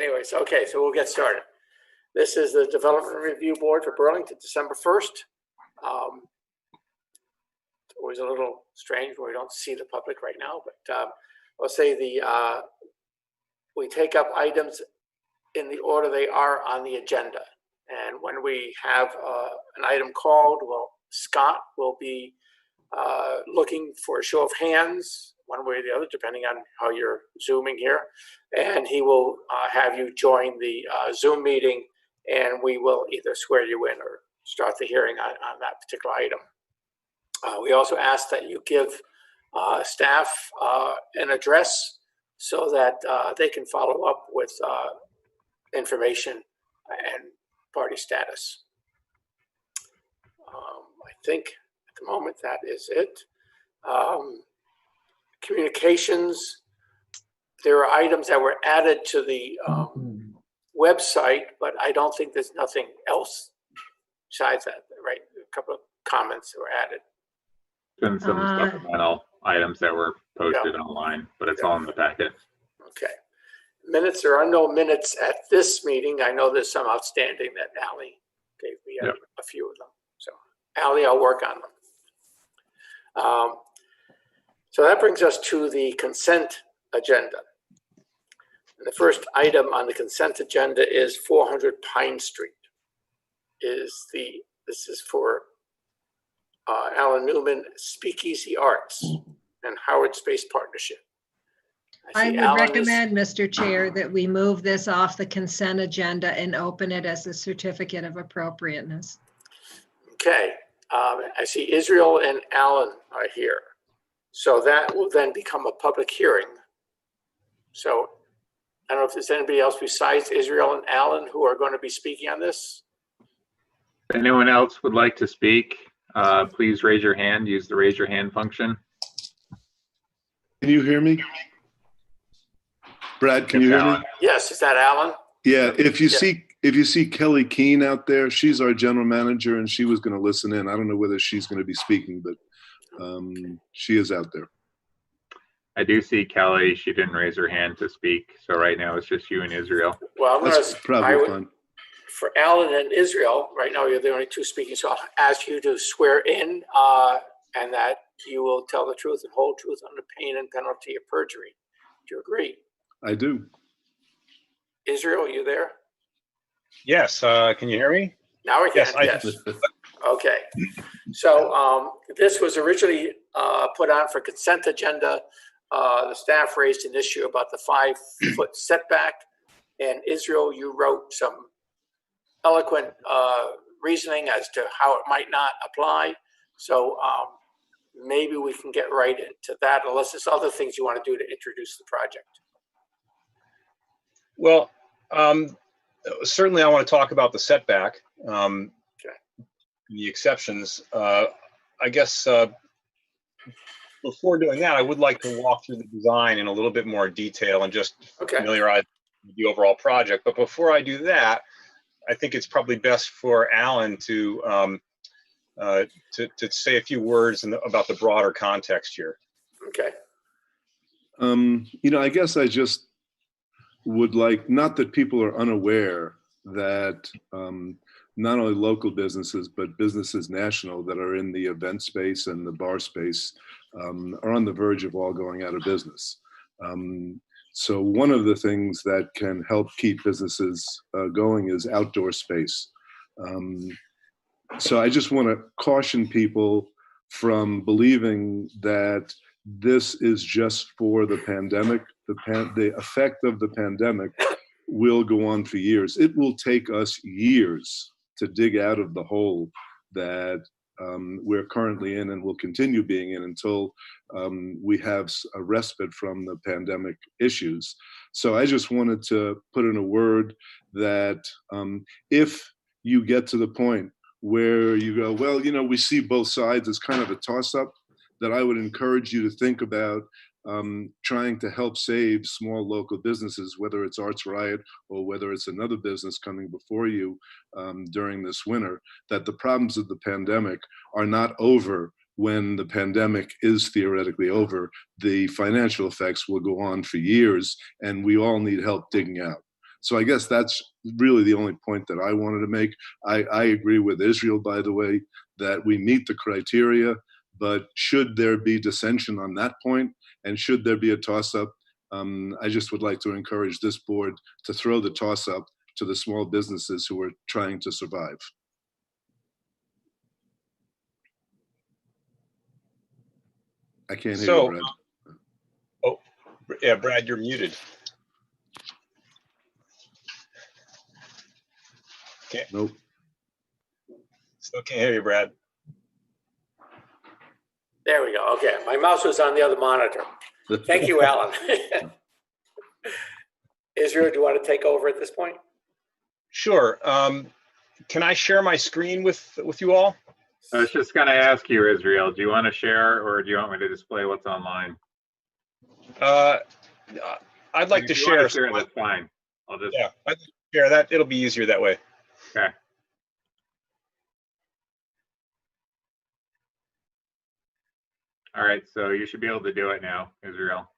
anyways, okay, so we'll get started. This is the Development Review Board for Burlington, December 1st. It's always a little strange when we don't see the public right now, but I'll say we take up items in the order they are on the agenda. And when we have an item called, well, Scott will be looking for a show of hands, one way or the other, depending on how you're Zooming here. And he will have you join the Zoom meeting, and we will either swear you in or start the hearing on that particular item. We also ask that you give staff an address so that they can follow up with information and party status. I think at the moment that is it. Communications, there are items that were added to the website, but I don't think there's nothing else besides that, right? A couple of comments that were added. And some supplemental items that were posted online, but it's all in the packet. Okay. Minutes, there are no minutes at this meeting. I know there's some outstanding that Allie gave me a few of them. So Allie, I'll work on them. So that brings us to the consent agenda. And the first item on the consent agenda is 400 Pine Street. This is for Alan Newman, SpeakEasy Arts and Howard Space Partnership. I would recommend, Mr. Chair, that we move this off the consent agenda and open it as a certificate of appropriateness. Okay, I see Israel and Alan are here. So that will then become a public hearing. So I don't know if there's anybody else besides Israel and Alan who are going to be speaking on this. If anyone else would like to speak, please raise your hand, use the raise your hand function. Can you hear me? Brad, can you hear me? Yes, is that Alan? Yeah, if you see Kelly Keene out there, she's our general manager and she was going to listen in. I don't know whether she's going to be speaking, but she is out there. I do see Kelly. She didn't raise her hand to speak. So right now it's just you and Israel. Well, That's probably fine. For Alan and Israel, right now you're the only two speaking. So I'll ask you to swear in and that you will tell the truth and whole truth under pain and penalty of perjury. Do you agree? I do. Israel, are you there? Yes. Can you hear me? Now we can. Yes. Okay. So this was originally put on for consent agenda. The staff raised an issue about the 5-foot setback, and Israel, you wrote some eloquent reasoning as to how it might not apply. So maybe we can get right into that, unless there's other things you want to do to introduce the project. Well, certainly I want to talk about the setback, the exceptions. I guess before doing that, I would like to walk through the design in a little bit more detail and just familiarize with the overall project. But before I do that, I think it's probably best for Alan to say a few words about the broader context here. Okay. I guess I just would like, not that people are unaware that not only local businesses, but businesses national that are in the event space and the bar space are on the verge of all going out of business. So one of the things that can help keep businesses going is outdoor space. So I just want to caution people from believing that this is just for the pandemic. The effect of the pandemic will go on for years. It will take us years to dig out of the hole that we're currently in and will continue being in until we have a respite from the pandemic issues. So I just wanted to put in a word that if you get to the point where you go, well, we see both sides as kind of a toss-up, that I would encourage you to think about trying to help save small local businesses, whether it's Arts Riot or whether it's another business coming before you during this winter, that the problems of the pandemic are not over when the pandemic is theoretically over. The financial effects will go on for years, and we all need help digging out. So I guess that's really the only point that I wanted to make. I agree with Israel, by the way, that we meet the criteria, but should there be dissension on that point, and should there be a toss-up, I just would like to encourage this board to throw the toss-up to the small businesses who are trying to survive. I can't hear you, Brad. Oh, yeah, Brad, you're muted. Okay. Nope. Still can't hear you, Brad. There we go. Okay, my mouse was on the other monitor. Thank you, Alan. Israel, do you want to take over at this point? Sure. Can I share my screen with you all? I was just going to ask you, Israel, do you want to share, or do you want me to display what's online? I'd like to share. That's fine. I'll just. Yeah, I'd share that. It'll be easier that way. Okay. All right, so you should be able to do it now, Israel.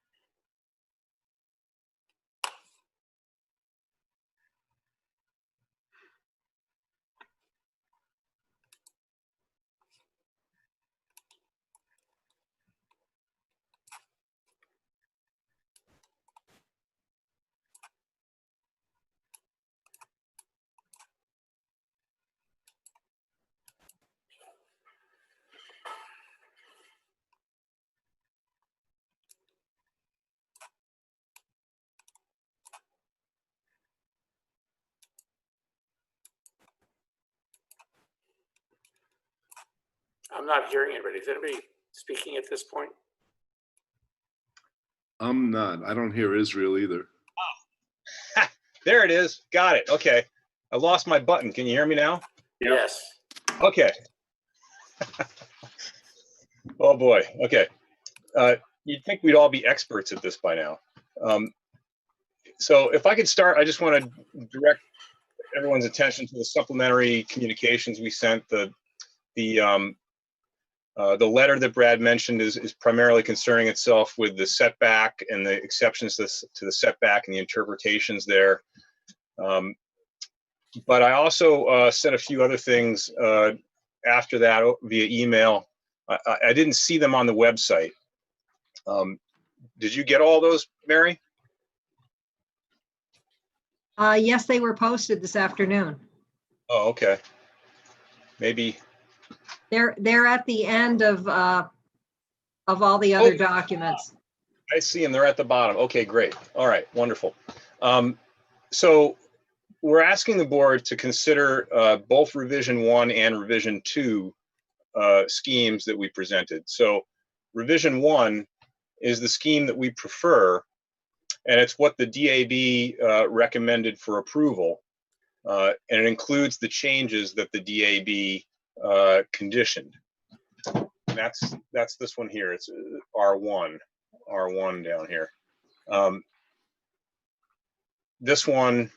I'm not hearing anybody. Is anybody speaking at this point? I'm not. I don't hear Israel either. Oh. There it is. Got it. Okay. I lost my button. Can you hear me now? Yep. Yes. Okay. Oh boy. Okay. You'd think we'd all be experts at this by now. So if I could start, I just want to direct everyone's attention to the supplementary communications we sent. The letter that Brad mentioned is primarily concerning itself with the setback and the exceptions to the setback and the interpretations there. But I also sent a few other things after that via email. I didn't see them on the website. Did you get all those, Mary? Yes, they were posted this afternoon. Oh, okay. Maybe. They're at the end of all the other documents. I see them. They're at the bottom. Okay, great. All right, wonderful. So we're asking the board to consider both revision 1 and revision 2 schemes that we presented. So revision 1 is the scheme that we prefer, and it's what the DAB recommended for approval, and it includes the changes that the DAB conditioned. And that's this one here. It's R1 down here. This one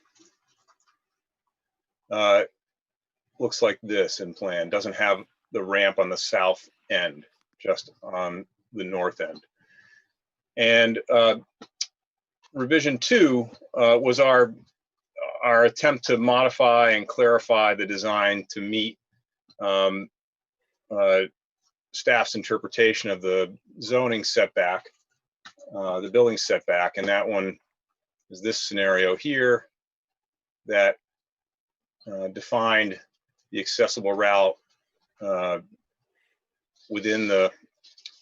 looks like this in plan. Doesn't have the ramp on the south end, just on the north end. And revision 2 was our attempt to modify and clarify the design to meet staff's interpretation of the zoning setback, the building setback, and that one is this scenario here that defined the accessible route within the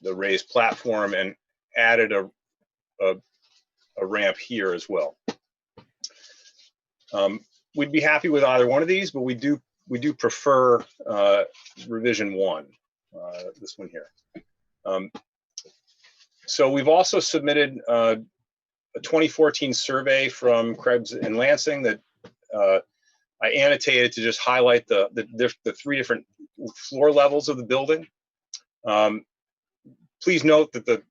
raised platform and added a ramp here as well. We'd be happy with either one of these, but we do prefer revision 1, this one here. So we've also submitted a 2014 survey from Krebs and Lansing that I annotated to just highlight the 3 different floor levels of the building. Please note that the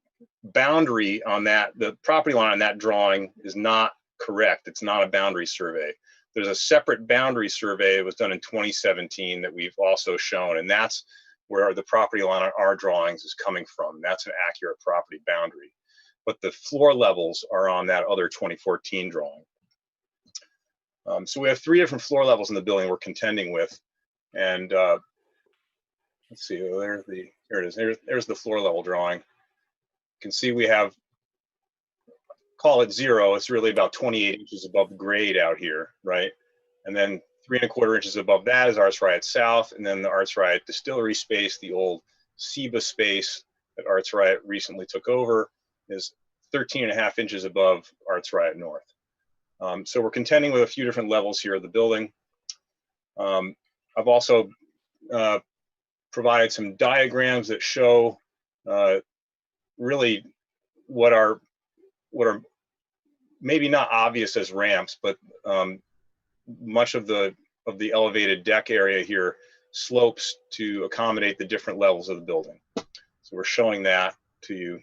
boundary on that, the property line on that drawing is not correct. It's not a boundary survey. There's a separate boundary survey that was done in 2017 that we've also shown, and that's where the property line on our drawings is coming from. That's an accurate property boundary. But the floor levels are on that other 2014 drawing. So we have 3 different floor levels in the building we're contending with. And let's see, here it is. There's the floor level drawing. You can see we have, call it 0. It's really about 28 inches above grade out here, right? And then 3 1/4 inches above that is Arts Riot South, and then the Arts Riot Distillery space, the old SEBA space that Arts Riot recently took over, is 13 1/2 inches above Arts Riot North. So we're contending with a few different levels here of the building. I've also provided some diagrams that show really what are maybe not obvious as ramps, but much of the elevated deck area here slopes to accommodate the different levels of the building. So we're showing that to you.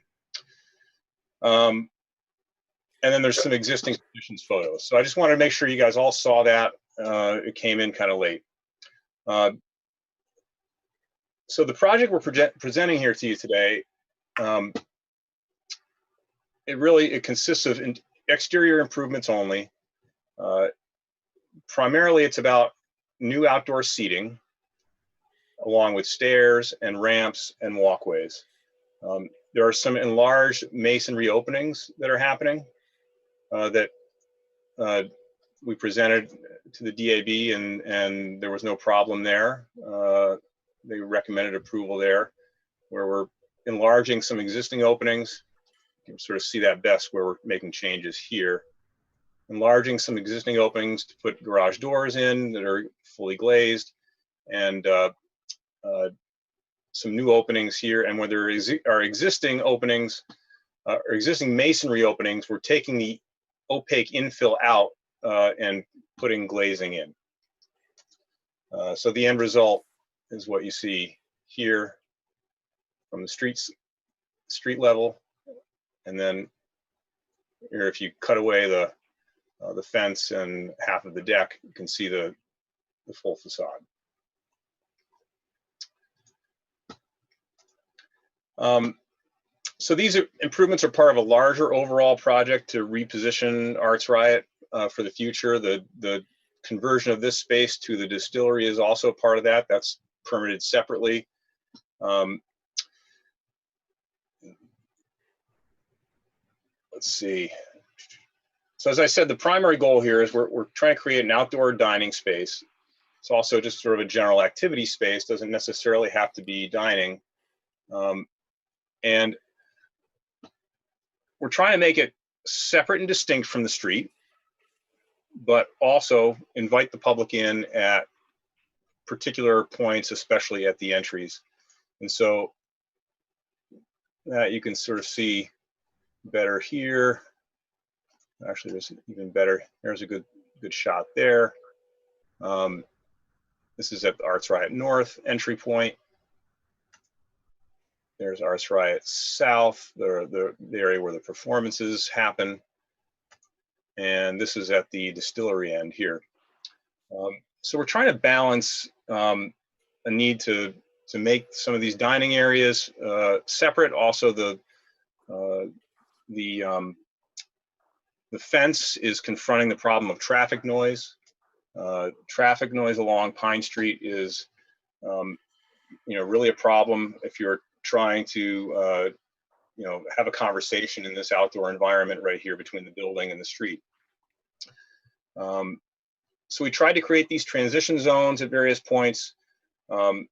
And then there's some existing conditions photos. So I just wanted to make sure you guys all saw that. It came in kind of late. So the project we're presenting here to you today, it consists of exterior improvements only. Primarily, it's about new outdoor seating, along with stairs and ramps and walkways. There are some enlarged masonry openings that are happening that we presented to the DAB, and there was no problem there. They recommended approval there, where we're enlarging some existing openings. You can sort of see that best where we're making changes here. Enlarging some existing openings to put garage doors in that are fully glazed, and some new openings here. And where there are existing openings, or existing masonry openings, we're taking the opaque infill out and putting glazing in. So the end result is what you see here from the street level. And then here, if you cut away the fence and half of the deck, you can see the full facade. So these improvements are part of a larger overall project to reposition Arts Riot for the future. The conversion of this space to the distillery is also part of that. That's permitted separately. Let's see. So as I said, the primary goal here is we're trying to create an outdoor dining space. It's also just sort of a general activity space, doesn't necessarily have to be dining. And we're trying to make it separate and distinct from the street, but also invite the public in at particular points, especially at the entries. And so that you can sort of see better here. Actually, there's even better. There's a good shot there. This is at the Arts Riot North entry point. There's Arts Riot South, the area where the performances happen. And this is at the distillery end here. So we're trying to balance a need to make some of these dining areas separate. Also, the fence is confronting the problem of traffic noise. Traffic noise along Pine Street is, really a problem if you're trying to, have a conversation in this outdoor environment right here between the building and the street. So we tried to create these transition zones at various points.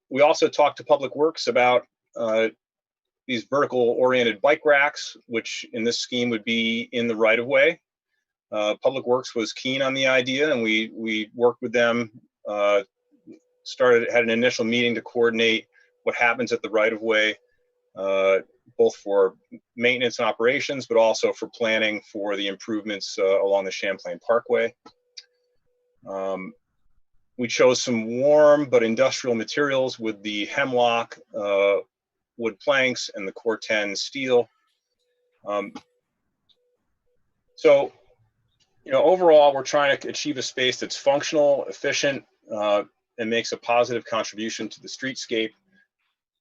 We also talked to Public Works about these vertical oriented bike racks, which in this scheme would be in the right of way. Public Works was keen on the idea, and we worked with them, had an initial meeting to coordinate what happens at the right of way, both for maintenance and operations, but also for planning for the improvements along the Champlain Parkway. We chose some warm but industrial materials with the hemlock wood planks and the Corten steel. So, overall, we're trying to achieve a space that's functional, efficient, and makes a positive contribution to the streetscape.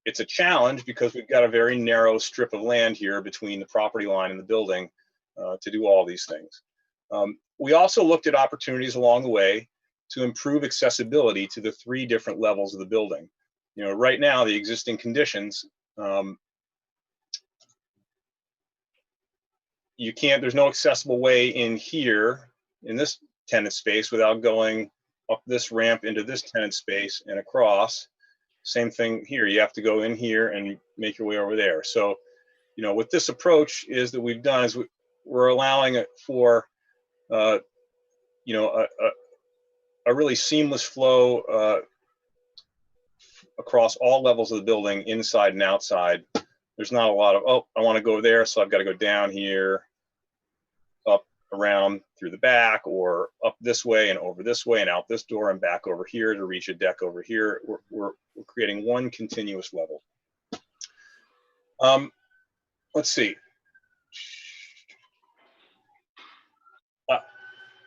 It's a challenge because we've got a very narrow strip of land here between the property line and the building to do all these things. we also looked at opportunities along the way to improve accessibility to the 3 different levels of the building. You know, right now, the existing conditions, there's no accessible way in here, in this tenant space, without going up this ramp into this tenant space and across. Same thing here, you have to go in here and make your way over there. So, you know, what this approach is that we've done is we're allowing it for, you know, a really seamless flow across all levels of the building, inside and outside. There's not a lot of, oh, I want to go there, so I've got to go down here, up, around, through the back, or up this way and over this way and out this door and back over here to reach a deck over here. We're creating one continuous level. Let's see.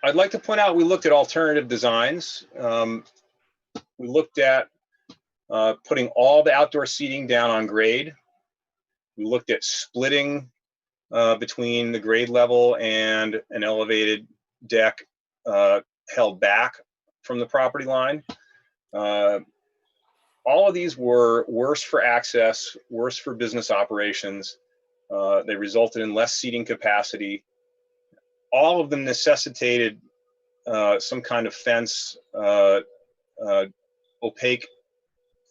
I'd like to point out we looked at alternative designs. We looked at putting all the outdoor seating down on grade. We looked at splitting between the grade level and an elevated deck held back from the property line. All of these were worse for access, worse for business operations. They resulted in less seating capacity. All of them necessitated some kind of fence, opaque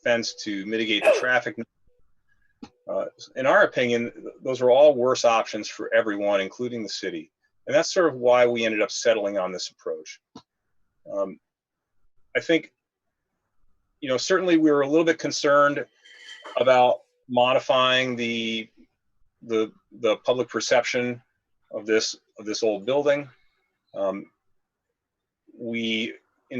fence to mitigate the traffic. In our opinion, those are all worse options for everyone, including the city. And that's sort of why we ended up settling on this approach. I think, you know, certainly we were a little bit concerned about modifying the public perception of this old building. In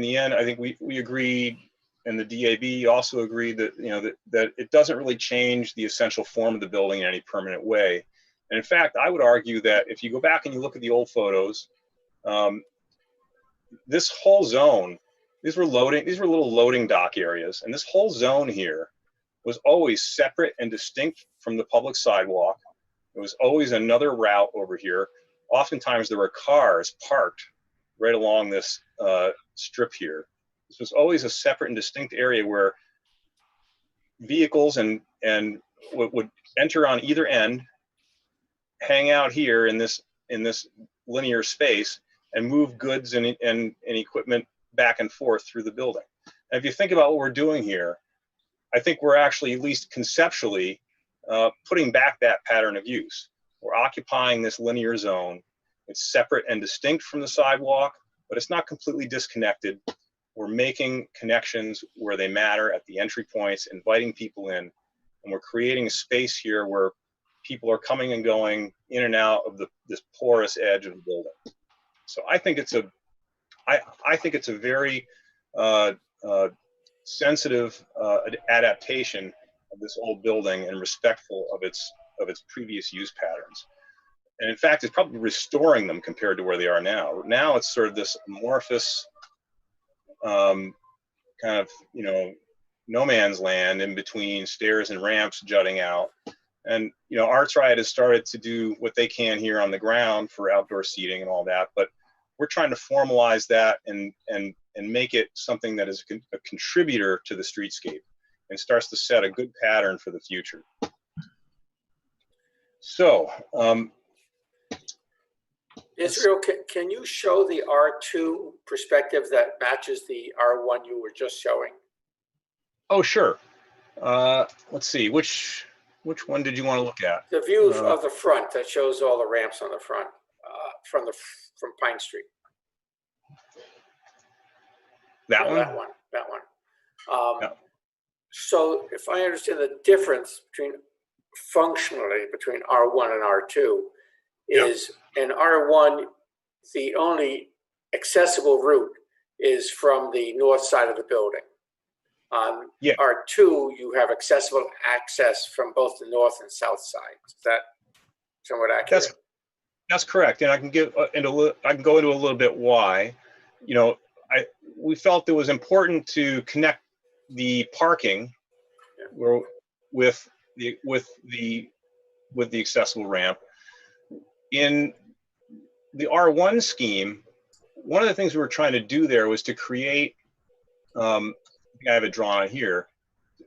the end, I think we agreed, and the DAB also agreed that, you know, that it doesn't really change the essential form of the building in any permanent way. And in fact, I would argue that if you go back and you look at the old photos, this whole zone, these were little loading dock areas, and this whole zone here was always separate and distinct from the public sidewalk. It was always another route over here. Oftentimes there were cars parked right along this strip here. This was always a separate and distinct area where vehicles and would enter on either end, hang out here in this linear space, and move goods and equipment back and forth through the building. And if you think about what we're doing here, I think we're actually, at least conceptually, putting back that pattern of use. We're occupying this linear zone. It's separate and distinct from the sidewalk, but it's not completely disconnected. We're making connections where they matter at the entry points, inviting people in, and we're creating a space here where people are coming and going in and out of this porous edge of the building. So I think it's a very sensitive adaptation of this old building and respectful of its previous use patterns. And in fact, it's probably restoring them compared to where they are now. Now it's sort of this amorphous kind of, you know, no man's land in between stairs and ramps jutting out. And, you know, Arts Riot has started to do what they can here on the ground for outdoor seating and all that, but we're trying to formalize that and make it something that is a contributor to the streetscape and starts to set a good pattern for the future. So, Israel, can you show the R2 perspective that matches the R1 you were just showing? Oh, sure. Let's see, which one did you want to look at? The view of the front that shows all the ramps on the front from Pine Street. That one? That one. Yeah. So if I understand the difference functionally between R1 and R2 is in R1, the only accessible route is from the north side of the building. On R2, you have accessible access from both the north and south side. Is that somewhat accurate? That's correct, and I can go into a little bit why. You know, we felt it was important to connect the parking with the accessible ramp. In the R1 scheme, one of the things we were trying to do there was to create, I think I have it drawn on here,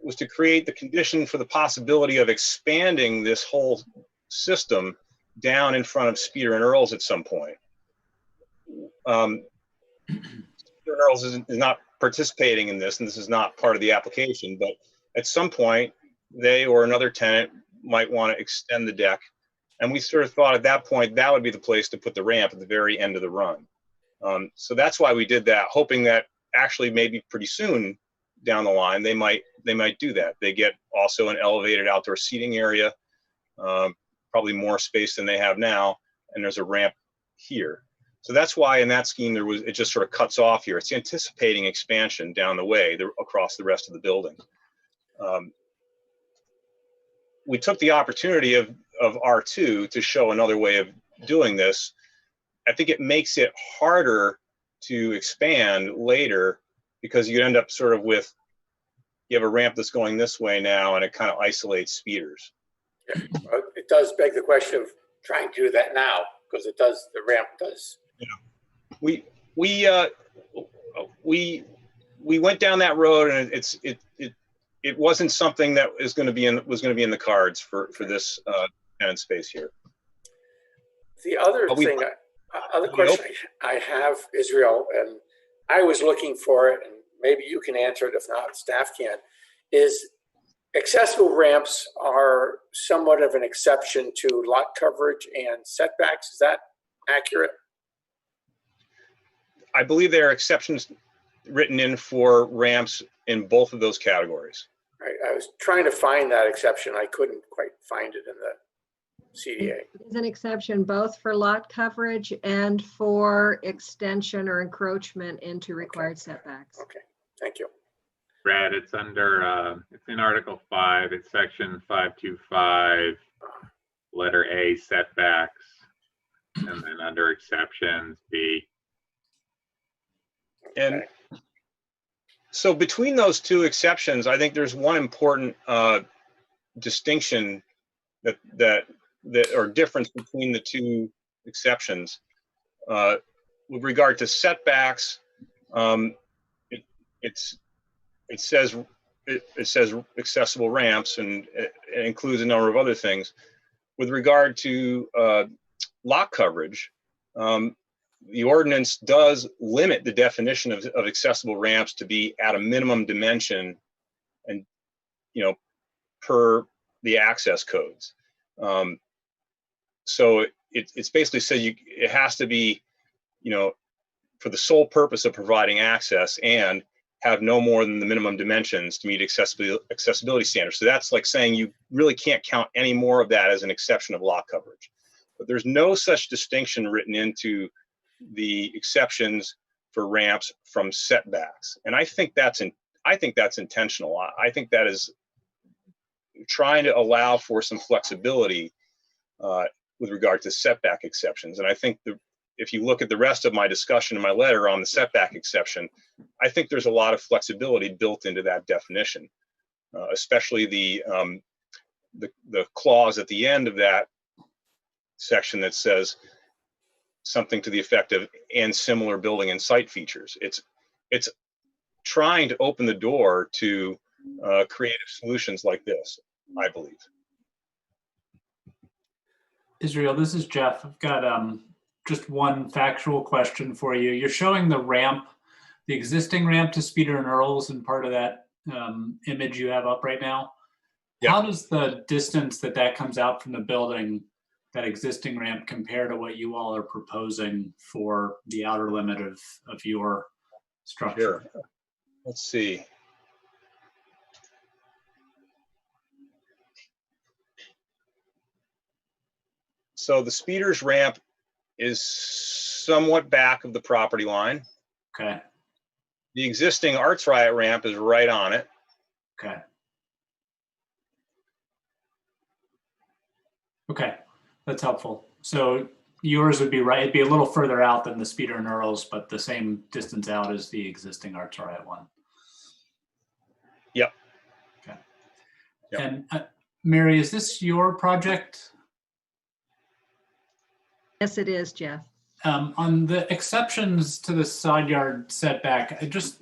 was to create the condition for the possibility of expanding this whole system down in front of Speeder and Earls at some point. Speeder and Earls is not participating in this, and this is not part of the application, but at some point, they or another tenant might want to extend the deck. And we sort of thought at that point, that would be the place to put the ramp at the very end of the run. So that's why we did that, hoping that actually maybe pretty soon down the line, they might do that. They get also an elevated outdoor seating area, probably more space than they have now, and there's a ramp here. So that's why in that scheme, it just sort of cuts off here. It's anticipating expansion down the way across the rest of the building. We took the opportunity of R2 to show another way of doing this. I think it makes it harder to expand later because you end up sort of with, you have a ramp that's going this way now and it kind of isolates speeders. Yeah. Well, it does beg the question of trying to do that now because it does, the ramp does. Yeah. We went down that road and it wasn't something that was going to be in the cards for this tenant space here. The other thing, other question I have, Israel, and I was looking for it, and maybe you can answer it, if not, staff can, is accessible ramps are somewhat of an exception to lot coverage and setbacks. Is that accurate? I believe there are exceptions written in for ramps in both of those categories. Right. I was trying to find that exception. I couldn't quite find it in the CDA. There's an exception both for lot coverage and for extension or encroachment into required setbacks. Okay, thank you. Brad, it's under, it's in Article 5, it's section 525, letter A, setbacks, and then under exceptions, B. And so between those two exceptions, I think there's one important distinction that or difference between the two exceptions. With regard to setbacks, it says accessible ramps, and it includes a number of other things. With regard to lot coverage, the ordinance does limit the definition of accessible ramps to be at a minimum dimension, and per the access codes. So it's basically said it has to be, for the sole purpose of providing access and have no more than the minimum dimensions to meet accessibility standards. So that's like saying you really can't count any more of that as an exception of lot coverage. But there's no such distinction written into the exceptions for ramps from setbacks. And I think that's intentional. I think that is trying to allow for some flexibility with regard to setback exceptions. And I think if you look at the rest of my discussion in my letter on the setback exception, I think there's a lot of flexibility built into that definition, especially the clause at the end of that section that says something to the effect of "and similar building and site features." It's trying to open the door to creative solutions like this, I believe. Israel, this is Jeff. I've got just one factual question for you. You're showing the ramp, the existing ramp to Speeder and Earls, and part of that image you have up right now. Yeah. How does the distance that comes out from the building, that existing ramp, compare to what you all are proposing for the outer limit of your structure? Sure. Let's see. So the Speeder's ramp is somewhat back of the property line. Okay. The existing Arts Riot ramp is right on it. Okay. Okay, that's helpful. So yours would be right, it'd be a little further out than the Speeder and Earls, but the same distance out as the existing Arts Riot one. Yep. Okay. Yep. And Mary, is this your project? Yes, it is, Jeff. On the exceptions to the side yard setback, I just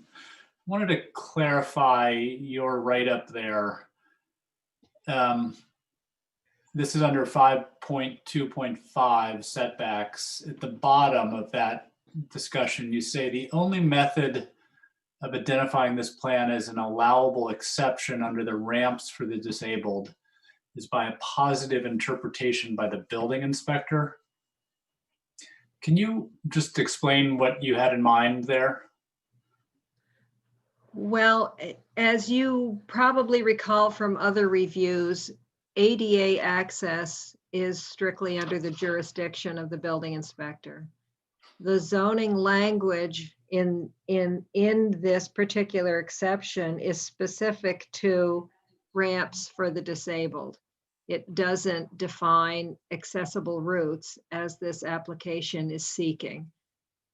wanted to clarify your write-up there. This is under 5.2.5 setbacks. At the bottom of that discussion, you say the only method of identifying this plan as an allowable exception under the ramps for the disabled is by a positive interpretation by the building inspector. Can you just explain what you had in mind there? Well, as you probably recall from other reviews, ADA access is strictly under the jurisdiction of the building inspector. The zoning language in this particular exception is specific to ramps for the disabled. It doesn't define accessible routes as this application is seeking.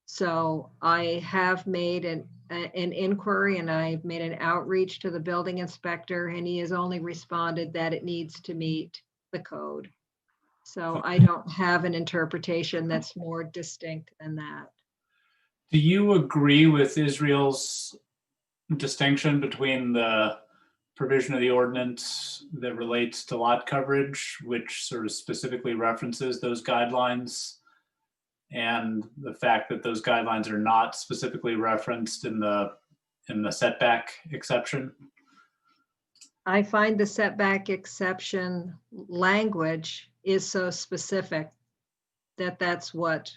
So I have made an inquiry and I've made an outreach to the building inspector, and he has only responded that it needs to meet the code. So I don't have an interpretation that's more distinct than that. Do you agree with Israel's distinction between the provision of the ordinance that relates to lot coverage, which sort of specifically references those guidelines, and the fact that those guidelines are not specifically referenced in the setback exception? I find the setback exception language is so specific that that's what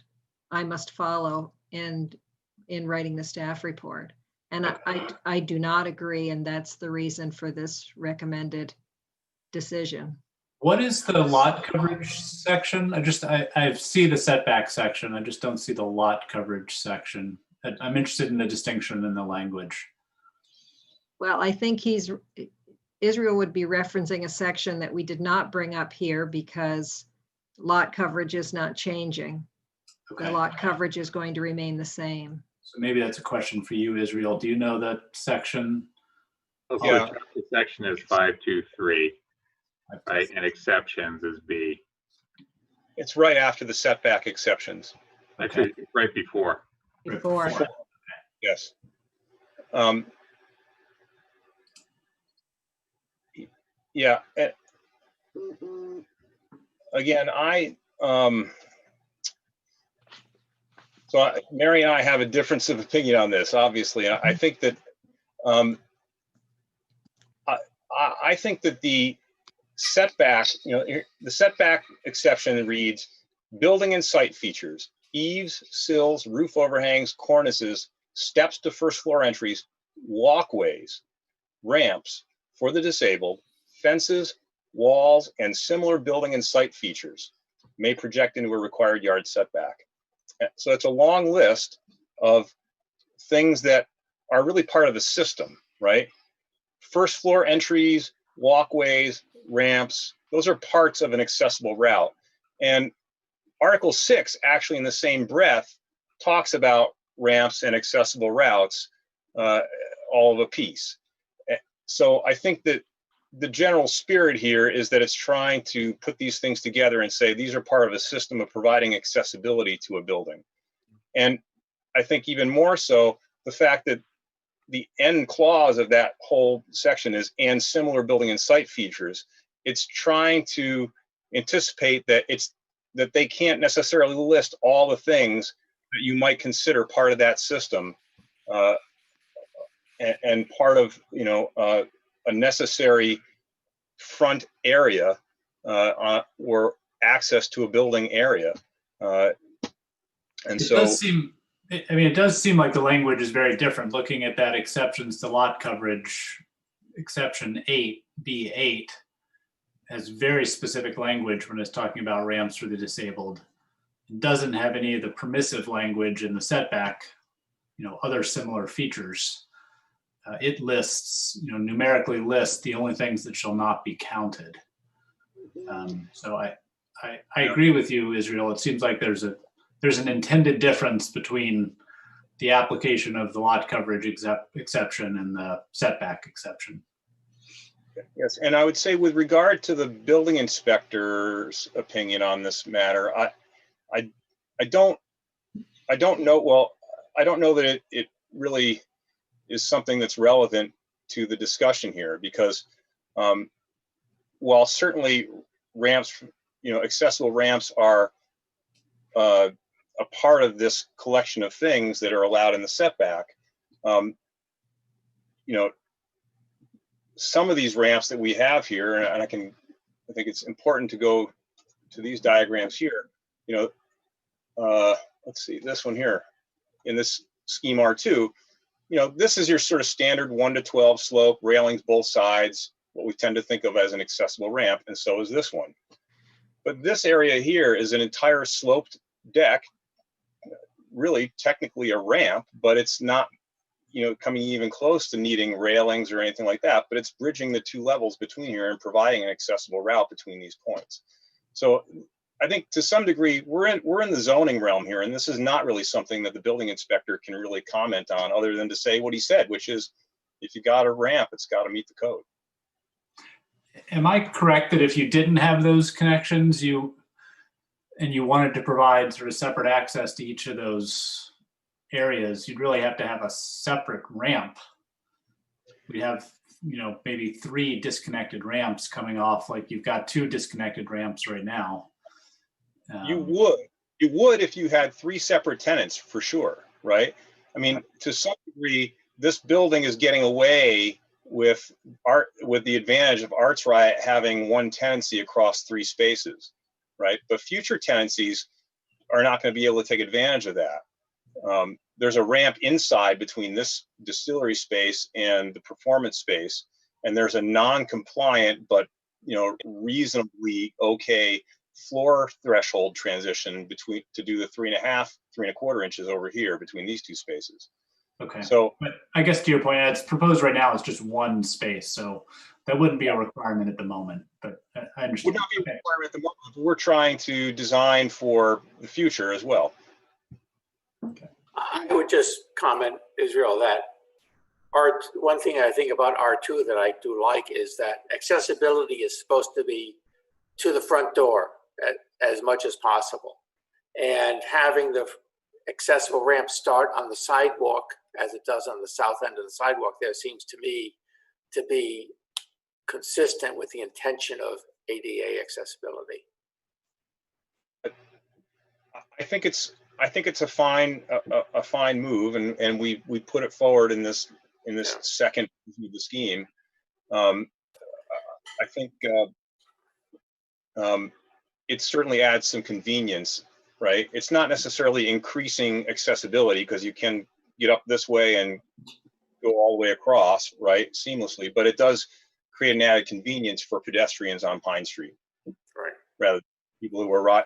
I must follow in writing the staff report. And I do not agree, and that's the reason for this recommended decision. What is the lot coverage section? I see the setback section. I just don't see the lot coverage section. I'm interested in the distinction in the language. Well, I think Israel would be referencing a section that we did not bring up here because lot coverage is not changing. Okay. The lot coverage is going to remain the same. So maybe that's a question for you, Israel. Do you know that section? Yeah. The section is 523, right? And exceptions is B. It's right after the setback exceptions. Actually, it's right before. Before. Yes. Yeah. Again, Mary and I have a difference of opinion on this, obviously. I think that I think that the setback, the setback exception reads building and site features, eaves, sills, roof overhangs, cornices, steps to first floor entries, walkways, ramps for the disabled, fences, walls, and similar building and site features may project into a required yard setback. So it's a long list of things that are really part of the system, right? First floor entries, walkways, ramps, those are parts of an accessible route. And Article 6, actually in the same breath, talks about ramps and accessible routes all of a piece. So I think that the general spirit here is that it's trying to put these things together and say these are part of a system of providing accessibility to a building. And I think even more so, the fact that the end clause of that whole section is and similar building and site features, it's trying to anticipate that that they can't necessarily list all the things that you might consider part of that system and part of a necessary front area or access to a building area. And so it does seem like the language is very different. Looking at that exceptions to lot coverage, exception 8, B8, has very specific language when it's talking about ramps for the disabled. It doesn't have any of the permissive language in the setback, other similar features. It lists, numerically lists the only things that shall not be counted. So I agree with you, Israel. It seems like there's an intended difference between the application of the lot coverage exception and the setback exception. Yes, and I would say with regard to the building inspector's opinion on this matter, I don't I don't know. Well, I don't know that it really is something that's relevant to the discussion here, because while certainly ramps, accessible ramps are a part of this collection of things that are allowed in the setback, some of these ramps that we have here, and I think it's important to go to these diagrams here. Let's see, this one here in this scheme R2, this is your sort of standard 1 to 12 slope, railings both sides, what we tend to think of as an accessible ramp, and so is this one. But this area here is an entire sloped deck, really technically a ramp, but it's not, coming even close to needing railings or anything like that, but it's bridging the two levels between here and providing an accessible route between these points. So I think to some degree, we're in the zoning realm here, and this is not really something that the building inspector can really comment on other than to say what he said, which is, if you got a ramp, it's got to meet the code. Am I correct that if you didn't have those connections, you wanted to provide sort of separate access to each of those areas, you'd really have to have a separate ramp? We have, maybe 3 disconnected ramps coming off, like you've got 2 disconnected ramps right now. You would if you had 3 separate tenants, for sure, right? I mean, to some degree, this building is getting away with the advantage of Arts Riot having 1 tenancy across 3 spaces, right? But future tenancies are not going to be able to take advantage of that. There's a ramp inside between this distillery space and the performance space, and there's a non-compliant but reasonably okay floor threshold transition to do the 3.5, 3.25 inches over here between these 2 spaces. Okay. So, but I guess to your point, it's proposed right now, it's just 1 space, so that wouldn't be a requirement at the moment. But I understand. Would not be a requirement at the moment. We're trying to design for the future as well. Okay. I would just comment, Israel, that one thing I think about R2 that I do like is that accessibility is supposed to be to the front door as much as possible. And having the accessible ramp start on the sidewalk, as it does on the south end of the sidewalk, there seems to me to be consistent with the intention of ADA accessibility. I think it's a fine move, and we put it forward in this second of the scheme. I think it certainly adds some convenience, right? It's not necessarily increasing accessibility, because you can get up this way and go all the way across, right, seamlessly, but it does create an added convenience for pedestrians on Pine Street, right? Rather than people who are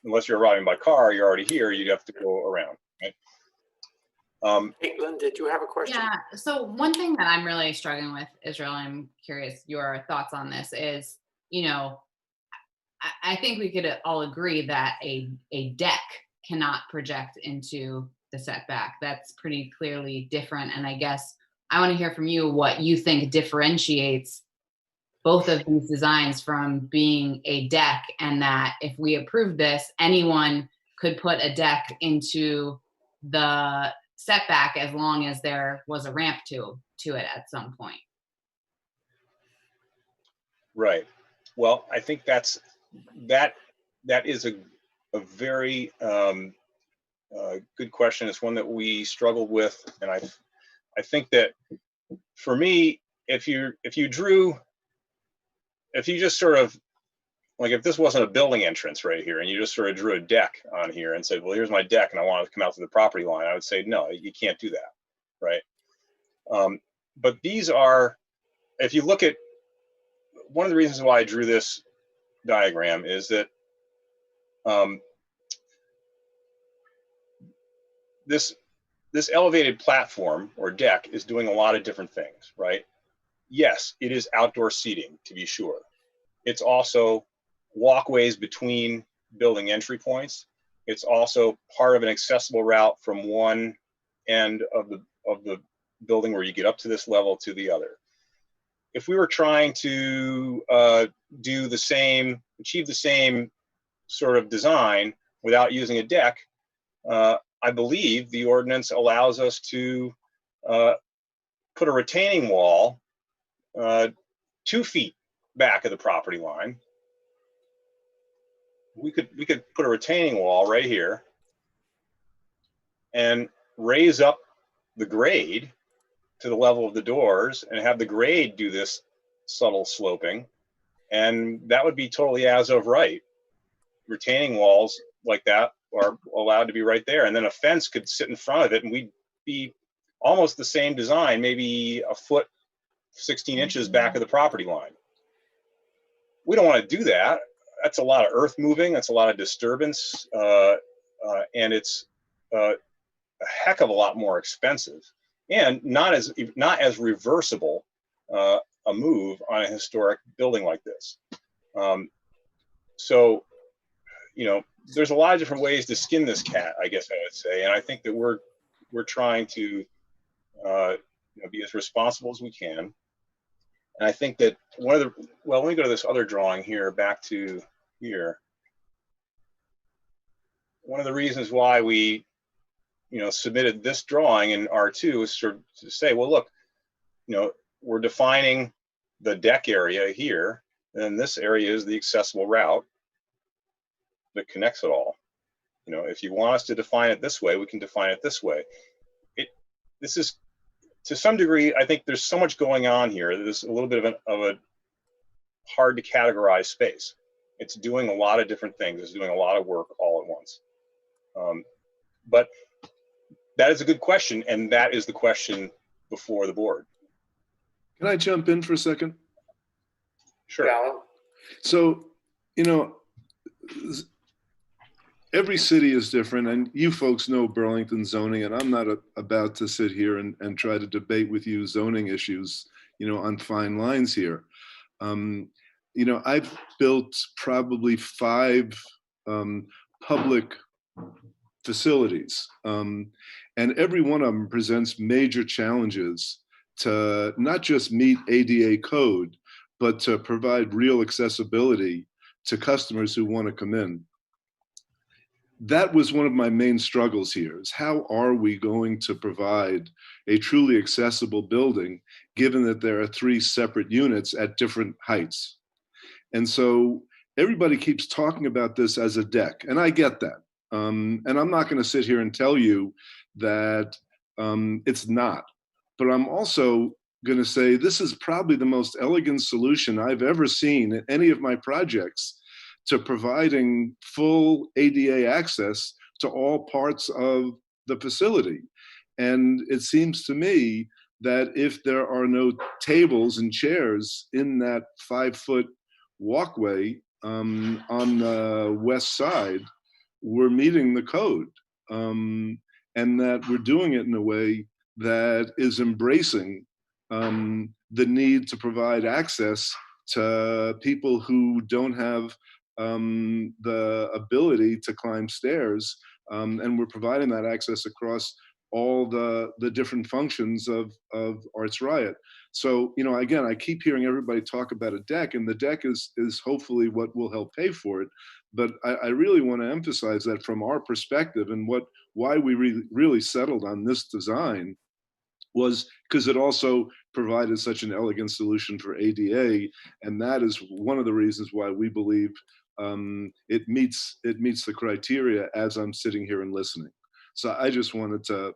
unless you're arriving by car, you're already here, you have to go around, right? Caitlin, did you have a question? Yeah, so one thing that I'm really struggling with, Israel, I'm curious your thoughts on this is, I think we could all agree that a deck cannot project into the setback. That's pretty clearly different. And I guess I want to hear from you what you think differentiates both of these designs from being a deck, and that if we approve this, anyone could put a deck into the setback as long as there was a ramp to it at some point. Right. Well, I think that is a very good question. It's one that we struggled with, and I think that for me, if you just sort of, like, if this wasn't a building entrance right here and you just sort of drew a deck on here and said, well, here's my deck and I want it to come out to the property line, I would say, no, you can't do that, right? But these are, if you look at, one of the reasons why I drew this diagram is that this elevated platform or deck is doing a lot of different things, right? Yes, it is outdoor seating, to be sure. It's also walkways between building entry points. It's also part of an accessible route from one end of the building where you get up to this level to the other. If we were trying to achieve the same sort of design without using a deck, I believe the ordinance allows us to put a retaining wall 2 feet back of the property line. We could put a retaining wall right here and raise up the grade to the level of the doors and have the grade do this subtle sloping, and that would be totally as of right. Retaining walls like that are allowed to be right there, and then a fence could sit in front of it, and we'd be almost the same design, maybe a foot 16 inches back of the property line. We don't want to do that. That's a lot of earth moving, that's a lot of disturbance, and it's a heck of a lot more expensive, and not as reversible a move on a historic building like this. So, you know, there's a lot of different ways to skin this cat, I guess I would say, and I think that we're trying to you know, be as responsible as we can. And I think that well, let me go to this other drawing here, back to here. One of the reasons why we, you know, submitted this drawing in R2 is to say, well, look, you know, we're defining the deck area here, and this area is the accessible route that connects it all. You know, if you want us to define it this way, we can define it this way. This is, to some degree, I think there's so much going on here. There's a little bit of a hard to categorize space. It's doing a lot of different things. It's doing a lot of work all at once. But that is a good question, and that is the question before the board. Can I jump in for a second? Sure. Alan? So, you know, every city is different, and you folks know Burlington zoning, and I'm not about to sit here and try to debate with you zoning issues, you know, on fine lines here. You know, I've built probably 5 public facilities, and every one of them presents major challenges to not just meet ADA code, but to provide real accessibility to customers who want to come in. That was one of my main struggles here, is how are we going to provide a truly accessible building, given that there are 3 separate units at different heights? And so everybody keeps talking about this as a deck, and I get that. And I'm not going to sit here and tell you that it's not, but I'm also going to say this is probably the most elegant solution I've ever seen in any of my projects to providing full ADA access to all parts of the facility. And it seems to me that if there are no tables and chairs in that 5-foot walkway on the west side, we're meeting the code, and that we're doing it in a way that is embracing the need to provide access to people who don't have the ability to climb stairs, and we're providing that access across all the different functions of Arts Riot. So, you know, again, I keep hearing everybody talk about a deck, and the deck is hopefully what will help pay for it. But I really want to emphasize that from our perspective, and why we really settled on this design was because it also provided such an elegant solution for ADA, and that is one of the reasons why we believe it meets the criteria as I'm sitting here and listening. So I just wanted to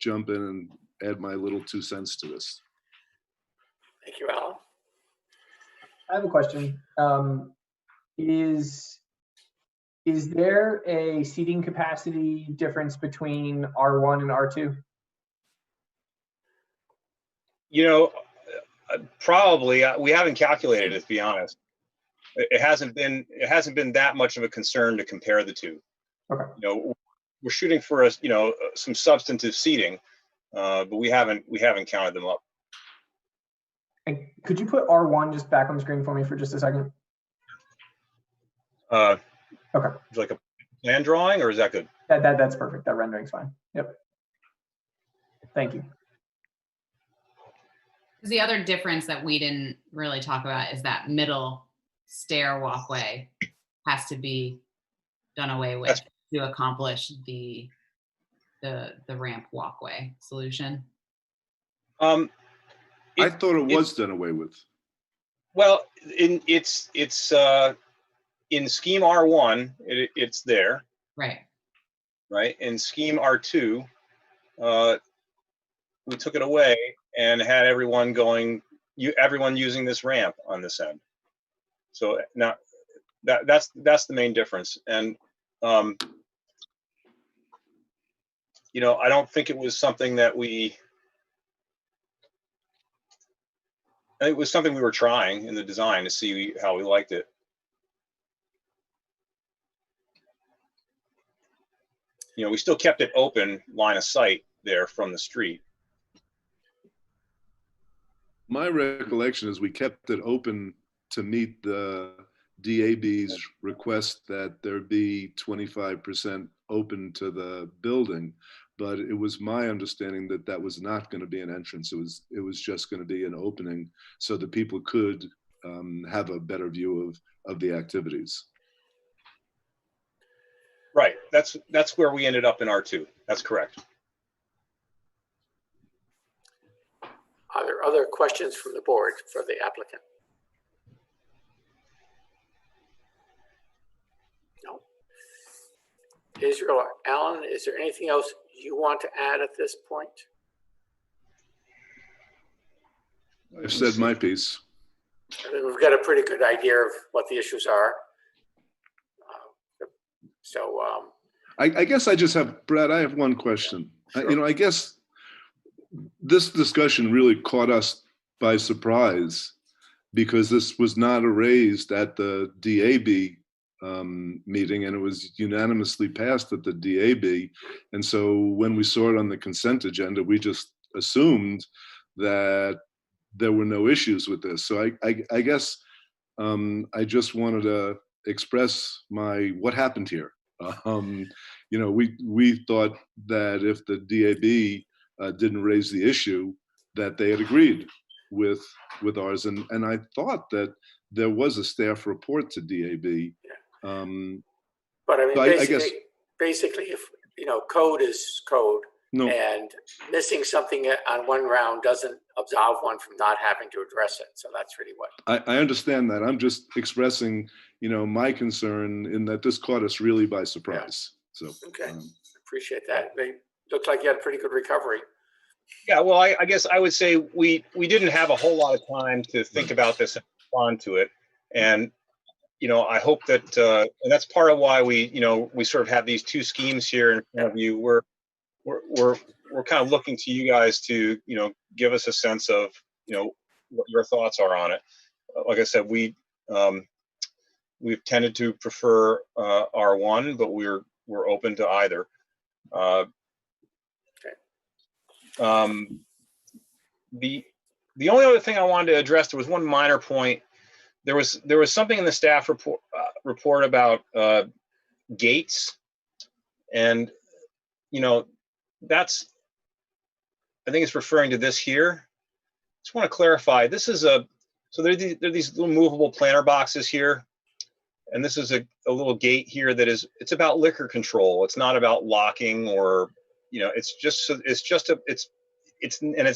jump in and add my little 2 cents to this. Thank you, Alan. I have a question. Is there a seating capacity difference between R1 and R2? You know, probably. We haven't calculated it, to be honest. It hasn't been that much of a concern to compare the 2. Okay. You know, we're shooting for some substantive seating, but we haven't counted them up. And could you put R1 just back on the screen for me for just a second? Okay. Like a plan drawing, or is that good? That's perfect. That rendering's fine. Yep. Thank you. The other difference that we didn't really talk about is that middle stair walkway has to be done away with. to accomplish the ramp walkway solution? I thought it was done away with. Well, it's in scheme R1, it's there. Right. Right. In scheme R2, we took it away and had everyone using this ramp on this end. So now that's the main difference. And you know, I don't think it was something that it was something we were trying in the design to see how we liked it. You know, we still kept it open line of sight there from the street. My recollection is we kept it open to meet the DAB's request that there be 25% open to the building, but it was my understanding that that was not going to be an entrance. It was just going to be an opening so that people could have a better view of the activities. Right. That's where we ended up in R2. That's correct. Are there other questions from the board for the applicant? No. Israel or Alan, is there anything else you want to add at this point? I've said my piece. I mean, we've got a pretty good idea of what the issues are. I guess I just have, Brad, I have one question. Sure. You know, I guess this discussion really caught us by surprise because this was not raised at the DAB meeting, and it was unanimously passed at the DAB. And so when we saw it on the consent agenda, we just assumed that there were no issues with this. So I guess I just wanted to express what happened here. You know, we thought that if the DAB didn't raise the issue, that they had agreed with ours, and I thought that there was a staff report to DAB. But I mean, so basically, if you know, code is code, no, and missing something on one round doesn't absolve one from not having to address it. So that's really what I understand that. I'm just expressing, you know, my concern in that this caught us really by surprise. Yeah. So okay, appreciate that. They looked like you had a pretty good recovery. Yeah, well, I guess I would say we didn't have a whole lot of time to think about this and respond to it, and you know, I hope that and that's part of why we sort of have these two schemes here in front of you. We're kind of looking to you guys to give us a sense of what your thoughts are on it. Like I said, we've tended to prefer R1, but we're open to either. The only other thing I wanted to address, there was one minor point. There was something in the staff report about gates, and that's, I think it's referring to this here. Just want to clarify. This is so there are these little movable planter boxes here, and this is a little gate here that it's about liquor control. It's not about locking or it's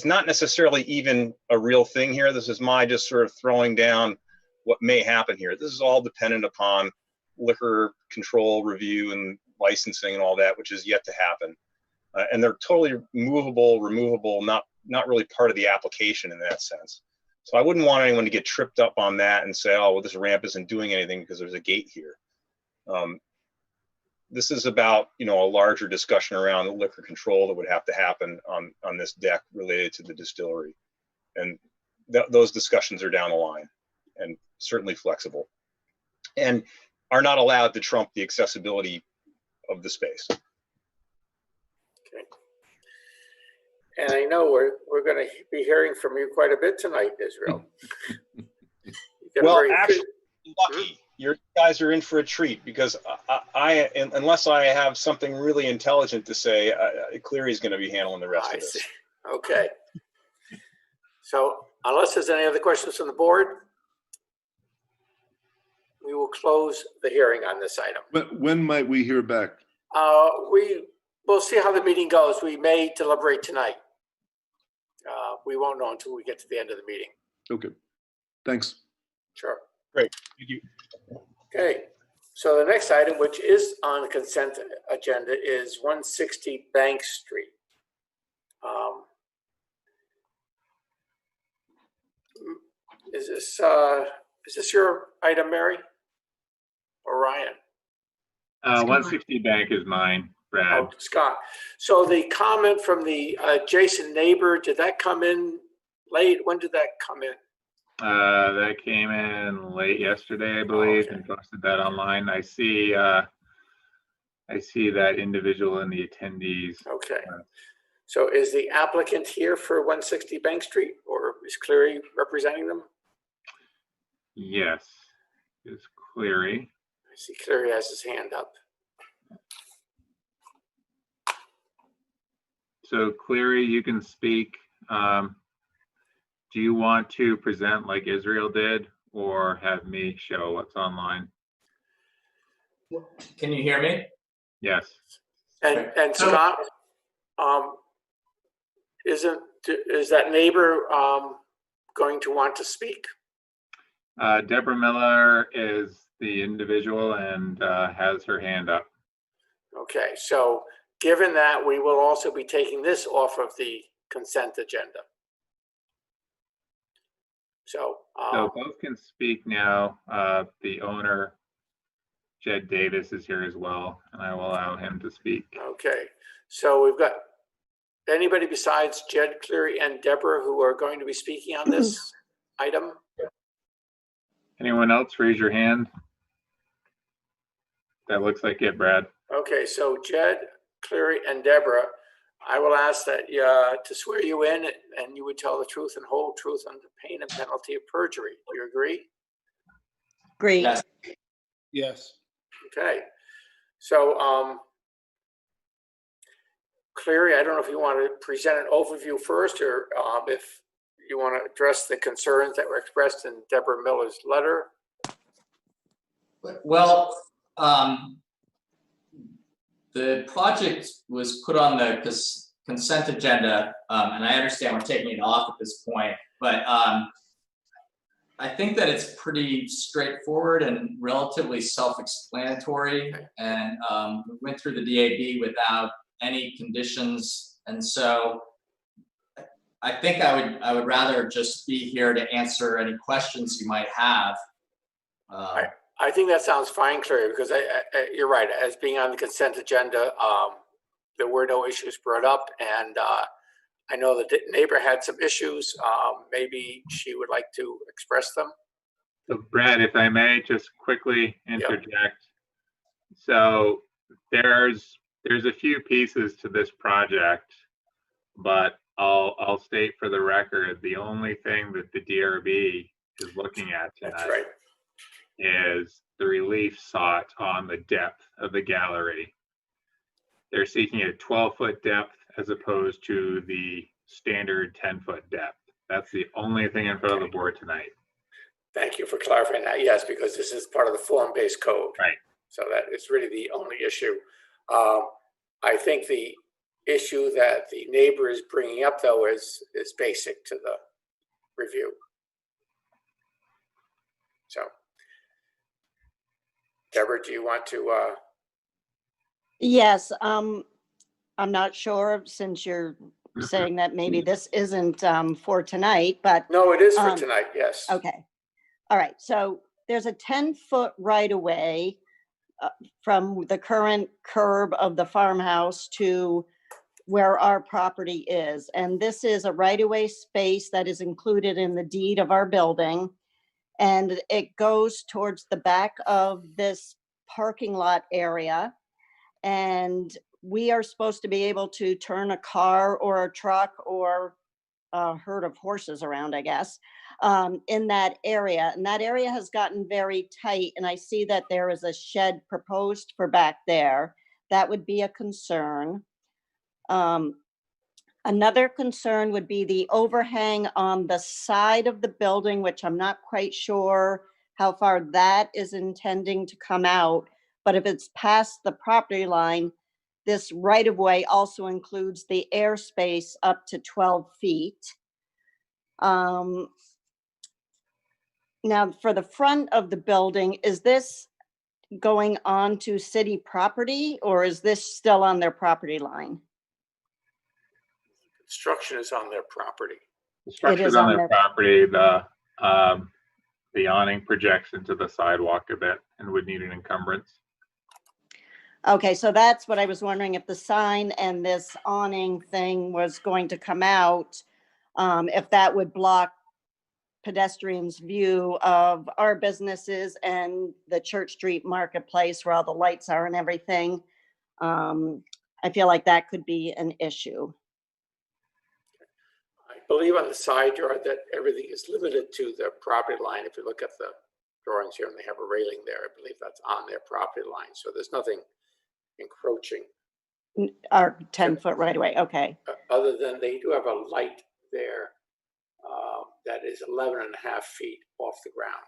not necessarily even a real thing here. This is my just sort of throwing down what may happen here. This is all dependent upon liquor control review and licensing and all that, which is yet to happen. And they're totally movable, removable, not really part of the application in that sense. So I wouldn't want anyone to get tripped up on that and say, oh, well, this ramp isn't doing anything because there's a gate here. This is about, a larger discussion around the liquor control that would have to happen on this deck related to the distillery. And those discussions are down the line and certainly flexible and are not allowed to trump the accessibility of the space. Okay. And I know we're going to be hearing from you quite a bit tonight, Israel. Well, actually, lucky. You guys are in for a treat because I unless I have something really intelligent to say, Cleary's going to be handling the rest of this. Okay. So unless there's any other questions from the board, we will close the hearing on this item. But when might we hear back? We'll see how the meeting goes. We may deliberate tonight. We won't know until we get to the end of the meeting. Okay, thanks. Sure. Great, thank you. Okay, so the next item, which is on the consent agenda, is 160 Bank Street. Is this your item, Mary? Or Ryan? 160 Bank is mine, Brad. Oh, Scott. So the comment from the adjacent neighbor, did that come in late? When did that come in? That came in late yesterday, I believe, okay. and posted that online. I see that individual in the attendees. Okay. So is the applicant here for 160 Bank Street, or is Cleary representing them? Yes, is Cleary. I see Cleary has his hand up. So Cleary, you can speak. Do you want to present like Israel did, or have me show what's online? Can you hear me? Yes. And Scott, is that neighbor going to want to speak? Deborah Miller is the individual and has her hand up. Okay, so given that, we will also be taking this off of the consent agenda. So both can speak now. The owner, Jed Davis, is here as well, and I will allow him to speak. Okay, so we've got anybody besides Jed, Cleary, and Deborah who are going to be speaking on this item? Anyone else, raise your hand. That looks like it, Brad. Okay, so Jed, Cleary, and Deborah, I will ask that to swear you in, and you would tell the truth and whole truth under pain and penalty of perjury. Do you agree? Great. Yes. Yes. Okay, so Cleary, I don't know if you want to present an overview first, or if you want to address the concerns that were expressed in Deborah Miller's letter. Well, the project was put on the consent agenda, and I understand we're taking it off at this point, but I think that it's pretty straightforward and relatively self-explanatory, and we went through the DAB without any conditions, and so I think I would rather just be here to answer any questions you might have. I think that sounds fine, Cleary, because you're right. As being on the consent agenda, there were no issues brought up, and I know the neighbor had some issues. Maybe she would like to express them. So Brad, if I may just quickly interject. Yep. So there's a few pieces to this project, but I'll state for the record, the only thing that the DRB is looking at tonight is the relief sought on the depth of the gallery. They're seeking a 12-foot depth as opposed to the standard 10-foot depth. That's the only thing in front of the board tonight. Thank you for clarifying that. Yes, because this is part of the form-based code. Right. So that is really the only issue. I think the issue that the neighbor is bringing up, though, is basic to the review. So, Deborah, do you want to? Yes, I'm not sure, since you're saying that maybe this isn't for tonight, but. No, it is for tonight, yes. Okay. All right, so there's a 10-foot right-of-way from the current curb of the farmhouse to where our property is. And this is a right-of-way space that is included in the deed of our building. And it goes towards the back of this parking lot area. And we are supposed to be able to turn a car or a truck or a herd of horses around, I guess, in that area. And that area has gotten very tight. And I see that there is a shed proposed for back there. That would be a concern. Another concern would be the overhang on the side of the building, which I'm not quite sure how far that is intending to come out. But if it's past the property line, this right-of-way also includes the airspace up to 12 feet. Now, for the front of the building, is this going on to city property, or is this still on their property line? Construction is on their property. The structure's is on on their their- property. The awning projects into the sidewalk a bit and would need an encumbrance. Okay, so that's what I was wondering, if the sign and this awning thing was going to come out, if that would block pedestrians' view of our businesses and the Church Street Marketplace where all the lights are and everything. I feel like that could be an issue. I believe on the side yard that everything is limited to their property line. If you look at the drawings here and they have a railing there, I believe that's on their property line. So there's nothing encroaching. Our 10-foot right away, okay. Other than they do have a light there that is 11 and a half feet off the ground,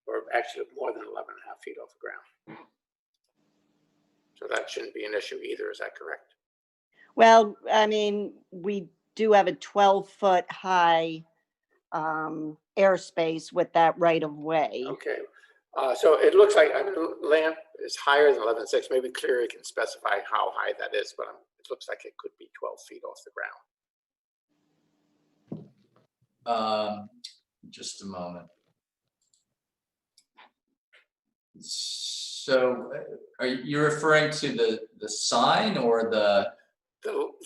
or actually more than 11 and a half feet off the ground. So that shouldn't be an issue either, is that correct? Well, I mean, we do have a 12-foot high airspace with that right of way. Okay, so it looks like, I mean, the lamp is higher than 11.6. Maybe Cleary can specify how high that is, but it looks like it could be 12 feet off the ground. Just a moment. So are you referring to the sign or the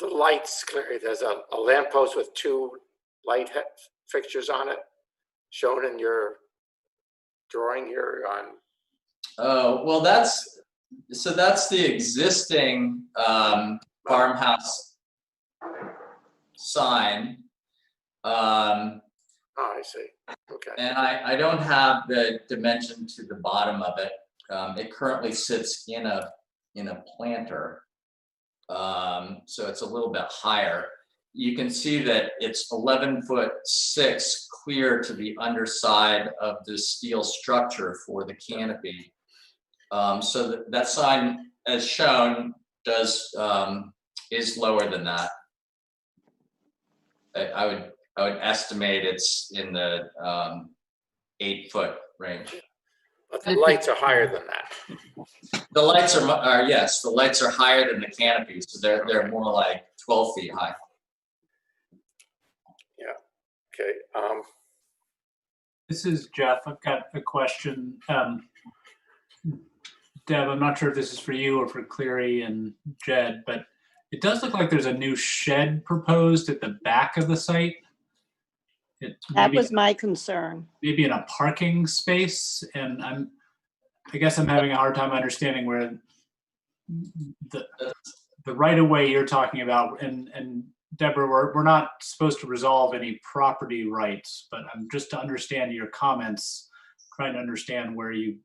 lights, Cleary? There's a lamppost with two light fixtures on it, shown in your drawing here on. Oh, well, that's the existing farmhouse sign. Oh, I see. Okay. And I don't have the dimension to the bottom of it. It currently sits in a planter. So it's a little bit higher. You can see that it's 11'6" clear to the underside of the steel structure for the canopy. So that sign, as shown, is lower than that. I would estimate it's in the 8-foot range. But the lights are higher than that. The lights are yes, the lights are higher than the canopies, so they're more like 12 feet high. Yeah. Okay. This is Jeff. I've got a question. Deb, I'm not sure if this is for you or for Cleary and Jed, but it does look like there's a new shed proposed at the back of the site. That was my concern. Maybe in a parking space, and I guess I'm having a hard time understanding where the right of way you're talking about, and Deborah, we're not supposed to resolve any property rights, but I'm just to understand your comments, trying to understand where you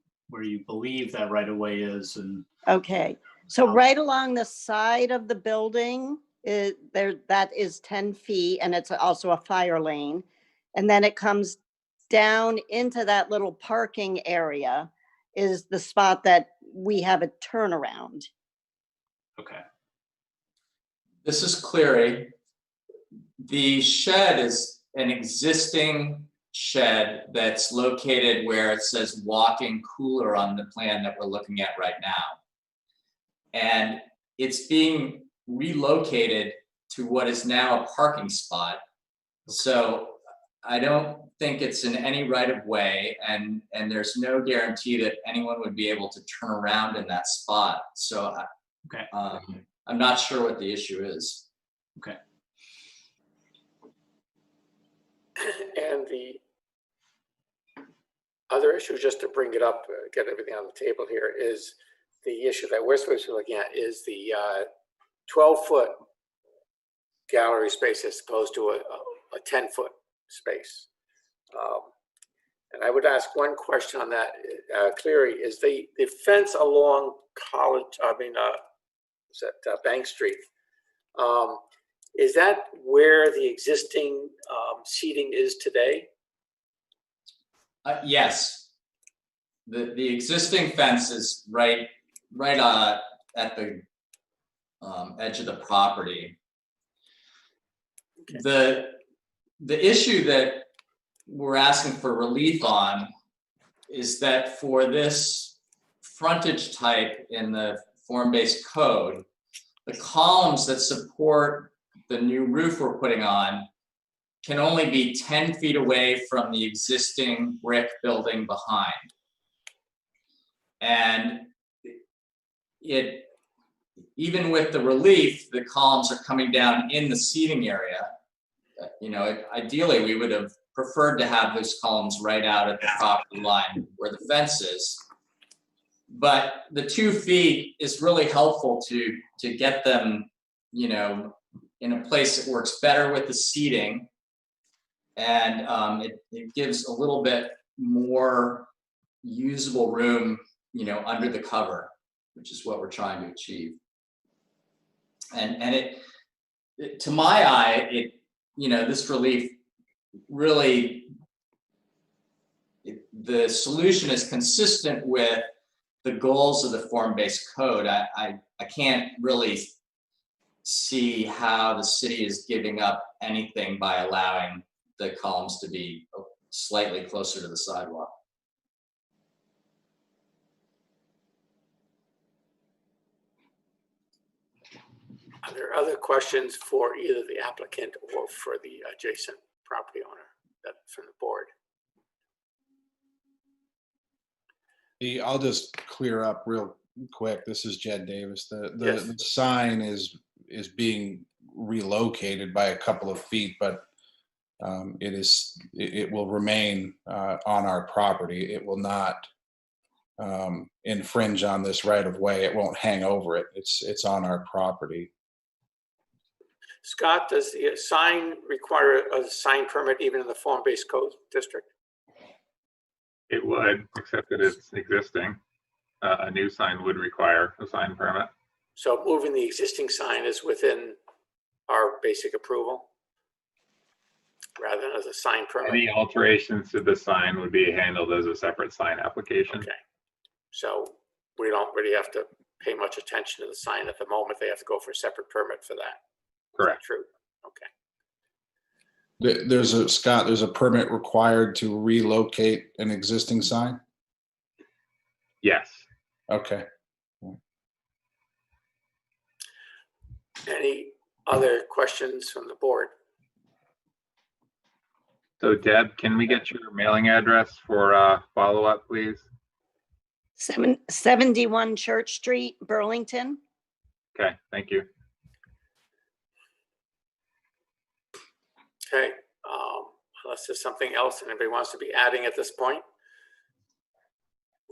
believe that right of way is. And okay, so right along the side of the building, that is 10 feet, and it's also a fire lane. And then it comes down into that little parking area is the spot that we have a turnaround. Okay. This is Cleary. The shed is an existing shed that's located where it says walk-in cooler on the plan that we're looking at right now. And it's being relocated to what is now a parking spot. So I don't think it's in any right of way, and there's no guarantee that anyone would be able to turn around in that spot. So okay. I'm not sure what the issue is. Okay. And the other issue, just to bring it up, get everything on the table here, is the issue that we're supposed to be looking at is the 12-foot gallery space as opposed to a 10-foot space. And I would ask one question on that, Cleary, is the fence along Bank Street, is that where the existing seating is today? Yes. The existing fence is right at the edge of the property. The issue that we're asking for relief on is that for this frontage type in the form-based code, the columns that support the new roof we're putting on can only be 10 feet away from the existing brick building behind. And even with the relief, the columns are coming down in the seating area. You know, ideally we would have preferred to have those columns right out at the property line where the fence is. But the 2 feet is really helpful to get them, you know, in a place that works better with the seating. And it gives a little bit more usable room, you know, under the cover, which is what we're trying to achieve. And it to my eye, you know, this relief really, the solution is consistent with the goals of the form-based code. I can't really see how the city is giving up anything by allowing the columns to be slightly closer to the sidewalk. Are there other questions for either the applicant or for the adjacent property owner from the board? I'll just clear up real quick. This is Jed Davis. Yes. The sign is being relocated by a couple of feet, but it will remain on our property. It will not infringe on this right of way. It won't hang over it. It's on our property. Scott, does the sign require a sign permit even in the form-based code district? It would, except that it's existing. A new sign would require a sign permit. So moving the existing sign is within our basic approval rather than as a sign permit? Any alterations to the sign would be handled as a separate sign application. Okay. So we don't really have to pay much attention to the sign at the moment. They have to go for a separate permit for that. Correct. True. Okay. There's a permit required to relocate an existing sign? Yes. Okay. Any other questions from the board? So Deb, can we get your mailing address for follow-up, please? 71 Church Street, Burlington. Okay, thank you. Okay, unless there's something else anybody wants to be adding at this point,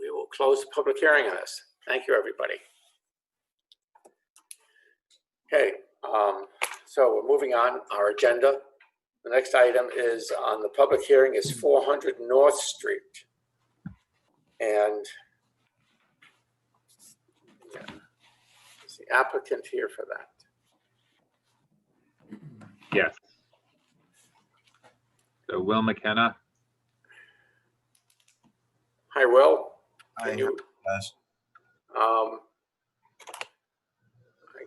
we will close the public hearing on this. Thank you, everybody. Okay, so we're moving on our agenda. The next item is on the public hearing is 400 North Street. And is the applicant here for that? Yes. So Will McKenna. Hi, Will. Hi, Can you, guys. I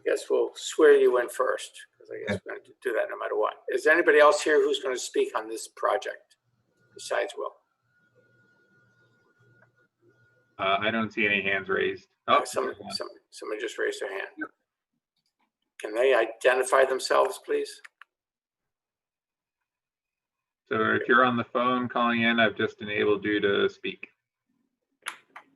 guess we'll swear you in first, because I guess we're going to do that no matter what. Is there anybody else here who's going to speak on this project besides Will? I don't see any hands raised. Oh, somebody just raised their hand. Can they identify themselves, please? So if you're on the phone calling in, I've just enabled you to speak.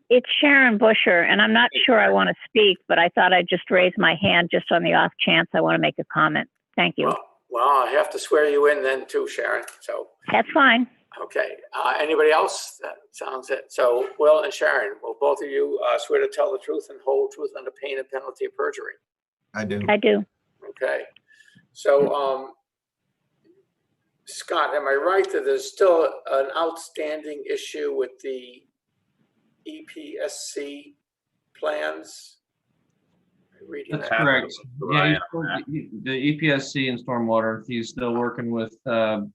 It's Sharon Busher, and I'm not sure I want to speak, but I thought I'd just raise my hand just on the off chance I want to make a comment. Thank you. Well, I have to swear you in then too, Sharon. So that's fine. Okay. Anybody else? That sounds it. So Will and Sharon, will both of you swear to tell the truth and whole truth under pain and penalty of perjury? I do. I do. Okay. So Scott, am I right that there's still an outstanding issue with the EPSC plans? That's correct. Yeah, the EPSC and stormwater, he's still working with the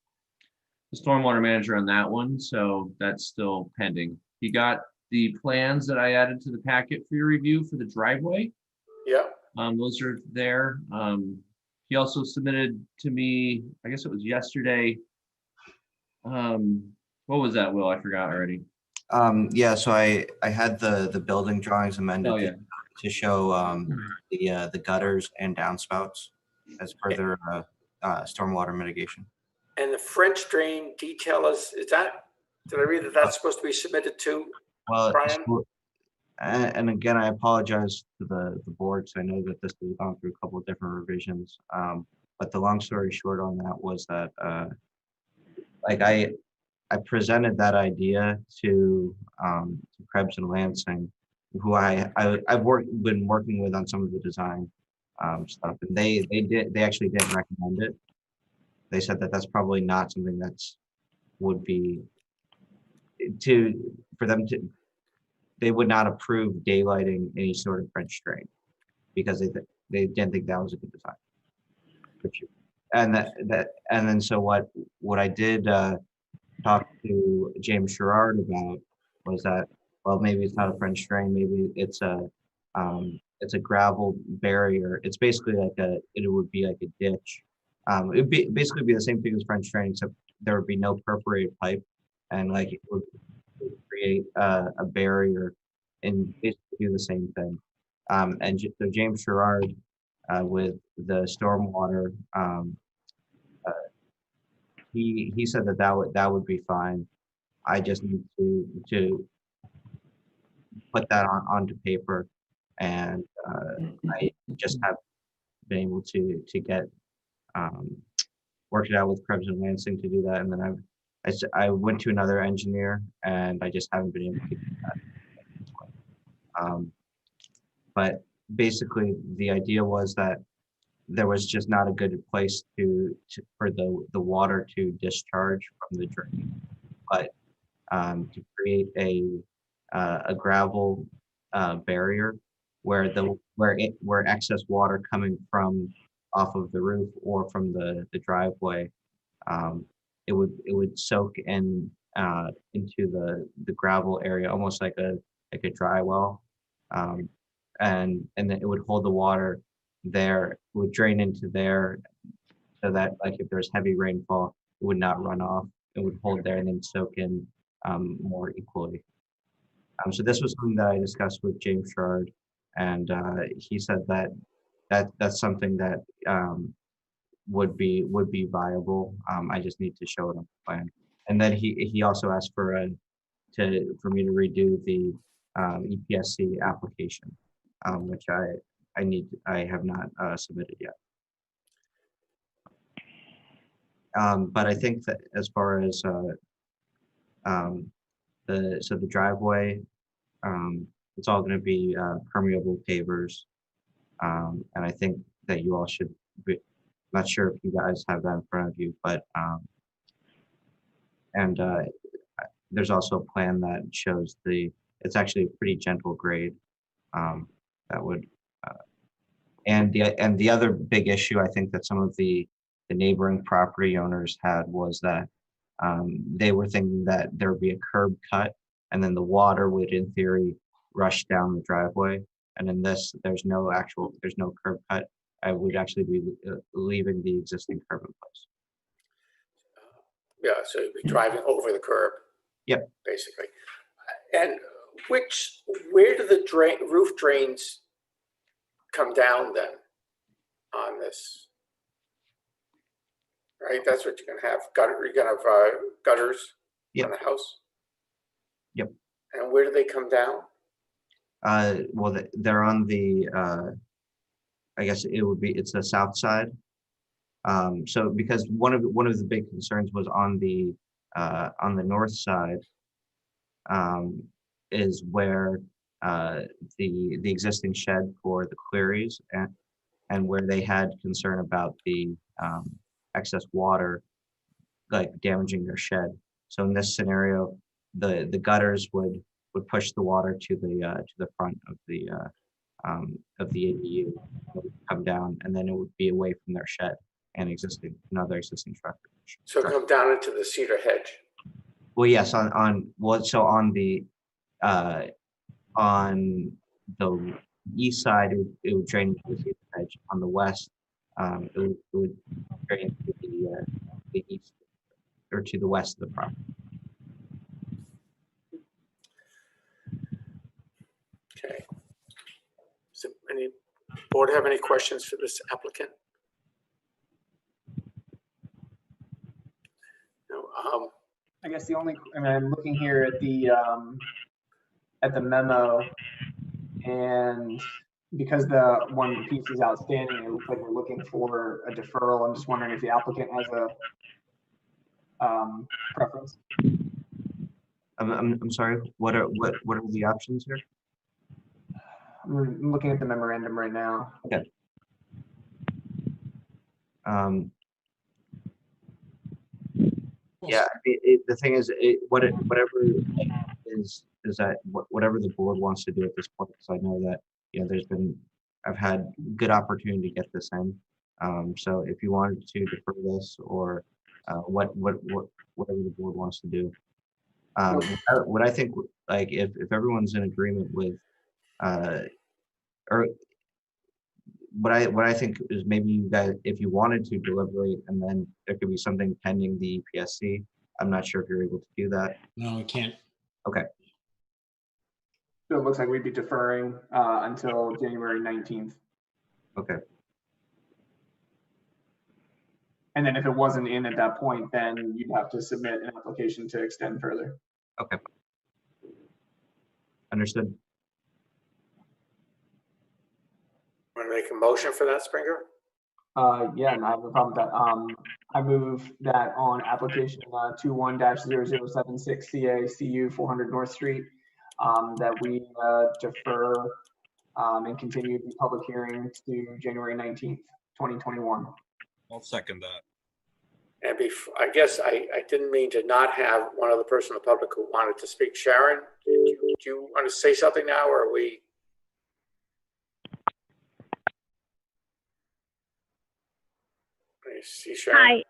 stormwater manager on that one, so that's still pending. He got the plans that I added to the packet for your review for the driveway. Yeah. Those are there. He also submitted to me, I guess it was yesterday. What was that, Will? I forgot already. Yeah, so I had the building drawings amended Oh, yeah. to show the gutters and downspouts as per their stormwater mitigation. And the French drain detail is that, did I read that that's supposed to be submitted to Brian? And again, I apologize to the board, so I know that this has gone through a couple of different revisions. But the long story short on that was that like I presented that idea to Krebs and Lansing, who I've been working with on some of the design stuff, and they actually didn't recommend it. They said that that's probably not something that's would be for them to. They would not approve daylighting any sort of French drain because they didn't think that was a good design. And then so what I did talk to James Sherrard about was that, well, maybe it's not a French drain, maybe it's a gravel barrier. It's basically like it would be like a ditch. It would basically be the same thing as French drain, except there would be no perforated pipe, and like it would create a barrier and basically do the same thing. And so James Sherrard with the stormwater, he said that would be fine. I just need to put that onto paper, and I just have been able to get worked it out with Krebs and Lansing to do that, and then I went to another engineer, and I just haven't been able to do that. But basically, the idea was that there was just not a good place for the water to discharge from the drain, but to create a gravel barrier where excess water coming from off of the roof or from the driveway, it would soak in into the gravel area, almost like a dry well, and then it would hold the water there. It would drain into there, so that like if there's heavy rainfall, it would not run off. It would hold there and then soak in more equally. So this was something that I discussed with James Sherrard, and he said that's something that would be viable. I just need to show it on the plan. And then he also asked for me to redo the EPSC application, which I have not submitted yet. But I think that as far as the driveway, it's all going to be permeable pavers, and I think that you all should be. Not sure if you guys have that in front of you, but there's also a plan that shows it's actually a pretty gentle grade that would. And the other big issue I think that some of the neighboring property owners had was that they were thinking that there would be a curb cut, and then the water would, in theory, rush down the driveway. And in this, there's no curb cut. I would actually be leaving the existing curb in place. Yeah, so you'd be driving over the curb. Yep. Basically. And where do the roof drains come down then on this? Right, that's what you're gonna have. You're gonna have gutters on the house. Yep. And where do they come down? Well, they're on the. I guess it's the south side. So because one of the big concerns was on the north side, is where the existing shed for the queries and where they had concern about the excess water like damaging their shed. So in this scenario, the gutters would push the water to the front of the ADU, come down, and then it would be away from their shed and another existing structure. So come down into the cedar hedge. Well, yes, on the east side, it would drain to the edge. On the west, it would drain to the east or to the west of the property. Okay. So any board have any questions for this applicant? No. I guess the only, I mean, I'm looking here at the memo, and because the one piece is outstanding, it looks like we're looking for a deferral. I'm just wondering if the applicant has a preference. I'm sorry. What are the options here? I'm looking at the memorandum right now. Okay. Yeah, the thing is, whatever is that whatever the board wants to do at this point, because I know that I've had good opportunity to get this in. So if you wanted to defer this or whatever the board wants to do, what I think, like if everyone's in agreement with, or what I think is maybe you guys, if you wanted to deliberate and then there could be something pending the EPSC. I'm not sure if you're able to do that. No, we can't. Okay. So it looks like we'd be deferring until January 19th. Okay. And then if it wasn't in at that point, then you'd have to submit an application to extend further. Okay. Understood. Want to make a motion for that, Springer? Yeah, and I have no problem with that. I move that on application 21-0076 CA CU 400 North Street, that we defer and continue the public hearing to January 19th, 2021. I'll second that. And I guess I didn't mean to not have one other person in the public who wanted to speak. Sharon, do you want to say something now, or are we? I see Sharon. Hi.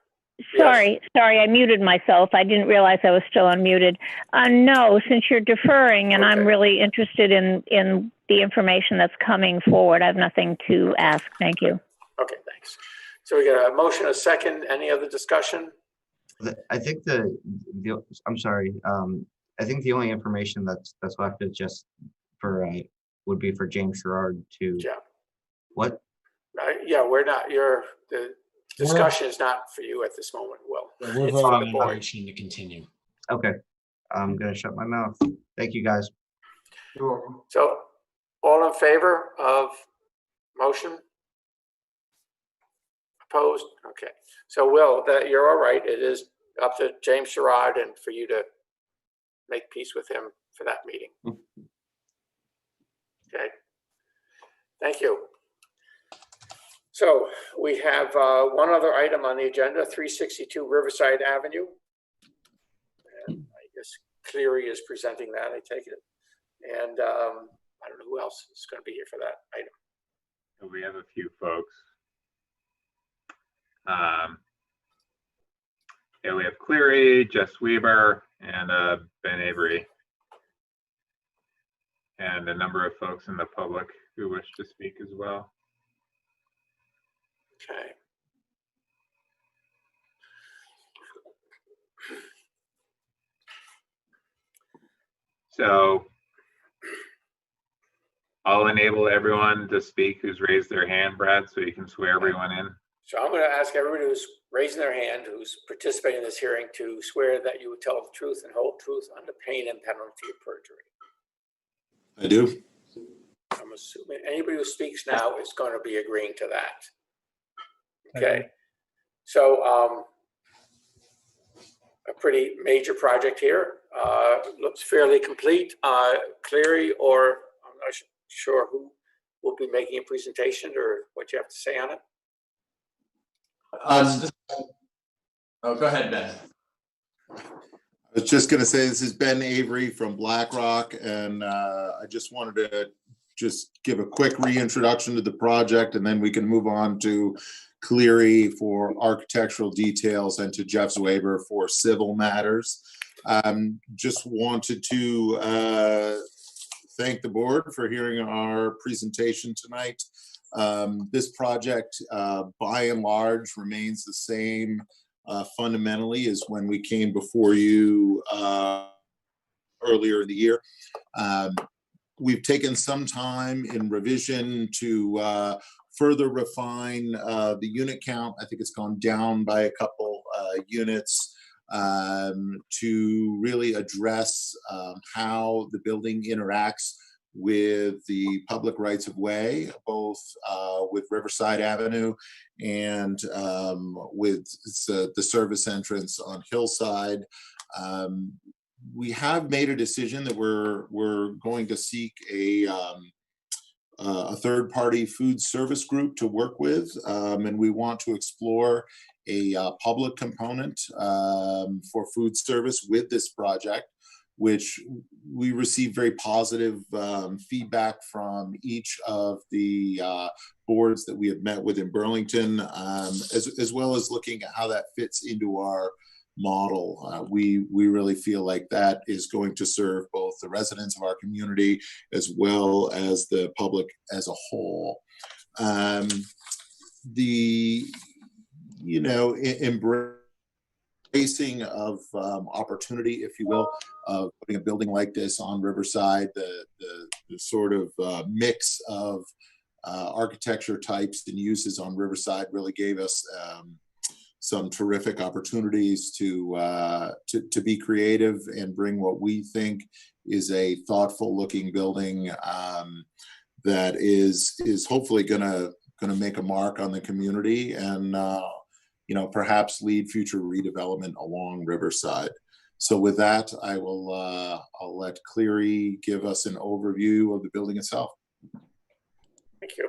Sorry, I muted myself. I didn't realize I was still unmuted. No, since you're deferring and I'm really interested in the information that's coming forward, I have nothing to ask. Thank you. Okay, thanks. So we got a motion, a second. Any other discussion? I think I'm sorry. I think the only information that's left is just for would be for James Sherrard to. Yeah. What? Yeah, we're not. The discussion is not for you at this moment. Well, We're it's on voting the on the board. motion to continue. Okay. I'm gonna shut my mouth. Thank you, guys. You're welcome. So, all in favor of motion? Opposed? Okay. So, Will, that you're all right. It is up to James Sherrard and for you to make peace with him for that meeting. Okay. Thank you. So we have one other item on the agenda, 362 Riverside Avenue. And I guess Cleary is presenting that, I take it. And I don't know who else is going to be here for that item. So we have a few folks. Yeah, we have Cleary, Jess Weber, and Ben Avery. And a number of folks in the public who wish to speak as well. Okay. So I'll enable everyone to speak who's raised their hand, Brad, so you can swear everyone in. So I'm going to ask everyone who's raising their hand, who's participating in this hearing, to swear that you would tell the truth and whole truth under pain and penalty of perjury. I do. I'm assuming anybody who speaks now is going to be agreeing to that. Okay. So a pretty major project here. Looks fairly complete. Cleary, or I'm not sure who will be making a presentation or what you have to say on it. Go ahead, Ben. I was just going to say, this is Ben Avery from BlackRock, and I just wanted to just give a quick reintroduction to the project, and then we can move on to Cleary for architectural details and to Jeff Weber for civil matters. Just wanted to thank the board for hearing our presentation tonight. This project, by and large, remains the same fundamentally as when we came before you earlier in the year. We've taken some time in revision to further refine the unit count. I think it's gone down by a couple units to really address how the building interacts with the public rights of way, both with Riverside Avenue and with the service entrance on Hillside. We have made a decision that we're going to seek a third-party food service group to work with, and we want to explore a public component for food service with this project, which we received very positive feedback from each of the boards that we have met with in Burlington, as well as looking at how that fits into our model. We really feel like that is going to serve both the residents of our community as well as the public as a whole. Embracing of opportunity, if you will, of putting a building like this on Riverside, the sort of mix of architecture types and uses on Riverside really gave us some terrific opportunities to be creative and bring what we think is a thoughtful looking building that is hopefully gonna make a mark on the community and perhaps lead future redevelopment along Riverside. So with that, I'll let Cleary give us an overview of the building itself. Thank you.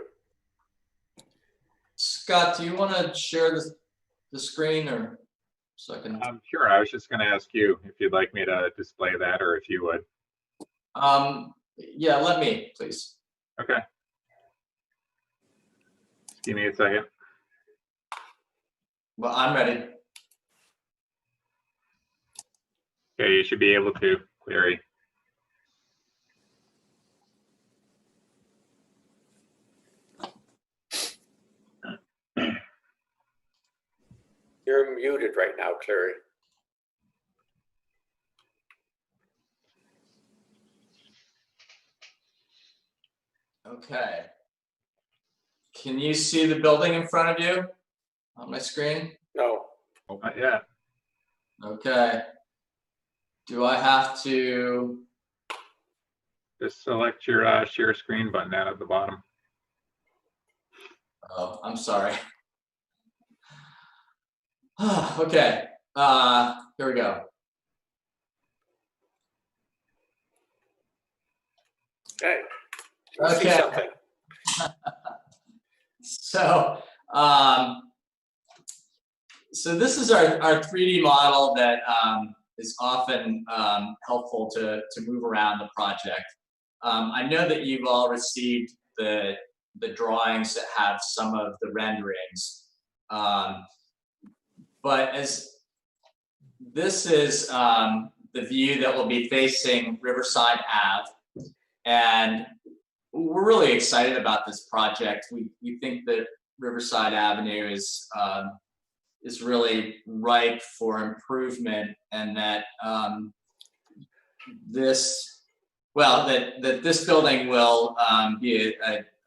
Scott, do you want to share the screen or so I can? Sure. I was just going to ask you if you'd like me to display that or if you would. Yeah, let me, please. Okay. Give me a second. Well, I'm ready. Okay, you should be able to, Cleary. You're muted right now, Cleary. Okay. Can you see the building in front of you on my screen? No. Not yet. Okay. Do I have to? Just select your share screen button down at the bottom. Oh, I'm sorry. Okay. Here we go. Okay. Okay. So, so this is our 3D model that is often helpful to move around the project. I know that you've all received the drawings that have some of the renderings, but as this is the view that will be facing Riverside Ave, and we're really excited about this project. We think that Riverside Avenue is really ripe for improvement, and that this building will be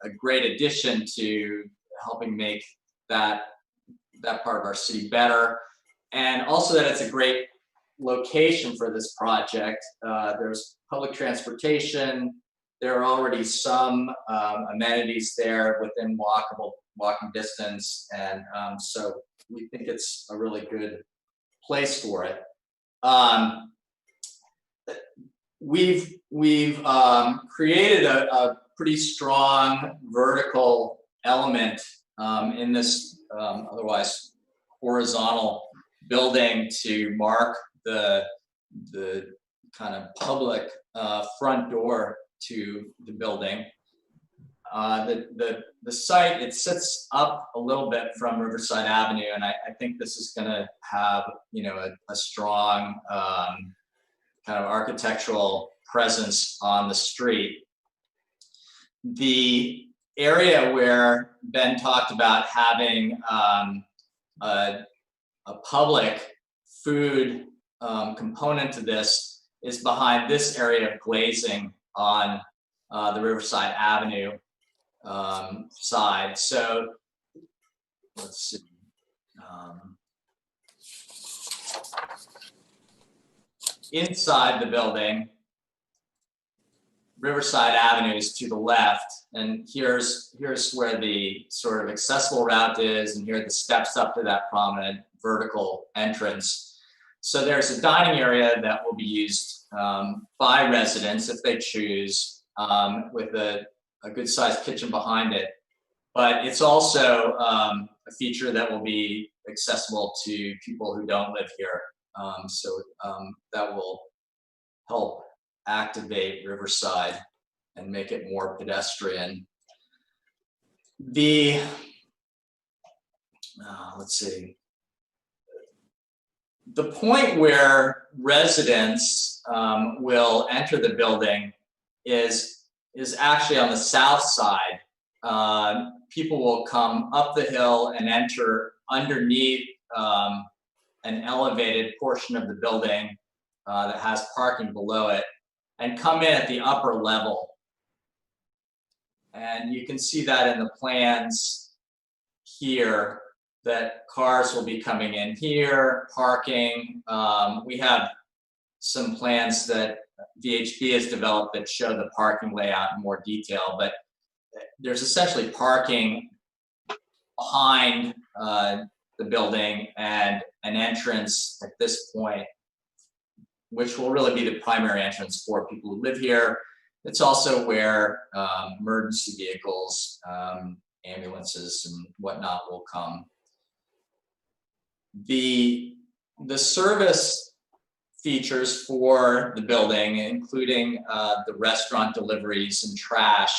a great addition to helping make that part of our city better, and also that it's a great location for this project. There's public transportation. There are already some amenities there within walking distance, and so we think it's a really good place for it. We've created a pretty strong vertical element in this otherwise horizontal building to mark the kind of public front door to the building. The site, it sits up a little bit from Riverside Avenue, and I think this is going to have a strong kind of architectural presence on the street. the area where Ben talked about having a public food component to this is behind this area of glazing on the Riverside Avenue side. So let's see. Inside the building, Riverside Avenue is to the left, and here's where the sort of accessible route is, and here are the steps up to that prominent vertical entrance. So there's a dining area that will be used by residents if they choose, with a good sized kitchen behind it. But it's also a feature that will be accessible to people who don't live here. So that will help activate Riverside and make it more pedestrian. The, let's see. The point where residents will enter the building is actually on the south side. People will come up the hill and enter underneath an elevated portion of the building that has parking below it and come in at the upper level. And you can see that in the plans here, that cars will be coming in here, parking. We have some plans that VHB has developed that show the parking layout in more detail, but there's essentially parking behind the building and an entrance at this point, which will really be the primary entrance for people who live here. It's also where emergency vehicles, ambulances and whatnot will come. The service features for the building, including the restaurant deliveries and trash,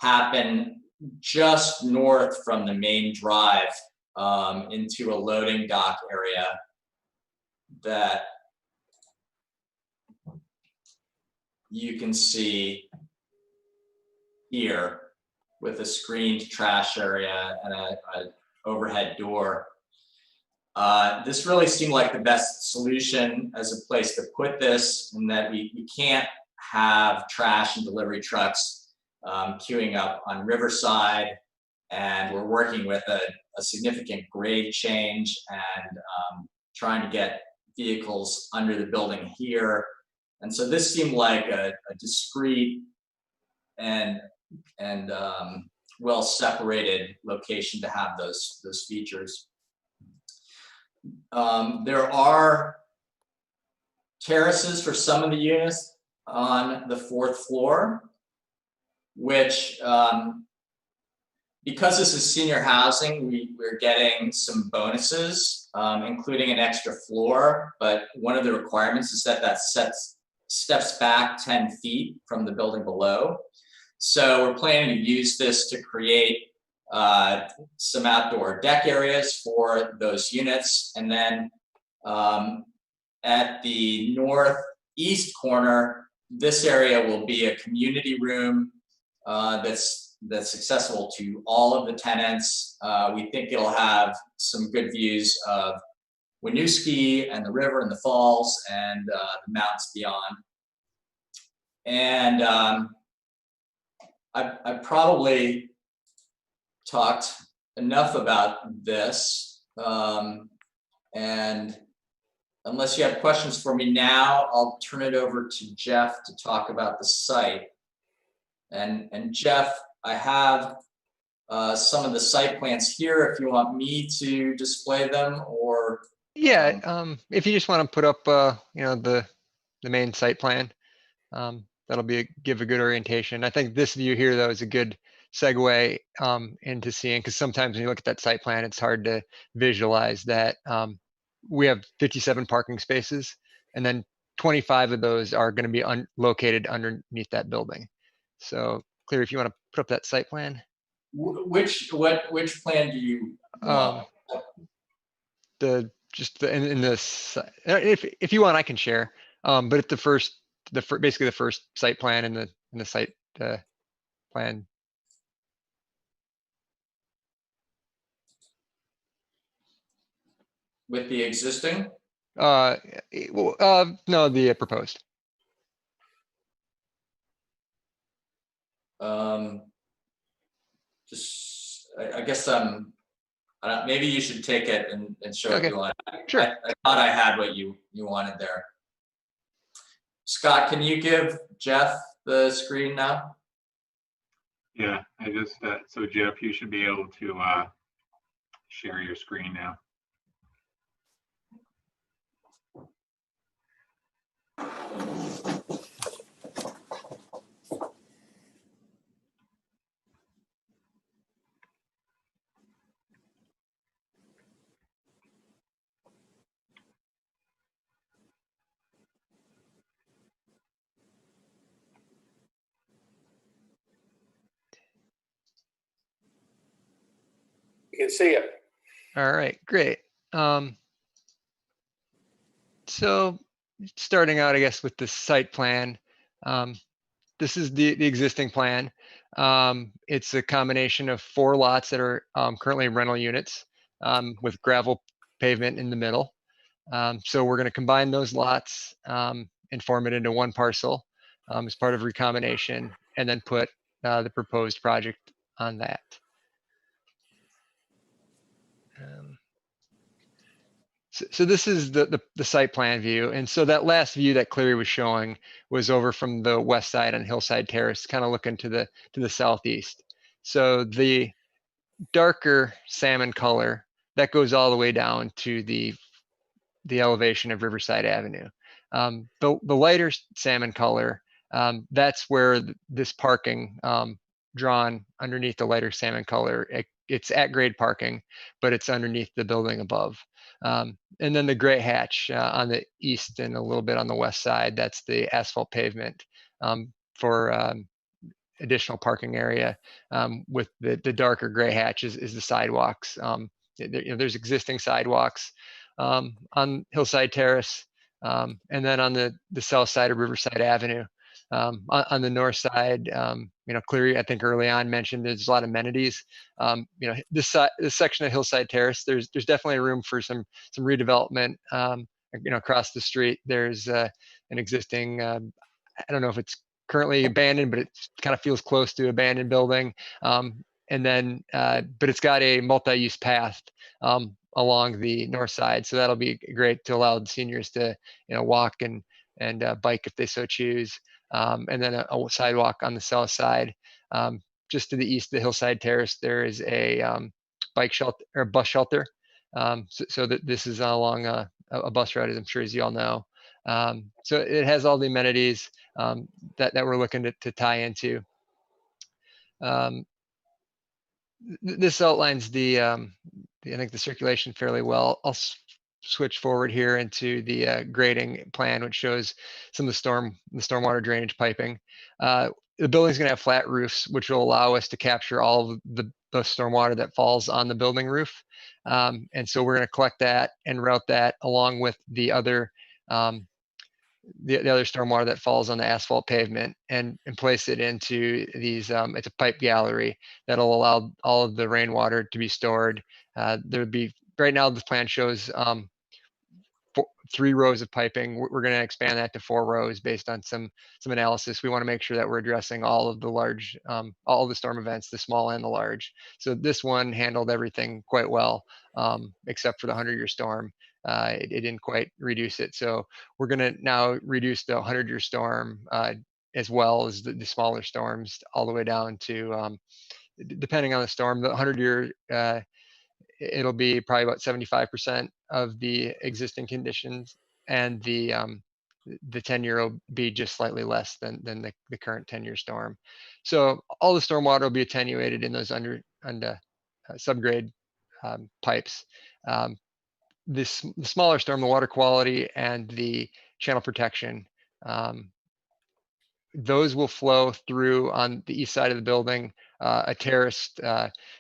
happen just north from the main drive into a loading dock area that you can see here with a screened trash area and an overhead door. This really seemed like the best solution as a place to put this, in that we can't have trash and delivery trucks queuing up on Riverside, and we're working with a significant grade change and trying to get vehicles under the building here. And so this seemed like a discrete and well separated location to have those features. There are terraces for some of the units on the 4th floor, which because this is senior housing, we're getting some bonuses, including an extra floor. But one of the requirements is that steps back 10 feet from the building below. So we're planning to use this to create some outdoor deck areas for those units. And then at the northeast corner, this area will be a community room that's accessible to all of the tenants. We think it'll have some good views of Winooski and the river and the falls and the mountains beyond. And I probably talked enough about this. And unless you have questions for me now, I'll turn it over to Jeff to talk about the site. And Jeff, I have some of the site plans here if you want me to display them, or yeah, if you just want to put up the main site plan, that'll give a good orientation. I think this view here though is a good segue into seeing, because sometimes when you look at that site plan, it's hard to visualize that we have 57 parking spaces, and then 25 of those are going to be located underneath that building. So, Clear, if you want to put up that site plan. Which plan do you want? If you want, I can share. But at basically the first site plan in the site plan. With the existing? No, the proposed. Just, I guess, maybe you should take it and show Okay. it to us. Sure. I thought I had what you wanted there. Scott, can you give Jeff the screen now? Yeah, I just, so Jeff, you should be able to share your screen now. You can see it. All right, great. So starting out, I guess, with the site plan. This is the existing plan. It's a combination of 4 lots that are currently rental units with gravel pavement in the middle. So we're going to combine those lots and form it into one parcel as part of recombination, and then put the proposed project on that. So this is the site plan view. And so that last view that Clary was showing was over from the west side on Hillside Terrace, kind of looking to the southeast. So the darker salmon color, that goes all the way down to the elevation of Riverside Avenue. The lighter salmon color, that's where this parking drawn underneath the lighter salmon color, it's at grade parking, but it's underneath the building above. And then the gray hatch on the east and a little bit on the west side, that's the asphalt pavement for additional parking area. With the darker gray hatch is the sidewalks. There's existing sidewalks on Hillside Terrace, and then on the south side of Riverside Avenue. On the north side, Cleary, I think early on mentioned there's a lot of amenities. This section of Hillside Terrace, there's definitely room for some redevelopment. Across the street, there's an existing, I don't know if it's currently abandoned, but it kind of feels close to abandoned building. And then, but it's got a multi-use path along the north side, so that'll be great to allow the seniors to walk and bike if they so choose. And then a sidewalk on the south side. Just to the east of the Hillside Terrace, there is a bike shelter or bus shelter. So that this is along a bus route, as I'm sure as you all know. So it has all the amenities that we're looking to tie into. This outlines I think the circulation fairly well. I'll switch forward here into the grading plan, which shows some of the stormwater drainage piping. The building's going to have flat roofs, which will allow us to capture all of the stormwater that falls on the building roof. And so we're going to collect that and route that along with the other stormwater that falls on the asphalt pavement and place it into these, it's a pipe gallery that'll allow all of the rainwater to be stored. There'll be, right now this plan shows 3 rows of piping. We're going to expand that to 4 rows based on some analysis. We want to make sure that we're addressing all of the large, all of the storm events, the small and the large. So this one handled everything quite well, except for the 100-year storm. It didn't quite reduce it. So we're going to now reduce the 100-year storm as well as the smaller storms all the way down to, depending on the storm, the 100-year, it'll be probably about 75% of the existing conditions, and the 10-year will be just slightly less than the current 10-year storm. So all the stormwater will be attenuated in those under subgrade pipes. The smaller storm, the water quality and the channel protection, those will flow through on the east side of the building, a terraced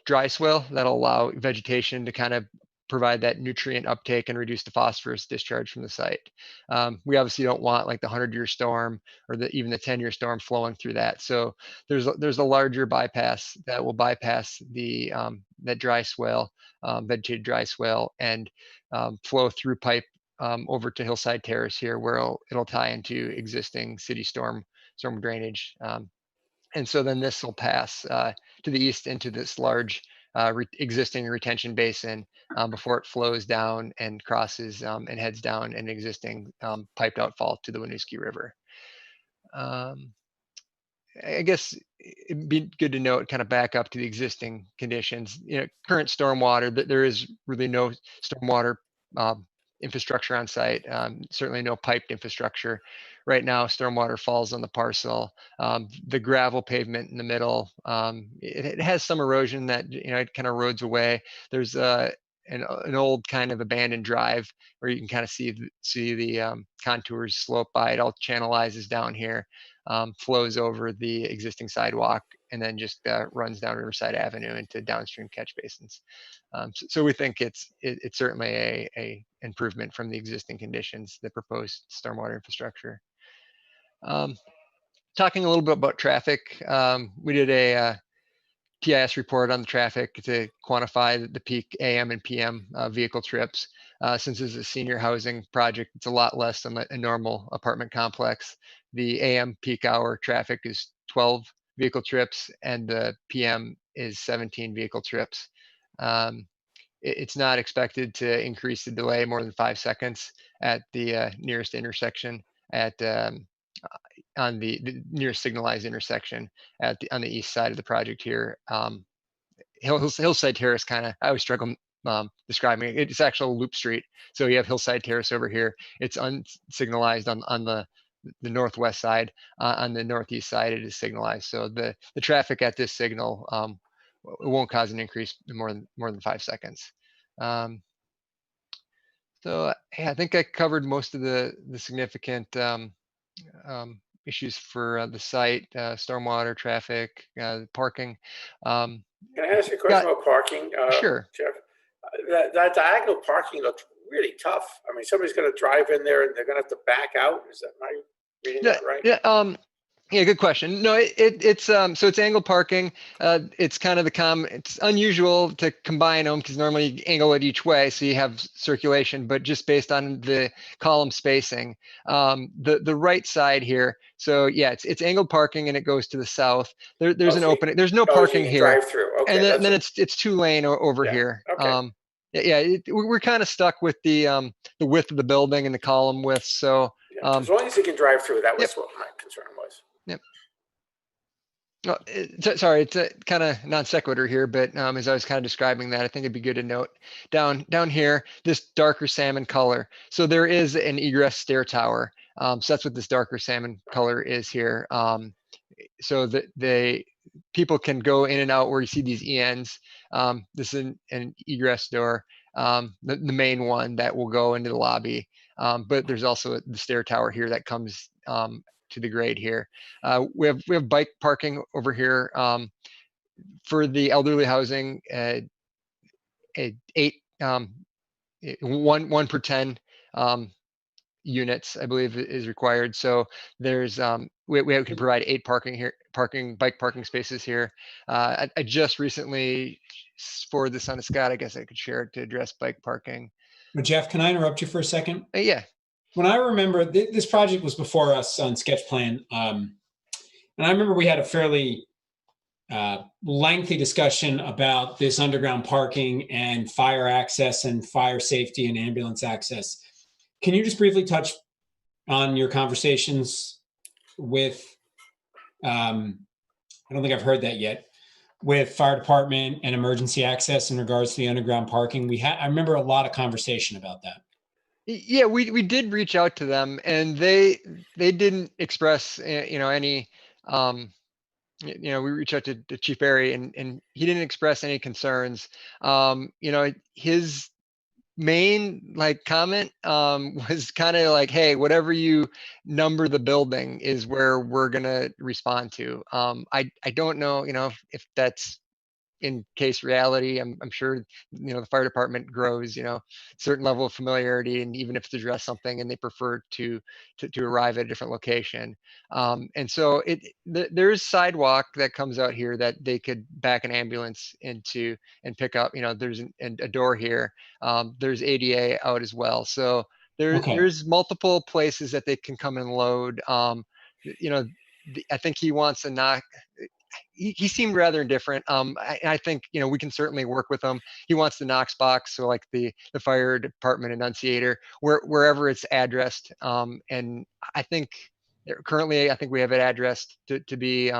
dry swale that'll allow vegetation to kind of provide that nutrient uptake and reduce the phosphorus discharge from the site. We obviously don't want like the 100-year storm or even the 10-year storm flowing through that. So there's a larger bypass that will bypass the that dry swale, vegetated dry swale, and flow through pipe over to Hillside Terrace here, where it'll tie into existing city storm drainage. And so then this will pass to the east into this large existing retention basin before it flows down and crosses and heads down an existing piped out fault to the Winooski River. I guess it'd be good to note, kind of back up to the existing conditions. Current stormwater, that there is really no stormwater infrastructure on site. Certainly no piped infrastructure. Right now, stormwater falls on the parcel. The gravel pavement in the middle, it has some erosion that it kind of erodes away. There's an old kind of abandoned drive where you can kind of see the contours slope by. It all channelizes down here, flows over the existing sidewalk, and then just runs down Riverside Avenue into downstream catch basins. So we think it's certainly a improvement from the existing conditions, the proposed stormwater infrastructure. Talking a little bit about traffic, we did a TIS report on the traffic to quantify the peak AM and PM vehicle trips. Since this is a senior housing project, it's a lot less than a normal apartment complex. The AM peak hour traffic is 12 vehicle trips, and the PM is 17 vehicle trips. It's not expected to increase the delay more than 5 seconds at the nearest intersection on the nearest signalized intersection on the east side of the project here. Hillside Terrace, kind of, I always struggle describing it. It's actual loop street. So you have Hillside Terrace over here. It's unsignalized on the northwest side. On the northeast side, it is signalized. So the traffic at this signal it won't cause an increase more than 5 seconds. So yeah, I think I covered most of the significant issues for the site, stormwater, traffic, parking. Can I ask you a question about parking? Sure. Jeff? That diagonal parking looks really tough. I mean, somebody's going to drive in there and they're going to have to back out. Is that my reading that right? Yeah. Yeah, good question. No, it's so it's angled parking. It's kind of it's unusual to combine them because normally you angle it each way, so you have circulation. But just based on the column spacing, the right side here. So yeah, it's angled parking and it goes to the south. There's an opening. There's no parking here. Drive through. Okay, and then it's 2-lane over here. Okay. We're kind of stuck with the width of the building and the column width. So as long as you can drive through, that was what my concern was. Yep. No, sorry, it's a kind of non sequitur here, but as I was kind of describing that, I think it'd be good to note down here, this darker salmon color. So there is an egress stair tower. So that's what this darker salmon color is here. So the people can go in and out where you see these ENs. This is an egress door, the main one that will go into the lobby. But there's also the stair tower here that comes to the grade here. We have bike parking over here for the elderly housing. 1 per 10 units, I believe, is required. So there's we can provide 8 bike parking spaces here. I just recently forwarded this on to Scott. I guess I could share it to address bike parking. Well, Jeff, can I interrupt you for a second? Yeah. When I remember, this project was before us on sketch plan. And I remember we had a fairly lengthy discussion about this underground parking and fire access and fire safety and ambulance access. Can you just briefly touch on your conversations with, I don't think I've heard that yet, with fire department and emergency access in regards to the underground parking? I remember a lot of conversation about that. Yeah, we did reach out to them, and they didn't express any we reached out to Chief Barry, and he didn't express any concerns. His main comment was kind of like, hey, whatever you number the building is where we're gonna respond to. I don't know if that's in case reality. I'm sure, the fire department grows, certain level of familiarity, and even if it's address something and they prefer to arrive at a different location. And so there's sidewalk that comes out here that they could back an ambulance into and pick up. There's a door here. There's ADA out as well. So there's multiple places that they can come and load. I think he wants to knock. He seemed rather indifferent. I think we can certainly work with him. He wants the Knox box, so like the fire department enunciator, wherever it's addressed. And I think currently, we have it addressed to be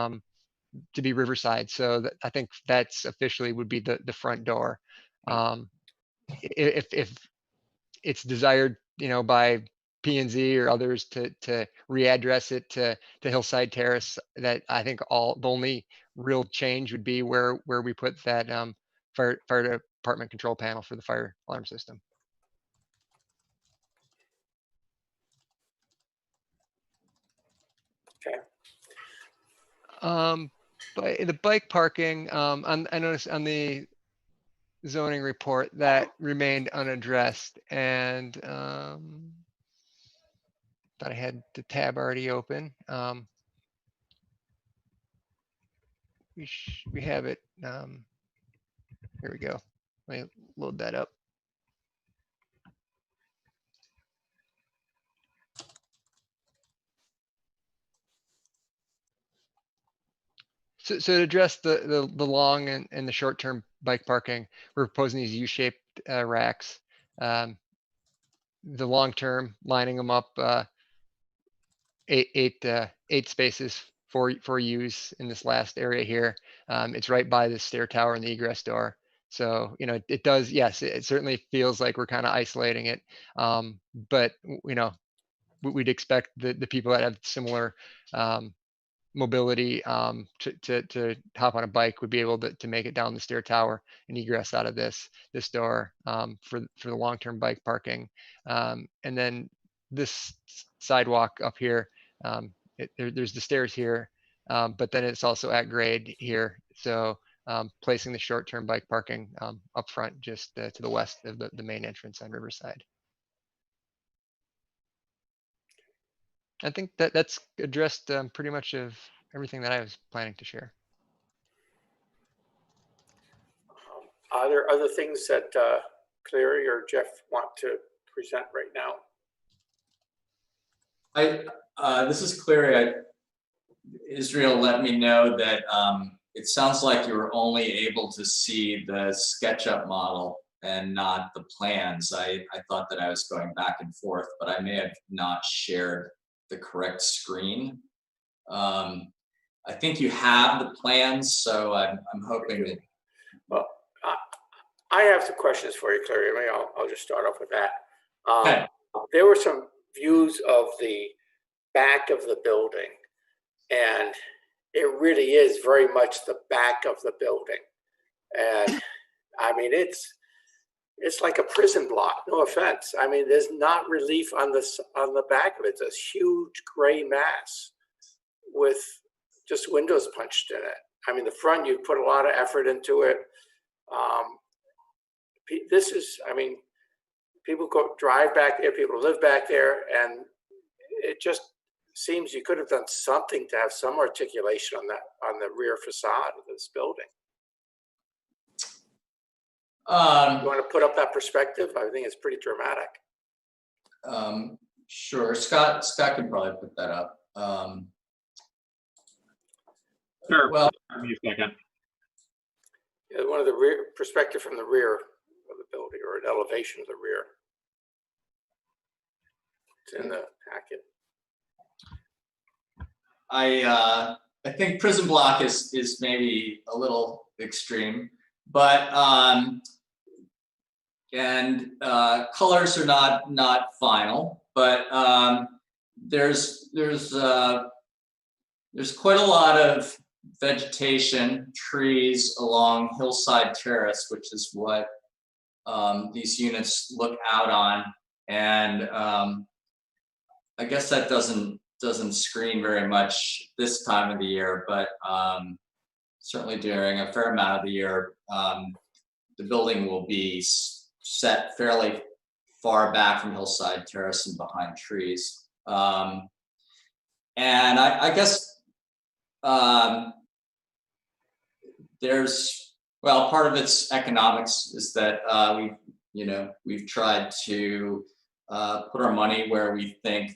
Riverside. So I think that's officially would be the front door. If it's desired, by P&Z or others to readdress it to Hillside Terrace, that I think the only real change would be where we put that fire department control panel for the fire alarm system. Okay. But the bike parking, I noticed on the zoning report that remained unaddressed, and thought I had the tab already open. We have it. Here we go. Let me load that up. So to address the long and the short-term bike parking, we're proposing these U-shaped racks. The long-term, lining them up, eight spaces for use in this last area here. It's right by the stair tower and the egress door. So, it does, yes, it certainly feels like we're kind of isolating it. But, we'd expect the people that have similar mobility to hop on a bike would be able to make it down the stair tower and egress out of this door for the long-term bike parking. And then this sidewalk up here, there's the stairs here, but then it's also at grade here. So placing the short-term bike parking up front, just to the west of the main entrance on Riverside. I think that's addressed pretty much of everything that I was planning to share. Are there other things that Clary or Jeff want to present right now? This is Clary. Israel let me know that it sounds like you were only able to see the SketchUp model and not the plans. I thought that I was going back and forth, but I may have not shared the correct screen. I think you have the plans, so I'm hoping that. Well, I have some questions for you, Clary. Maybe I'll just start off with that. Okay. There were some views of the back of the building, and it really is very much the back of the building. And I mean, it's like a prison block, no offense. I mean, there's not relief on the back of it. It's a huge gray mass with just windows punched in it. I mean, the front, you put a lot of effort into it. This is, I mean, people drive back there, people live back there, and it just seems you could have done something to have some articulation on the rear facade of this building. You want to put up that perspective? I think it's pretty dramatic. Sure, Scott can probably put that up. Sure. Well, give me a second. Yeah, one of the rear perspective from the rear of the building, or an elevation of the rear. It's in the packet. I think prison block is maybe a little extreme, but colors are not final, but there's quite a lot of vegetation, trees along Hillside Terrace, which is what these units look out on, and I guess that doesn't screen very much this time of the year, but certainly during a fair amount of the year, the building will be set fairly far back from Hillside Terrace and behind trees. And I guess there's, well, part of its economics is that we've tried to put our money where we think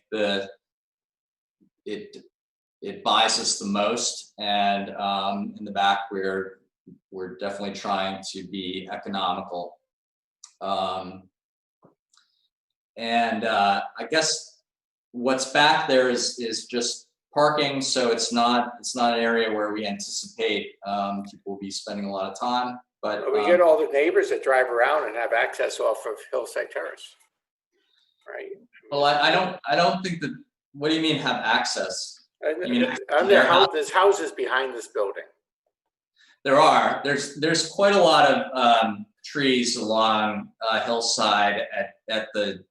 it buys us the most, and in the back we're definitely trying to be economical. And I guess what's back there is just parking, so it's not an area where we anticipate people will be spending a lot of time. But we get all the neighbors that drive around and have access off of Hillside Terrace, right? Well, I don't think that. What do you mean have access? There's houses behind this building. There's quite a lot of trees along Hillside at the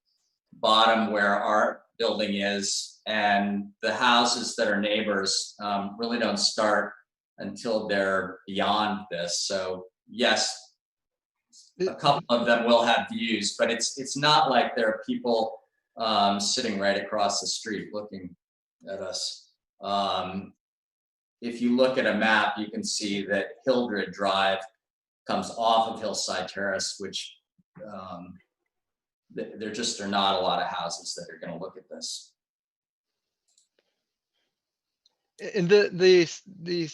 bottom where our building is, and the houses that are neighbors really don't start until they're beyond this. So yes, a couple of them will have views, but it's not like there are people sitting right across the street looking at us. If you look at a map, you can see that Hildred Drive comes off of Hillside Terrace, which there just are not a lot of houses that are going to look at this. And the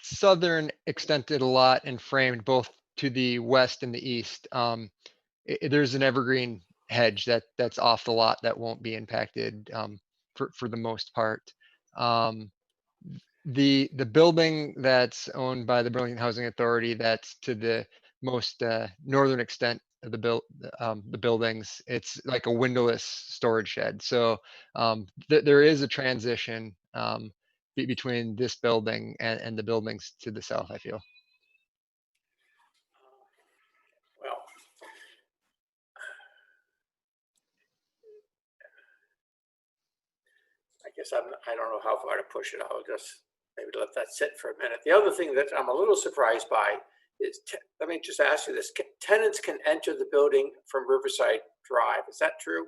southern extended a lot and framed both to the west and the east. There's an evergreen hedge that's off the lot that won't be impacted for the most part. The building that's owned by the Burlington Housing Authority, that's to the most northern extent of the buildings, it's like a windowless storage shed. So there is a transition between this building and the buildings to the south, I feel. Well, I guess I don't know how far to push it. I'll just maybe let that sit for a minute. The other thing that I'm a little surprised by is, let me just ask you this, tenants can enter the building from Riverside Drive. Is that true?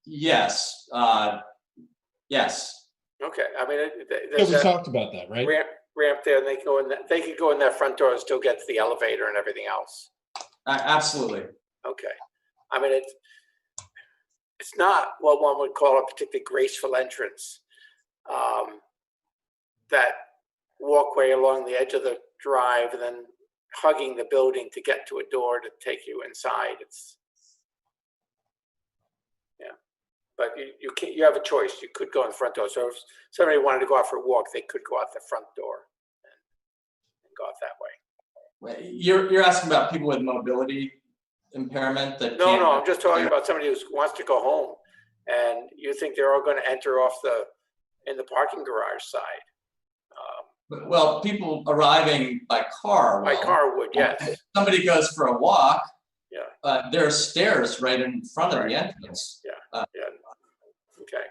Yes. Yes. Okay. I mean, we talked about that, right? Ramp there, and they could go in that front door and still get to the elevator and everything else. Absolutely. Okay. I mean, it's not what one would call a particularly graceful entrance. That walkway along the edge of the drive and then hugging the building to get to a door to take you inside. But you have a choice. You could go in the front door. So if somebody wanted to go out for a walk, they could go out the front door and go out that way. You're asking about people with mobility impairment that No, I'm just talking about somebody who wants to go home, and you think they're all going to enter off in the parking garage side. Well, people arriving by car. By car would, yes. If somebody goes for a walk, yeah. There are stairs right in front of the entrance. Yeah. Okay.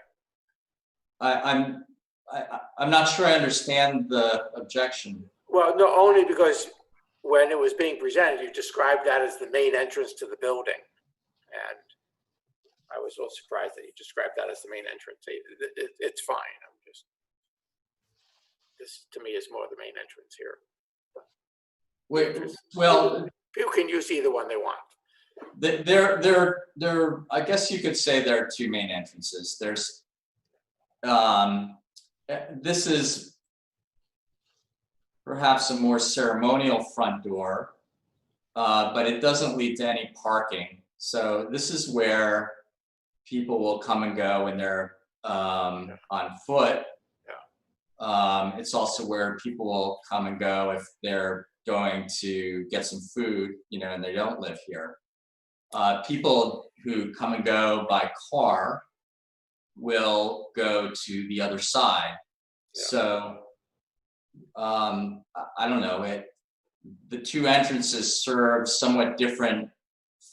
I'm not sure I understand the objection. Well, no, only because when it was being presented, you described that as the main entrance to the building, and I was a little surprised that you described that as the main entrance. It's fine. This to me is more the main entrance here. Well, people can use either one they want. There. I guess you could say there are two main entrances. There's, this is perhaps a more ceremonial front door, but it doesn't lead to any parking. So this is where people will come and go when they're on foot. It's also where people will come and go if they're going to get some food, and they don't live here. People who come and go by car will go to the other side. Yeah. So I don't know. The two entrances serve somewhat different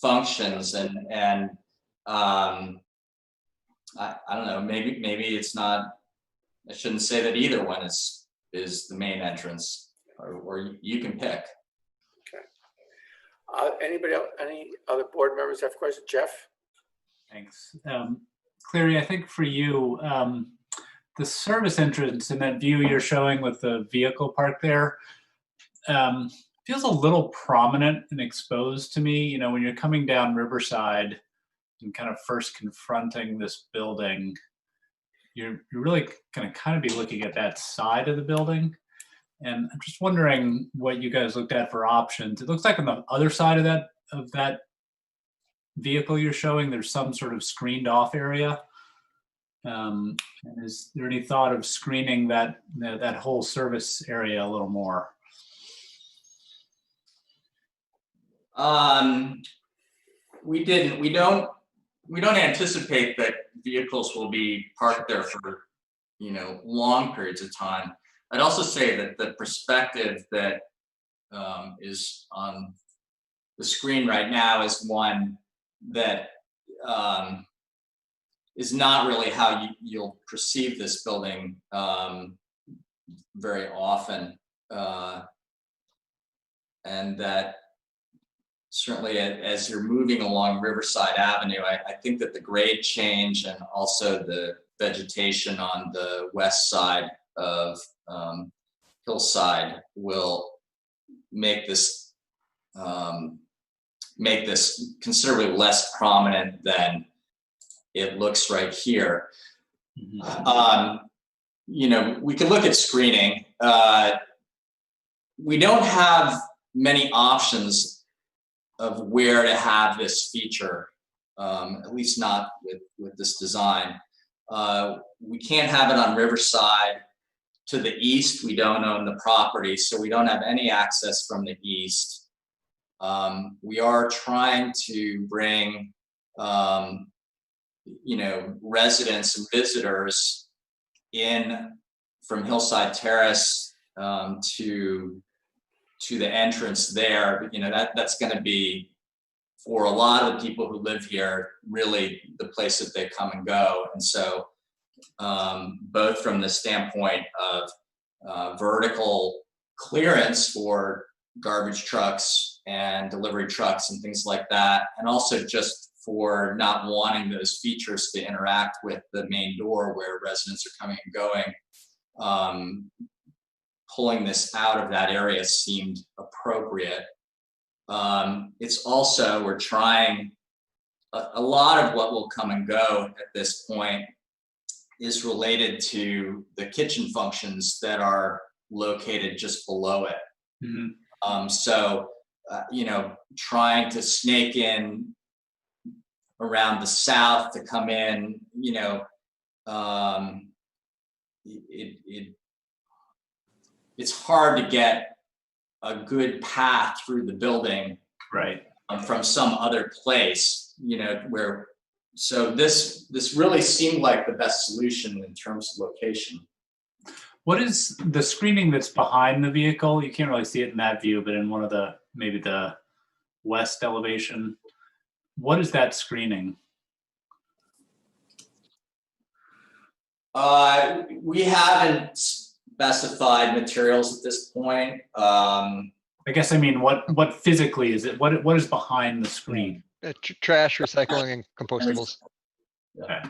functions, and I don't know. Maybe it's not. I shouldn't say that either one is is the main entrance, or you can pick. Anybody else, any other board members have questions? Jeff? Thanks. Clary, I think for you, the service entrance and that view you're showing with the vehicle park there feels a little prominent and exposed to me. You know, when you're coming down Riverside and kind of first confronting this building, you're really going to kind of be looking at that side of the building. And I'm just wondering what you guys looked at for options. It looks like on the other side of that vehicle you're showing, there's some sort of screened off area. And is there any thought of screening that whole service area a little more? We don't anticipate that vehicles will be parked there for, long periods of time. I'd also say that the perspective that is on the screen right now is one that is not really how you'll perceive this building very often. And that certainly as you're moving along Riverside Avenue, I think that the grade change and also the vegetation on the west side of Hillside will make this considerably less prominent than it looks right here. Mm-hmm. We can look at screening. We don't have many options of where to have this feature, at least not with this design. We can't have it on Riverside. To the east, we don't own the property, so we don't have any access from the east. We are trying to bring, residents and visitors in from Hillside Terrace to the entrance there. That's going to be, for a lot of the people who live here, really the place that they come and go. And so both from the standpoint of vertical clearance for garbage trucks and delivery trucks and things like that, and also just for not wanting those features to interact with the main door where residents are coming and going, pulling this out of that area seemed appropriate. It's also, we're trying, a lot of what will come and go at this point is related to the kitchen functions that are located just below it. Mm-hmm. Trying to snake in around the south to come in, it's hard to get a good path through the building, right, from some other place, so this really seemed like the best solution in terms of location. What is the screening that's behind the vehicle? You can't really see it in that view, but in one of maybe the west elevation, what is that screening? We haven't specified materials at this point. I guess, what physically is it? What is behind the screen? Trash, recycling, and compostables. Okay.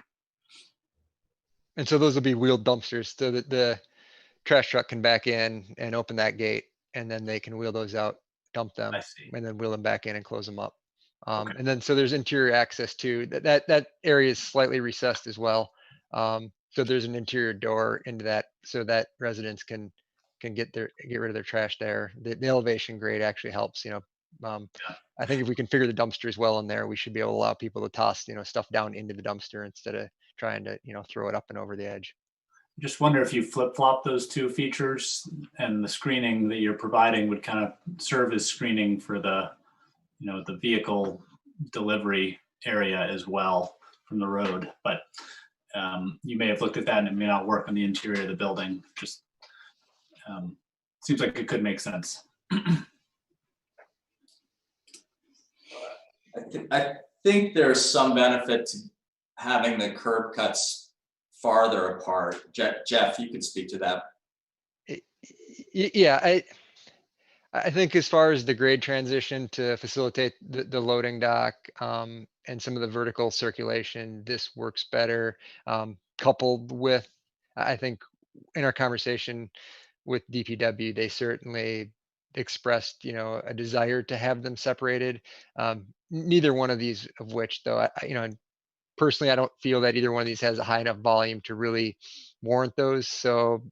And so those will be wheeled dumpsters, so that the trash truck can back in and open that gate, and then they can wheel those out, dump them, and then wheel them back in and close them up. Okay. And then so there's interior access too. That area is slightly recessed as well. So there's an interior door into that, so that residents can get rid of their trash there. The elevation grade actually helps. I think if we can figure the dumpsters well in there, we should be able to allow people to toss stuff down into the dumpster instead of trying to throw it up and over the edge. Just wonder if you flip-flop those two features, and the screening that you're providing would kind of serve as screening for the the vehicle delivery area as well from the road. But you may have looked at that and it may not work on the interior of the building. Just seems like it could make sense. I think there's some benefit to having the curb cuts farther apart. Jeff, you could speak to that. Yeah, I think as far as the grade transition to facilitate the loading dock and some of the vertical circulation, this works better. Coupled with, I think in our conversation with DPW, they certainly expressed, a desire to have them separated. Neither one of these of which, though, personally, I don't feel that either one of these has a high enough volume to really warrant those. So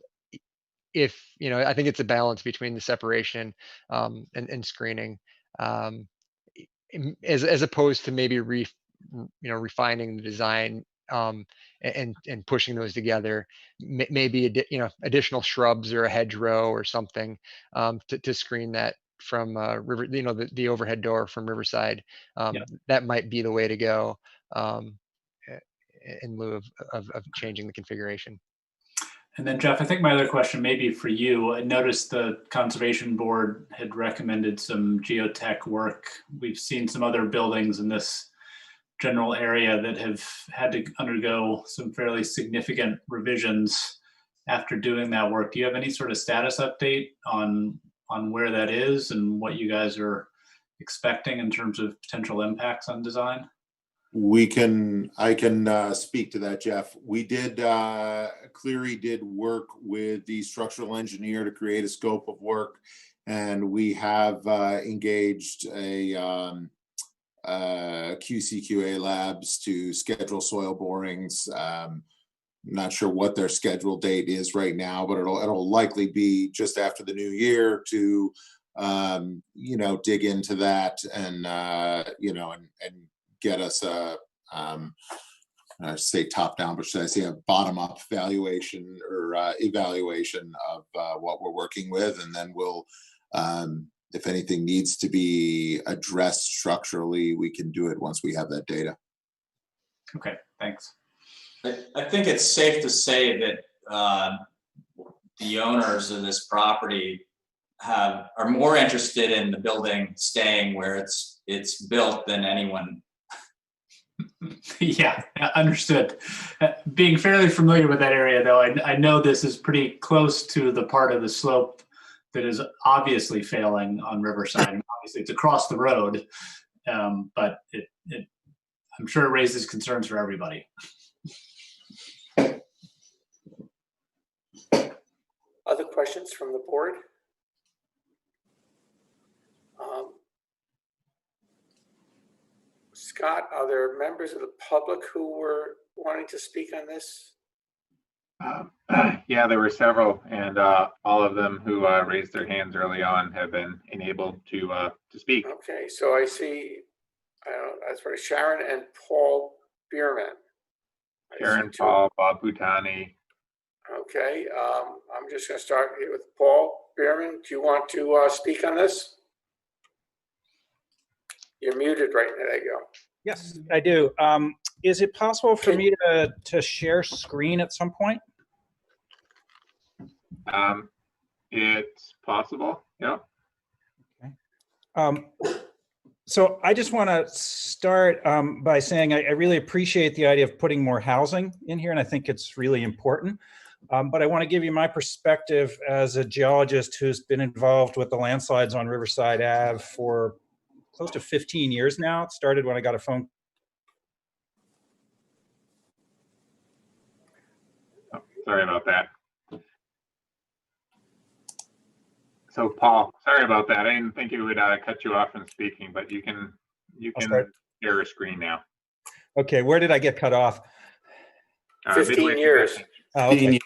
if, I think it's a balance between the separation and screening, as opposed to maybe refining the design and pushing those together, maybe additional shrubs or a hedgerow or something to screen that from river, the overhead door from Riverside. That might be the way to go in lieu of changing the configuration. And then Jeff, I think my other question may be for you. I noticed the Conservation Board had recommended some geotech work. We've seen some other buildings in this general area that have had to undergo some fairly significant revisions after doing that work. Do you have any sort of status update on where that is and what you guys are expecting in terms of potential impacts on design? I can speak to that, Jeff. We did, Cleary did work with the structural engineer to create a scope of work, and we have engaged a QCQA labs to schedule soil borings. Not sure what their scheduled date is right now, but it'll likely be just after the new year to dig into that and and get us I say top down, but should I say a bottom up evaluation or evaluation of what we're working with, and then we'll, if anything needs to be addressed structurally, we can do it once we have that data. Okay, thanks. I think it's safe to say that the owners of this property are more interested in the building staying where it's built than anyone. Yeah, understood. Being fairly familiar with that area, though, I know this is pretty close to the part of the slope that is obviously failing on Riverside. And obviously, it's across the road, but I'm sure it raises concerns for everybody. Other questions from the board? Scott, are there members of the public who were wanting to speak on this? Yeah, there were several, and all of them who raised their hands early on have been enabled to speak. Okay, so I see, that's right, Sharon and Paul Bierman. Sharon, Paul, Bob Butani. Okay, I'm just going to start here with Paul Bierman. Do you want to speak on this? You're muted right now. There you go. Yes, I do. Is it possible for me to share screen at some point? It's possible, yeah. Okay. So I just want to start by saying I really appreciate the idea of putting more housing in here, and I think it's really important. But I want to give you my perspective as a geologist who's been involved with the landslides on Riverside Ave for close to 15 years now. It started when I got a phone. Oh, sorry about that. So Paul, sorry about that. I didn't think it would cut you off from speaking, but you can share a screen now. Okay, where did I get cut off? 15 years. Okay.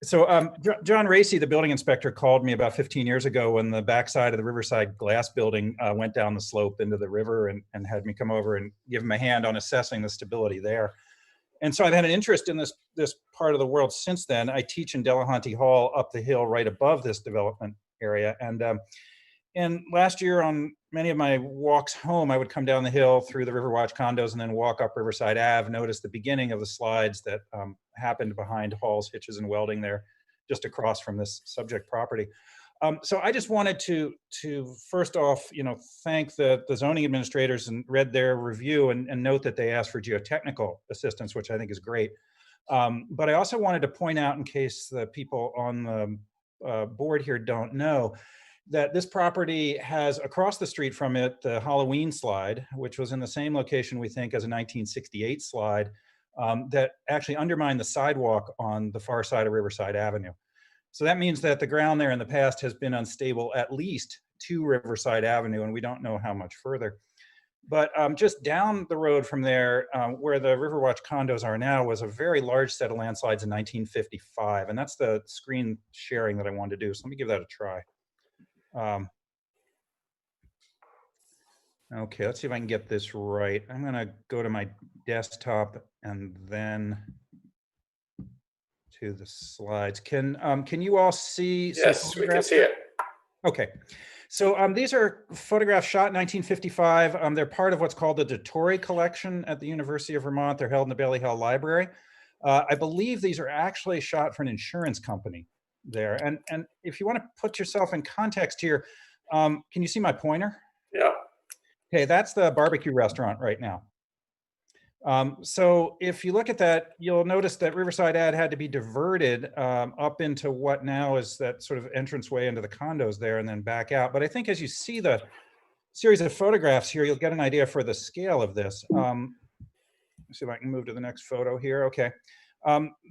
So John Racy, the building inspector, called me about 15 years ago when the backside of the Riverside glass building went down the slope into the river and had me come over and give him a hand on assessing the stability there. And so I've had an interest in this part of the world since then. I teach in Delahanty Hall up the hill right above this development area. And last year on many of my walks home, I would come down the hill through the Riverwatch condos and then walk up Riverside Ave, notice the beginning of the slides that happened behind Hall's Hitches and Welding there, just across from this subject property. So I just wanted to first off, thank the zoning administrators and read their review and note that they asked for geotechnical assistance, which I think is great. But I also wanted to point out, in case the people on board here don't know, that this property has across the street from it the Halloween slide, which was in the same location, we think, as a 1968 slide that actually undermined the sidewalk on the far side of Riverside Avenue. So that means that the ground there in the past has been unstable at least to Riverside Avenue, and we don't know how much further. But just down the road from there, where the Riverwatch condos are now, was a very large set of landslides in 1955. And that's the screen sharing that I wanted to do. So let me give that a try. Okay, let's see if I can get this right. I'm gonna go to my desktop and then to the slides. Can you all see? Yes, we can see it. Okay. So these are photographs shot in 1955. They're part of what's called the Dettori collection at the University of Vermont. They're held in the Bailey Hall Library. I believe these are actually shot for an insurance company there. And if you want to put yourself in context here, can you see my pointer? Yeah. Okay, that's the barbecue restaurant right now. So if you look at that, you'll notice that Riverside Ave had to be diverted up into what now is that sort of entranceway into the condos there and then back out. But I think as you see the series of photographs here, you'll get an idea for the scale of this. Let's see if I can move to the next photo here. Okay.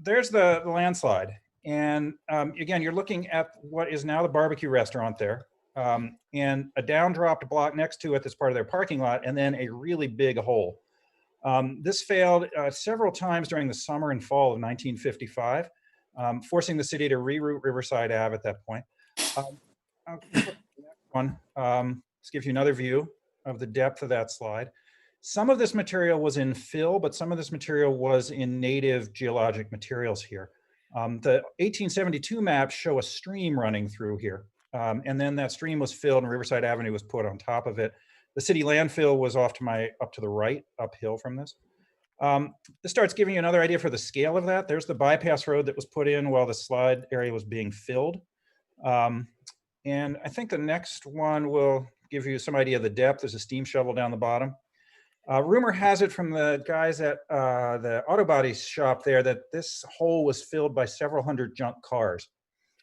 There's the landslide. And again, you're looking at what is now the barbecue restaurant there. And a down-dropped block next to it that's part of their parking lot, and then a really big hole. This failed several times during the summer and fall of 1955, forcing the city to reroute Riverside Ave at that point. This gives you another view of the depth of that slide. Some of this material was in fill, but some of this material was in native geologic materials here. The 1872 maps show a stream running through here. And then that stream was filled and Riverside Avenue was put on top of it. The city landfill was up to the right, uphill from this. This starts giving you another idea for the scale of that. There's the bypass road that was put in while the slide area was being filled. And I think the next one will give you some idea of the depth. There's a steam shovel down the bottom. Rumor has it from the guys at the auto body shop there that this hole was filled by several hundred junk cars.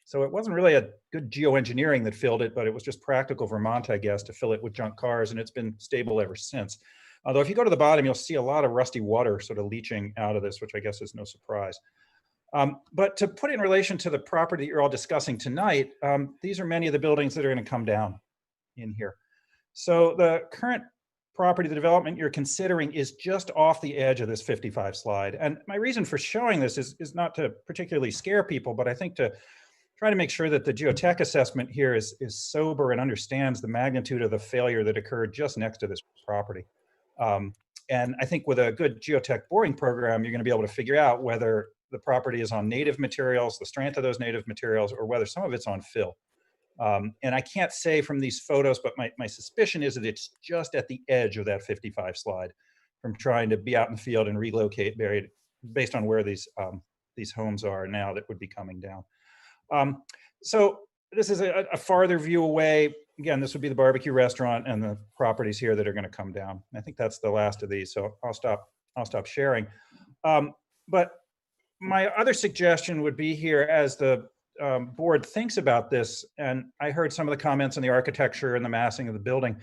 So it wasn't really a good geoengineering that filled it, but it was just practical Vermont, I guess, to fill it with junk cars, and it's been stable ever since. Although if you go to the bottom, you'll see a lot of rusty water sort of leaching out of this, which I guess is no surprise. But to put it in relation to the property you're all discussing tonight, these are many of the buildings that are going to come down in here. So the current property, the development you're considering, is just off the edge of this 55 slide. And my reason for showing this is not to particularly scare people, but I think to try to make sure that the geotech assessment here is sober and understands the magnitude of the failure that occurred just next to this property. And I think with a good geotech boring program, you're going to be able to figure out whether the property is on native materials, the strength of those native materials, or whether some of it's on fill. And I can't say from these photos, but my suspicion is that it's just at the edge of that 55 slide from trying to be out in the field and relocate buried based on where these homes are now that would be coming down. So this is a farther view away. Again, this would be the barbecue restaurant and the properties here that are going to come down. I think that's the last of these, so I'll stop sharing. But my other suggestion would be here as the board thinks about this, and I heard some of the comments on the architecture and the massing of the building,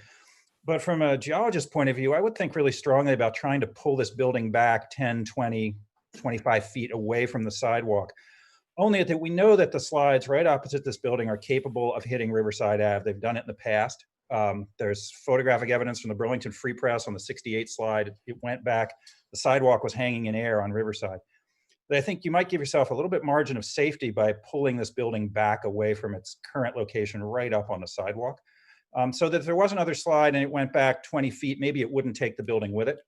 but from a geologist's point of view, I would think really strongly about trying to pull this building back 10, 20, 25 feet away from the sidewalk. Only that we know that the slides right opposite this building are capable of hitting Riverside Ave. They've done it in the past. There's photographic evidence from the Burlington Free Press on the 68 slide. It went back. The sidewalk was hanging in air on Riverside. But I think you might give yourself a little bit margin of safety by pulling this building back away from its current location right up on the sidewalk. So that if there was another slide and it went back 20 feet, maybe it wouldn't take the building with it.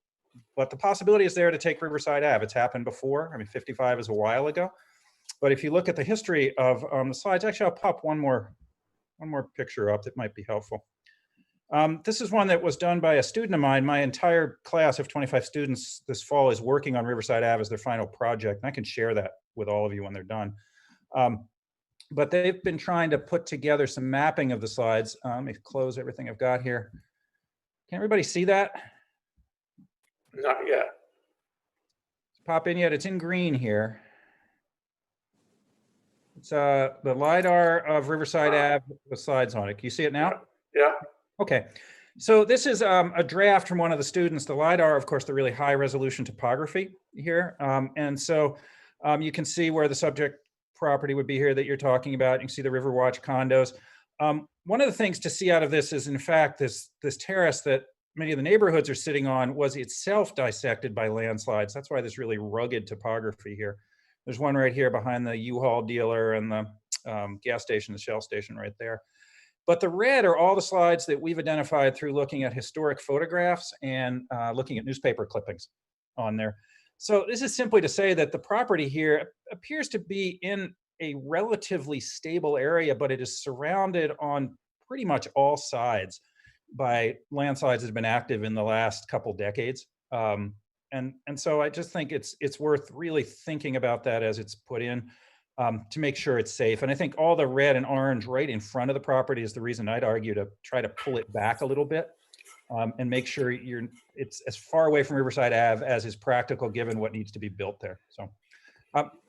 But the possibility is there to take Riverside Ave. It's happened before. I mean, 55 is a while ago. But if you look at the history of the slides, actually, I'll pop one more picture up that might be helpful. This is one that was done by a student of mine. My entire class of 25 students this fall is working on Riverside Ave as their final project. And I can share that with all of you when they're done. But they've been trying to put together some mapping of the slides. Let me close everything I've got here. Can everybody see that? Not yet. Pop in yet. It's in green here. It's the LiDAR of Riverside Ave with slides on it. Can you see it now? Yeah. Okay. So this is a draft from one of the students. The LiDAR, of course, the really high resolution topography here. And so you can see where the subject property would be here that you're talking about. You can see the Riverwatch condos. One of the things to see out of this is, in fact, this terrace that many of the neighborhoods are sitting on was itself dissected by landslides. That's why this really rugged topography here. There's one right here behind the U-Haul dealer and the gas station, the Shell station right there. But the red are all the slides that we've identified through looking at historic photographs and looking at newspaper clippings on there. So this is simply to say that the property here appears to be in a relatively stable area, but it is surrounded on pretty much all sides by landslides that have been active in the last couple decades. And so I just think it's worth really thinking about that as it's put in to make sure it's safe. And I think all the red and orange right in front of the property is the reason I'd argue to try to pull it back a little bit and make sure it's as far away from Riverside Ave as is practical given what needs to be built there. So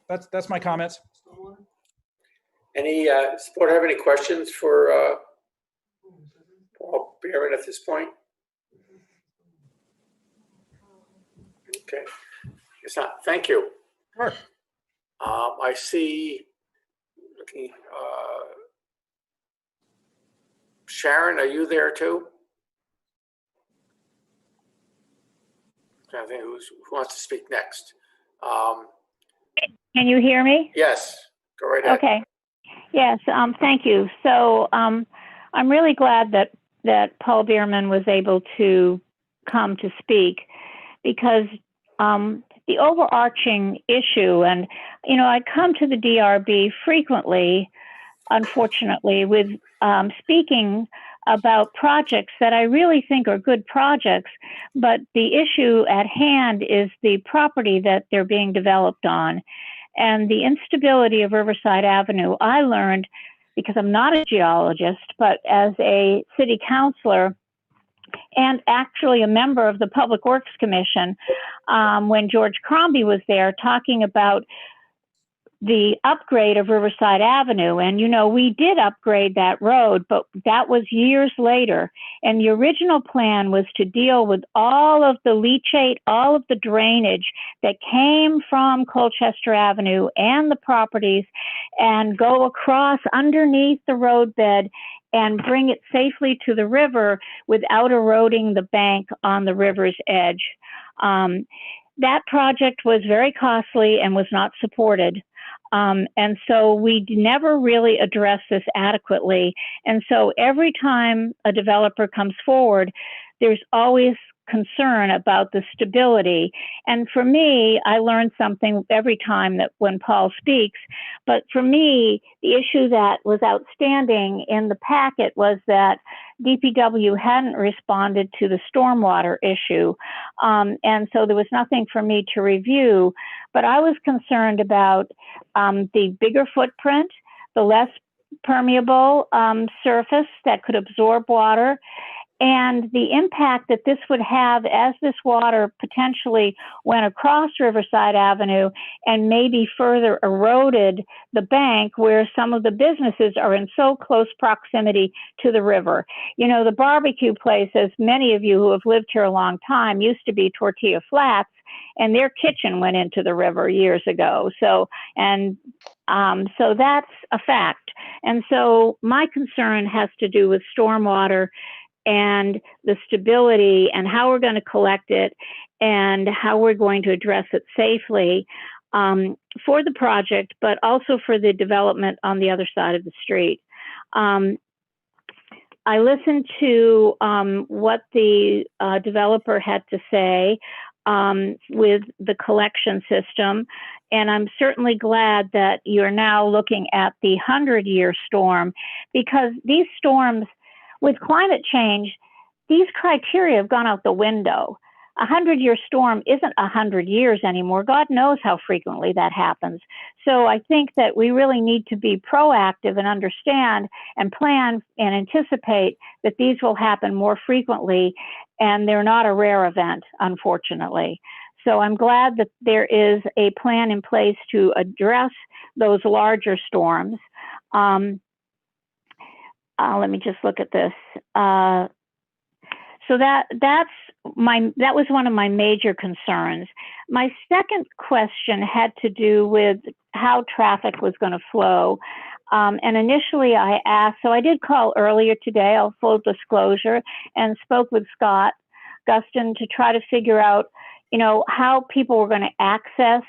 that's my comments. Any support have any questions for Paul Behrman at this point? Okay, guess not. Thank you. Sure. I see. Looking. Sharon, are you there too? I think who wants to speak next? Can you hear me? Yes. Go right ahead. Okay. Yes. Thank you. So I'm really glad that Paul Behrman was able to come to speak, because the overarching issue, and I come to the DRB frequently, unfortunately, with speaking about projects that I really think are good projects, but the issue at hand is the property that they're being developed on. And the instability of Riverside Avenue, I learned, because I'm not a geologist, but as a city councilor and actually a member of the Public Works Commission, when George Crombie was there talking about the upgrade of Riverside Avenue. And, we did upgrade that road, but that was years later. And the original plan was to deal with all of the leachate, all of the drainage that came from Colchester Avenue and the properties, and go across underneath the roadbed and bring it safely to the river without eroding the bank on the river's edge. That project was very costly and was not supported. And so we never really addressed this adequately. And so every time a developer comes forward, there's always concern about the stability. And for me, I learn something every time that when Paul speaks. But for me, the issue that was outstanding in the packet was that DPW hadn't responded to the stormwater issue. And so there was nothing for me to review. But I was concerned about the bigger footprint, the less permeable surface that could absorb water, and the impact that this would have as this water potentially went across Riverside Avenue and maybe further eroded the bank where some of the businesses are in so close proximity to the river. The barbecue place, as many of you who have lived here a long time, used to be Tortilla Flats, and their kitchen went into the river years ago. So that's a fact. And so my concern has to do with stormwater and the stability and how we're going to collect it and how we're going to address it safely for the project, but also for the development on the other side of the street. I listened to what the developer had to say with the collection system, and I'm certainly glad that you're now looking at the 100-year storm, because these storms, with climate change, these criteria have gone out the window. A 100-year storm isn't 100 years anymore. God knows how frequently that happens. So I think that we really need to be proactive and understand and plan and anticipate that these will happen more frequently, and they're not a rare event, unfortunately. So I'm glad that there is a plan in place to address those larger storms. Let me just look at this. So that was one of my major concerns. My second question had to do with how traffic was going to flow. And initially I asked, so I did call earlier today, I'll full disclosure, and spoke with Scott Gustin to try to figure out, how people were going to access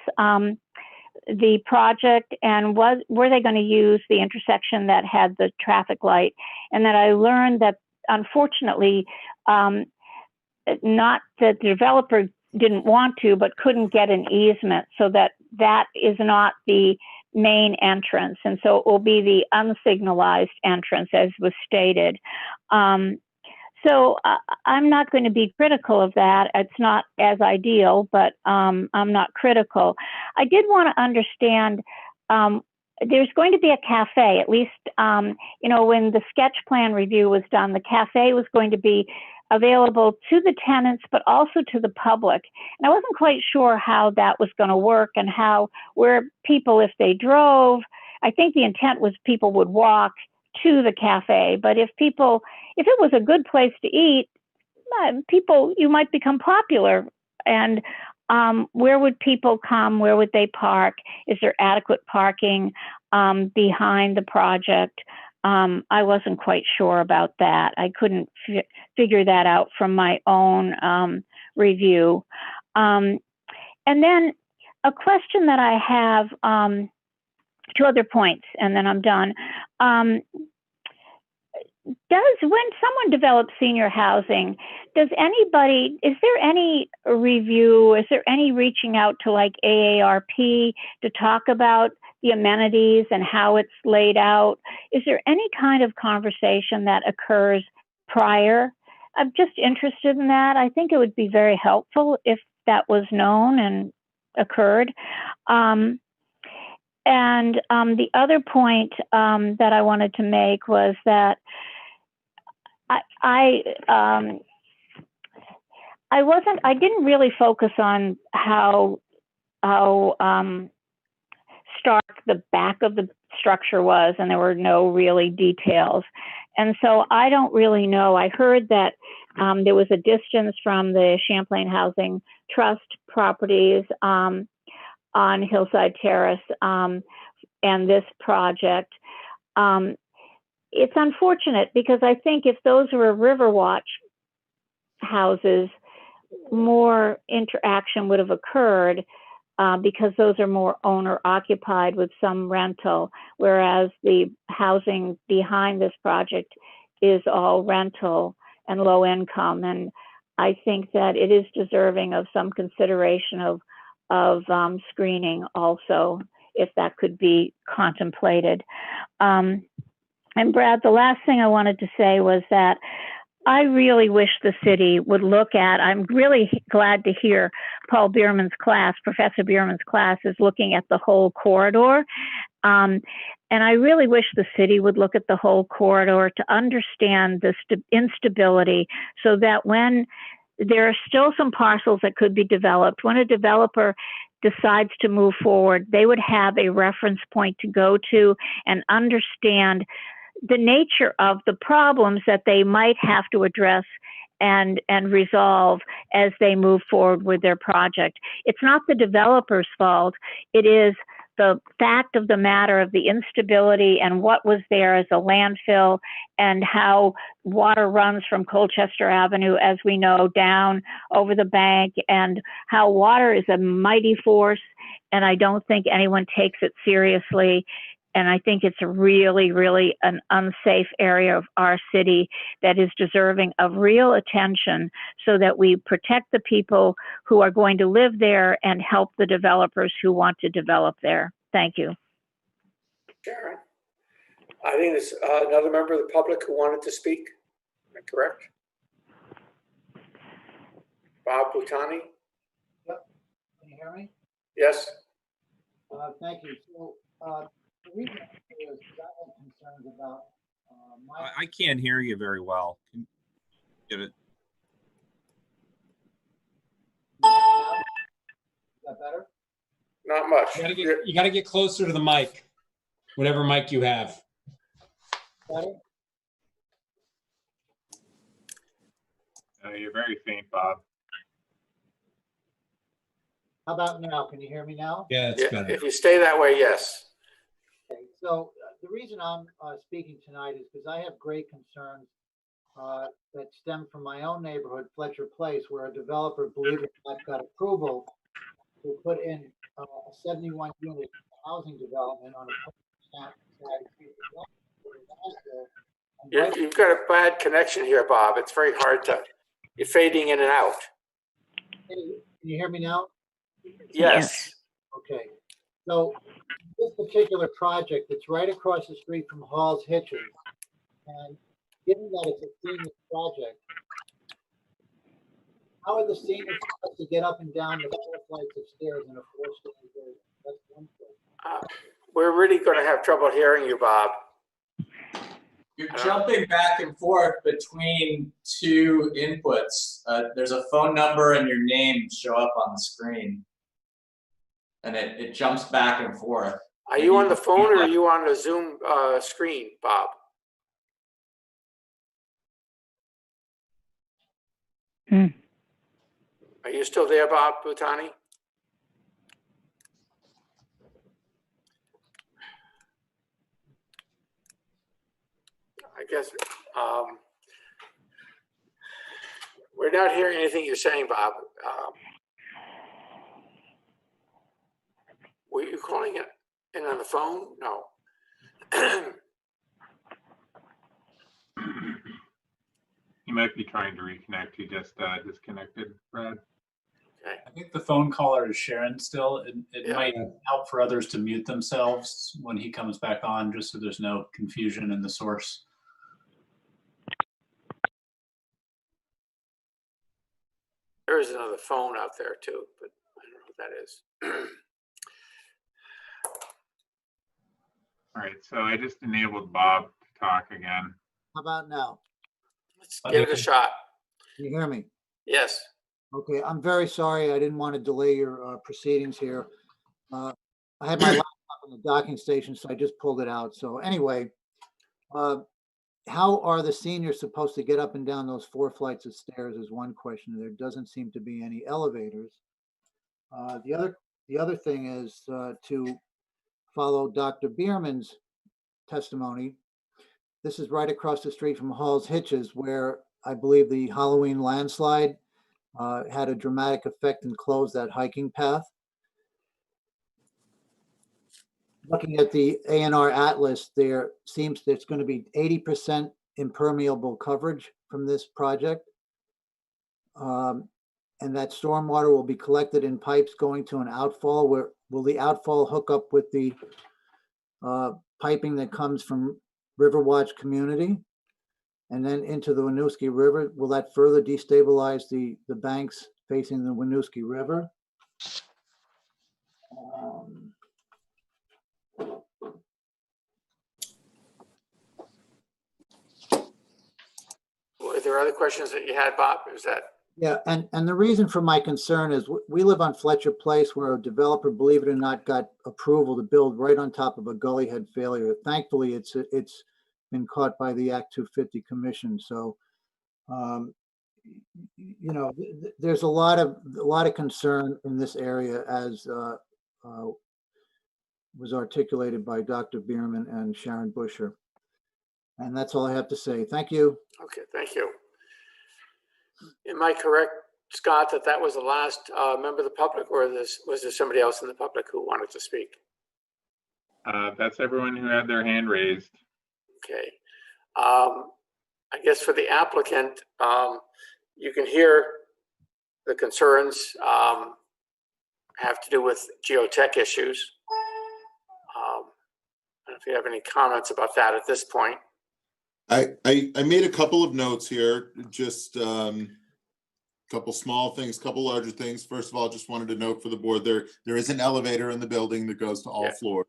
the project, and were they going to use the intersection that had the traffic light. And that I learned that, unfortunately, not that the developer didn't want to, but couldn't get an easement, so that is not the main entrance. And so it will be the unsignalized entrance, as was stated. So I'm not going to be critical of that. It's not as ideal, but I'm not critical. I did want to understand, there's going to be a cafe, at least, when the sketch plan review was done, the cafe was going to be available to the tenants, but also to the public. And I wasn't quite sure how that was going to work, and where people, if they drove, I think the intent was people would walk to the cafe. But if it was a good place to eat, you might become popular. And where would people come? Where would they park? Is there adequate parking behind the project? I wasn't quite sure about that. I couldn't figure that out from my own review. And then a question that I have, 2 other points, and then I'm done. When someone develops senior housing, is there any review, is there any reaching out to like AARP to talk about the amenities and how it's laid out? Is there any kind of conversation that occurs prior? I'm just interested in that. I think it would be very helpful if that was known and occurred. And the other point that I wanted to make was that I didn't really focus on how stark the back of the structure was, and there were no really details. And so I don't really know. I heard that there was a distance from the Champlain Housing Trust properties on Hillside Terrace and this project. It's unfortunate because I think if those were Riverwatch houses, more interaction would have occurred because those are more owner occupied with some rental, whereas the housing behind this project is all rental and low income. And I think that it is deserving of some consideration of screening also, if that could be contemplated. And Brad, the last thing I wanted to say was that I really wish the city would look at, I'm really glad to hear Paul Bierman's class, Professor Bierman's class is looking at the whole corridor. And I really wish the city would look at the whole corridor to understand the instability, so that when there are still some parcels that could be developed, when a developer decides to move forward, they would have a reference point to go to and understand the nature of the problems that they might have to address and resolve as they move forward with their project. It's not the developer's fault. It is the fact of the matter of the instability and what was there as a landfill, and how water runs from Colchester Avenue, as we know, down over the bank, and how water is a mighty force. And I don't think anyone takes it seriously. And I think it's a really, really an unsafe area of our city that is deserving of real attention, so that we protect the people who are going to live there and help the developers who want to develop there. Thank you. Sharon, I think there's another member of the public who wanted to speak. Am I correct? Bob Butani? Yep. Can you hear me? Yes. Thank you. So, the reason is I have concerns about I can't hear you very well. Can you give it? Is that better? Not much. You gotta get closer to the mic, whatever mic you have. You're very faint, Bob. How about now? Can you hear me now? Yeah, it's better. If you stay that way, yes. Okay, so the reason I'm speaking tonight is because I have great concerns that stem from my own neighborhood, Fletcher Place, where a developer, believe it or not, got approval to put in a 71-unit housing development on a You've got a bad connection here, Bob. It's very hard to, you're fading in and out. Can you hear me now? Yes. Okay. So this particular project, it's right across the street from Hall's Hitches. And given that it's a senior project, how are the seniors supposed to get up and down the 4 flights of stairs in a 4-story building? That's one thing. We're really going to have trouble hearing you, Bob. You're jumping back and forth between two inputs. There's a phone number and your name show up on the screen. And it jumps back and forth. Are you on the phone or are you on the Zoom screen, Bob? Are you still there, Bob Butani? I guess we're not hearing anything you're saying, Bob. Were you calling it in on the phone? No. He might be trying to reconnect. He just disconnected, Brad. Okay. I think the phone caller is Sharon still. It might help for others to mute themselves when he comes back on, just so there's no confusion in the source. There is another phone out there too, but I don't know what that is. All right, so I just enabled Bob to talk again. How about now? Let's give it a shot. Can you hear me? Yes. Okay, I'm very sorry. I didn't want to delay your proceedings here. I had my laptop in the docking station, so I just pulled it out. So anyway, how are the seniors supposed to get up and down those 4 flights of stairs is one question. There doesn't seem to be any elevators. The other thing is to follow Dr. Bierman's testimony. This is right across the street from Hall's Hitches, where I believe the Halloween landslide had a dramatic effect and closed that hiking path. Looking at the A&R Atlas, there seems there's going to be 80% impermeable coverage from this project. And that stormwater will be collected in pipes going to an outfall. Where will the outfall hook up with the piping that comes from Riverwatch community and then into the Winooski River? Will that further destabilize the banks facing the Winooski River? Were there other questions that you had, Bob? Is that? Yeah, and the reason for my concern is we live on Fletcher Place, where a developer, believe it or not, got approval to build right on top of a gully head failure. Thankfully, it's been caught by the Act 250 Commission. So, you know, there's a lot of concern in this area, as was articulated by Dr. Bierman and Sharon Busher. And that's all I have to say. Thank you. Okay, thank you. Am I correct, Scott, that was the last member of the public, or was there somebody else in the public who wanted to speak? That's everyone who had their hand raised. Okay. I guess for the applicant, you can hear the concerns have to do with geotech issues. I don't know if you have any comments about that at this point. I made a couple of notes here, just a couple small things, couple larger things. First of all, just wanted to note for the board, there is an elevator in the building that goes to all floors.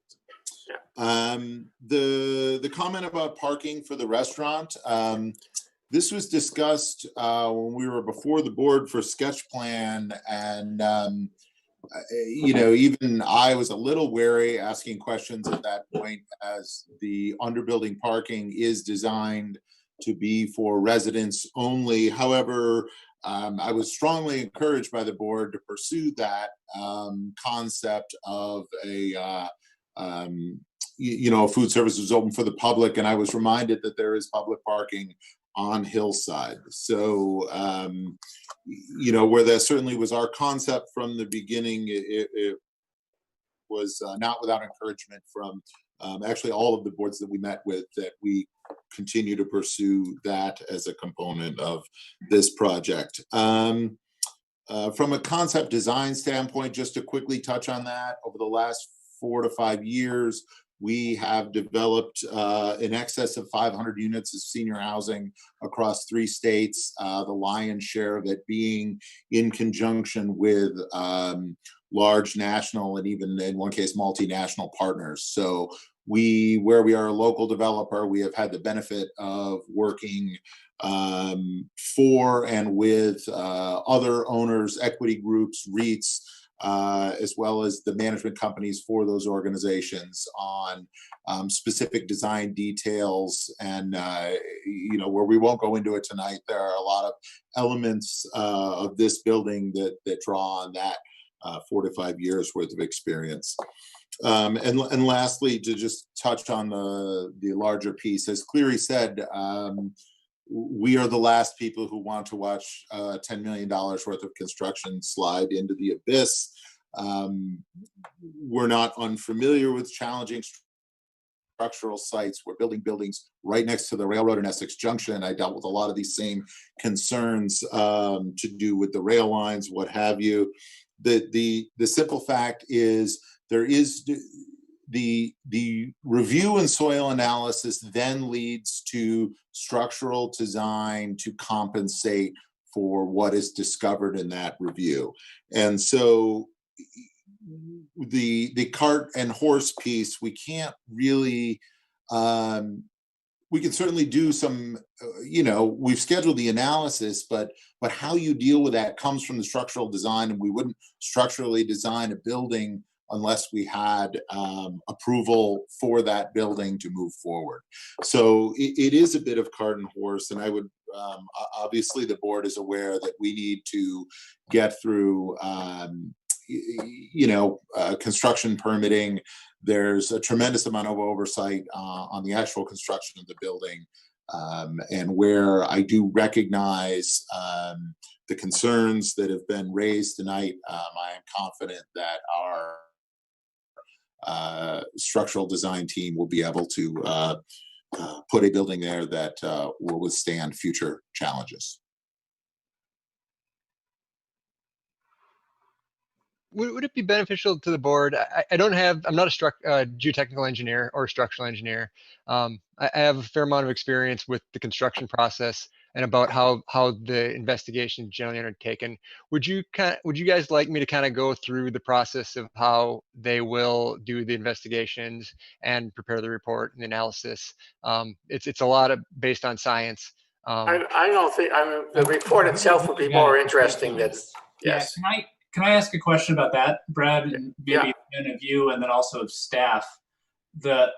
Yeah. The comment about parking for the restaurant, this was discussed when we were before the board for sketch plan, and you know, even I was a little wary asking questions at that point, as the underbuilding parking is designed to be for residents only. However, I was strongly encouraged by the board to pursue that concept of a, you know, food service was open for the public, and I was reminded that there is public parking on Hillside. So, you know, where that certainly was our concept from the beginning, it was not without encouragement from actually all of the boards that we met with, that we continue to pursue that as a component of this project. From a concept design standpoint, just to quickly touch on that, over the last 4 to 5 years, we have developed in excess of 500 units of senior housing across 3 states, the lion's share of it being in conjunction with large national and even in one case multinational partners. So where we are a local developer, we have had the benefit of working for and with other owners, equity groups, REITs, as well as the management companies for those organizations on specific design details. And, you know, where we won't go into it tonight, there are a lot of elements of this building that draw on that 4 to 5 years worth of experience. And lastly, to just touch on the larger piece, as Cleary said, we are the last people who want to watch $10 million worth of construction slide into the abyss. We're not unfamiliar with challenging structural sites. We're building buildings right next to the railroad in Essex Junction. I dealt with a lot of these same concerns to do with the rail lines, what have you. The simple fact is there is the review and soil analysis then leads to structural design to compensate for what is discovered in that review. And so the cart and horse piece, we can't really, we can certainly do some, you know, we've scheduled the analysis, but how you deal with that comes from the structural design, and we wouldn't structurally design a building unless we had approval for that building to move forward. So it is a bit of cart and horse, and I would, obviously the board is aware that we need to get through, you know, construction permitting. There's a tremendous amount of oversight on the actual construction of the building. And where I do recognize the concerns that have been raised tonight, I am confident that our structural design team will be able to put a building there that will withstand future challenges. Would it be beneficial to the board? I'm not a geotechnical engineer or structural engineer. I have a fair amount of experience with the construction process and about how the investigation is generally undertaken. Would you guys like me to kind of go through the process of how they will do the investigations and prepare the report and the analysis? It's a lot of based on science. I don't think, the report itself would be more interesting than, yes. Yeah, can I ask a question about that, Brad, and maybe of you, and then also of staff?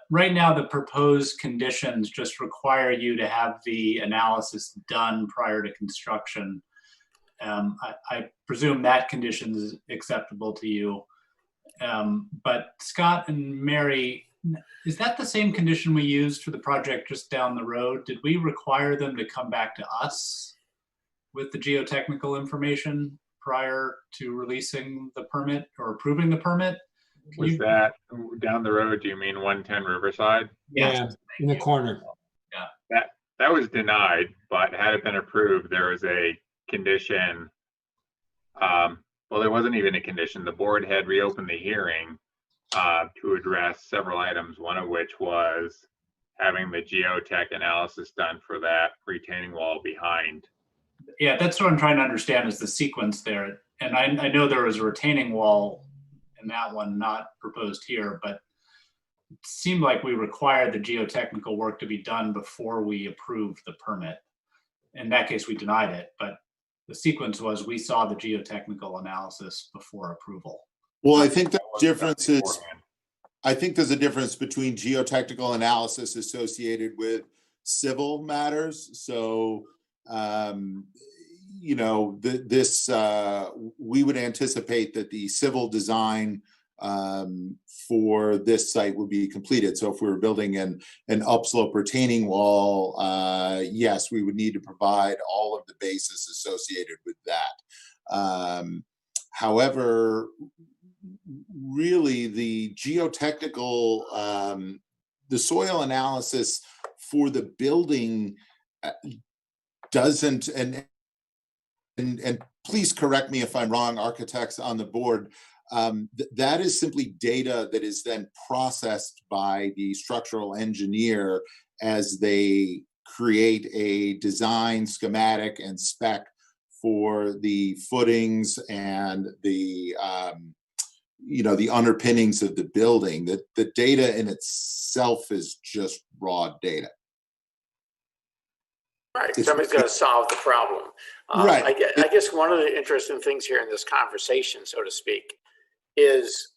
Right now, the proposed conditions just require you to have the analysis done prior to construction. I presume that condition is acceptable to you. But Scott and Mary, is that the same condition we used for the project just down the road? Did we require them to come back to us with the geotechnical information prior to releasing the permit or approving the permit? Was that down the road? Do you mean 110 Riverside? Yeah, in the corner. Yeah. That was denied, but had it been approved, there was a condition. Well, there wasn't even a condition. The board had reopened the hearing to address several items, one of which was having the geotech analysis done for that retaining wall behind. Yeah, that's what I'm trying to understand is the sequence there. And I know there was a retaining wall in that one, not proposed here, but it seemed like we required the geotechnical work to be done before we approved the permit. In that case, we denied it, but the sequence was we saw the geotechnical analysis before approval. Well, I think the difference is, I think there's a difference between geotechnical analysis associated with civil matters. So, you know, we would anticipate that the civil design for this site would be completed. So if we were building an upslope retaining wall, yes, we would need to provide all of the basis associated with that. However, really the geotechnical, the soil analysis for the building doesn't, and please correct me if I'm wrong, architects on the board, that is simply data that is then processed by the structural engineer as they create a design schematic and spec for the footings and the you know, the underpinnings of the building. That the data in itself is just raw data. Right, somebody's got to solve the problem. Right. I guess one of the interesting things here in this conversation, so to speak, is,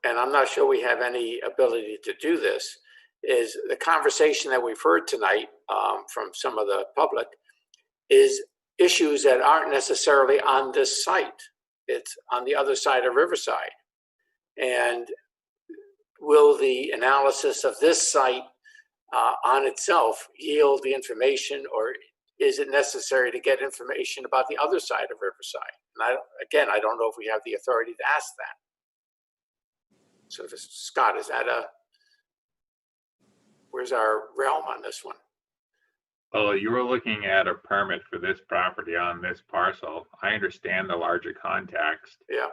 and I'm not sure we have any ability to do this, is the conversation that we've heard tonight from some of the public is issues that aren't necessarily on this site. It's on the other side of Riverside. And will the analysis of this site on itself yield the information, or is it necessary to get information about the other side of Riverside? And I don't know if we have the authority to ask that. So Scott, is that where's our realm on this one? Well, you were looking at a permit for this property on this parcel. I understand the larger context. Yeah.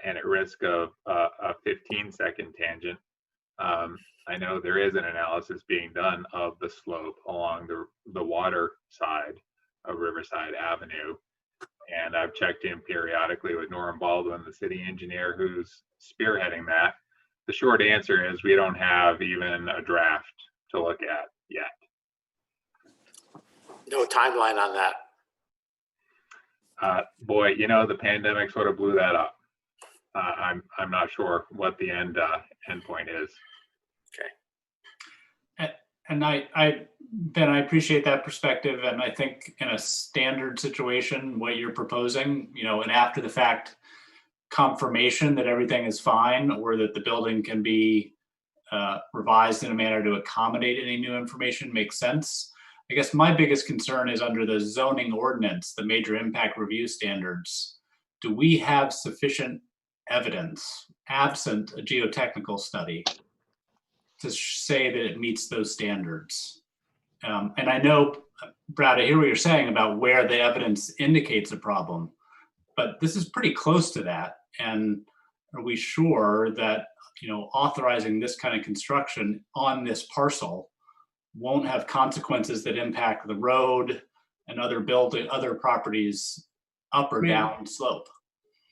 And at risk of a 15-second tangent, I know there is an analysis being done of the slope along the water side of Riverside Avenue. And I've checked in periodically with Norm Baldwin, the city engineer who's spearheading that. The short answer is we don't have even a draft to look at yet. No timeline on that. Boy, you know, the pandemic sort of blew that up. I'm not sure what the end point is. Okay. And Ben, I appreciate that perspective, and I think in a standard situation, what you're proposing, you know, an after the fact confirmation that everything is fine, or that the building can be revised in a manner to accommodate any new information makes sense. I guess my biggest concern is under the zoning ordinance, the major impact review standards. Do we have sufficient evidence, absent a geotechnical study, to say that it meets those standards? And I know, Brad, I hear what you're saying about where the evidence indicates a problem, but this is pretty close to that. And are we sure that, you know, authorizing this kind of construction on this parcel won't have consequences that impact the road and other properties up or down slope?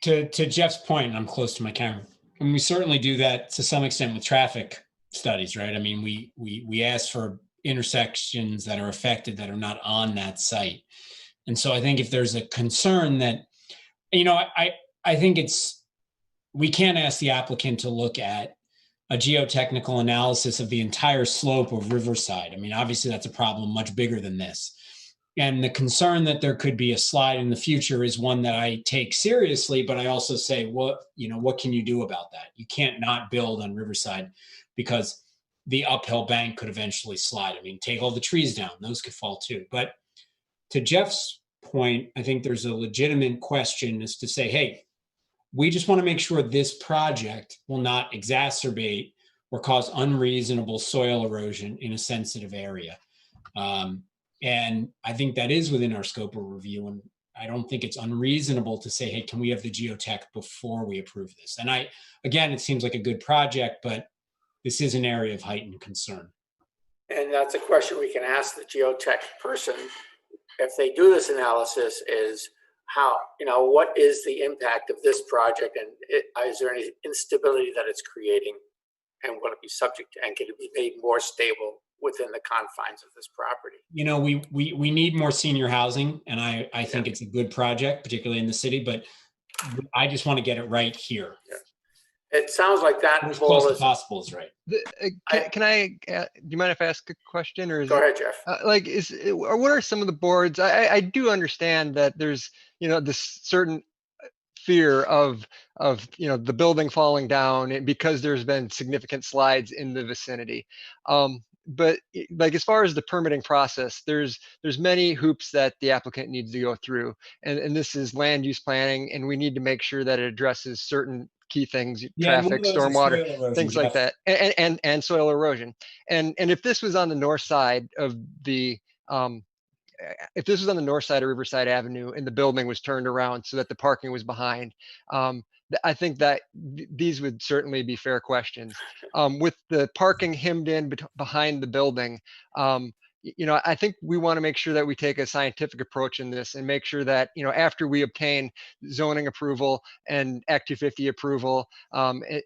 To Jeff's point, I'm close to my camera, and we certainly do that to some extent with traffic studies, right? I mean, we ask for intersections that are affected that are not on that site. And so I think if there's a concern that, you know, I think we can't ask the applicant to look at a geotechnical analysis of the entire slope of Riverside. I mean, obviously that's a problem much bigger than this. And the concern that there could be a slide in the future is one that I take seriously, but I also say, what can you do about that? You can't not build on Riverside because the uphill bank could eventually slide. I mean, take all the trees down, those could fall too. But to Jeff's point, I think there's a legitimate question is to say, hey, we just want to make sure this project will not exacerbate or cause unreasonable soil erosion in a sensitive area. And I think that is within our scope of review. And I don't think it's unreasonable to say, hey, can we have the geotech before we approve this? And again, it seems like a good project, but this is an area of heightened concern. And that's a question we can ask the geotech person if they do this analysis is how, what is the impact of this project, and is there any instability that it's creating, and will it be subject to, and can it be made more stable within the confines of this property? We need more senior housing, and I think it's a good project, particularly in the city, but I just want to get it right here. It sounds like that As whole close is, as possible is right. Can I, do you mind if I ask a question, or is go it, ahead, Jeff. like, or what are some of the boards? I do understand that there's, this certain fear of the building falling down because there's been significant slides in the vicinity. But like, as far as the permitting process, there's many hoops that the applicant needs to go through, and this is land use planning, and we need to make sure that it addresses certain key things: traffic, stormwater, things like that, and soil erosion. And if this was on the north side of the if this was on the north side of Riverside Avenue and the building was turned around so that the parking was behind, I think that these would certainly be fair questions. With the parking hemmed in behind the building, I think we want to make sure that we take a scientific approach in this and make sure that, after we obtain zoning approval and Act 250 approval, they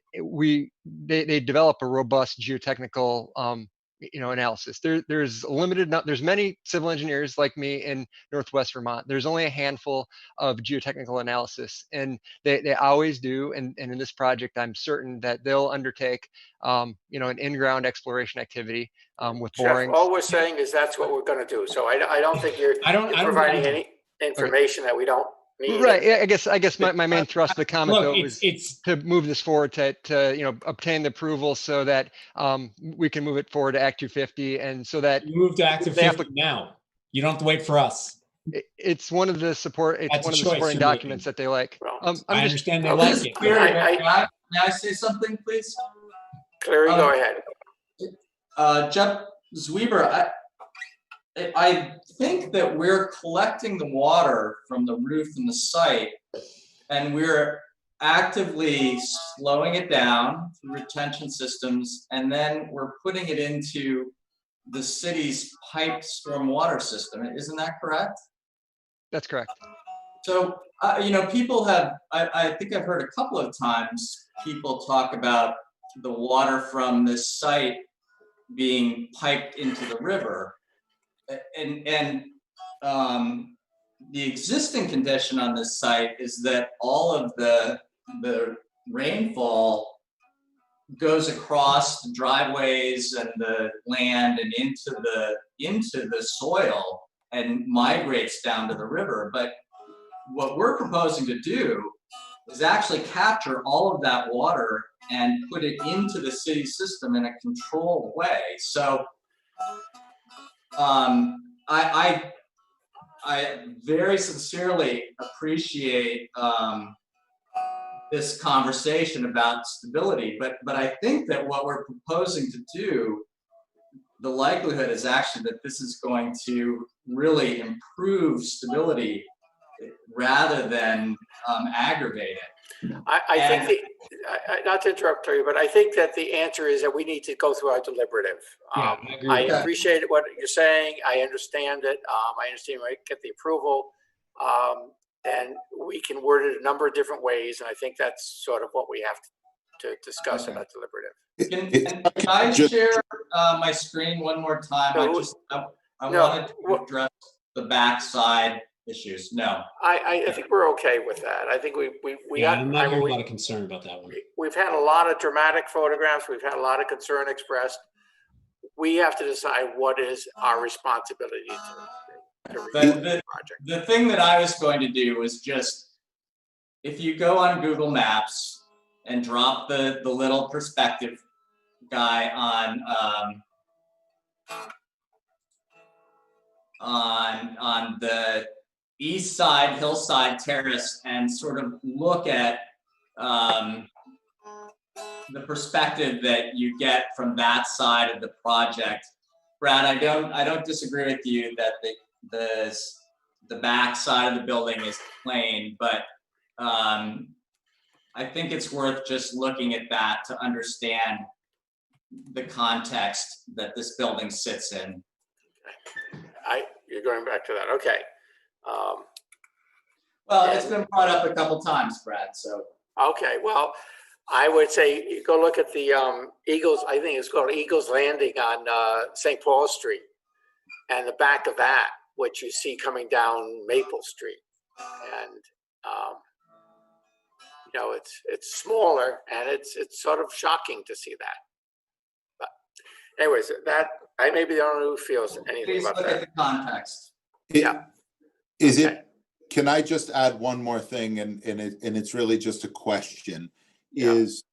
develop a robust geotechnical analysis. There's limited, there's many civil engineers like me in Northwest Vermont. There's only a handful of geotechnical analysis, and they always do. And in this project, I'm certain that they'll undertake, an in-ground exploration activity with borings. Jeff, all we're saying is that's what we're going to do. So I don't think you're providing any information that we don't need. Right. I guess my main thrust of the comment though was to move this forward to obtain the approval so that we can move it forward to Act 250, and so that you move to Act 250 now. You don't have to wait for us. It's one of the supporting documents that they like. I understand they like it. May I say something, please? Clary, go ahead. Jeff Zweber, I think that we're collecting the water from the roof and the site, and we're actively slowing it down through retention systems, and then we're putting it into the city's piped stormwater system. Isn't that correct? That's correct. So, people have, I think I've heard a couple of times people talk about the water from this site being piped into the river. And the existing condition on this site is that all of the rainfall goes across the driveways and the land and into the soil and migrates down to the river. But what we're proposing to do is actually capture all of that water and put it into the city system in a controlled way. So I very sincerely appreciate this conversation about stability, but I think that what we're proposing to do, the likelihood is actually that this is going to really improve stability rather than aggravate it. I think not to interrupt you, but I think that the answer is that we need to go through our deliberative. Yeah, I appreciate what you're saying. I understand it. I understand we get the approval, and we can word it a number of different ways. And I think that's sort of what we have to discuss about deliberative. Can I share my screen one more time? I wanted to address the backside issues. No, I think we're okay with that. I think I'm not hearing a lot of concern about that one. We've had a lot of dramatic photographs. We've had a lot of concern expressed. We have to decide what is our responsibility to the project. The thing that I was going to do was just, if you go on Google Maps and drop the little perspective guy on the east side hillside terrace and sort of look at the perspective that you get from that side of the project. Brad, I don't disagree with you that the back side of the building is plain, but I think it's worth just looking at that to understand the context that this building sits in. You're going back to that. Okay. Well, it's been brought up a couple times, Brad, so. Okay, well, I would say you go look at the Eagles, I think it's called Eagles Landing on St. Paul Street, and the back of that, which you see coming down Maple Street. And it's smaller, and it's sort of shocking to see that. But anyways, that I may be the only one who feels anything Please about look that. at the context. Is it? Can I just add one more thing, and it's really just a question? Is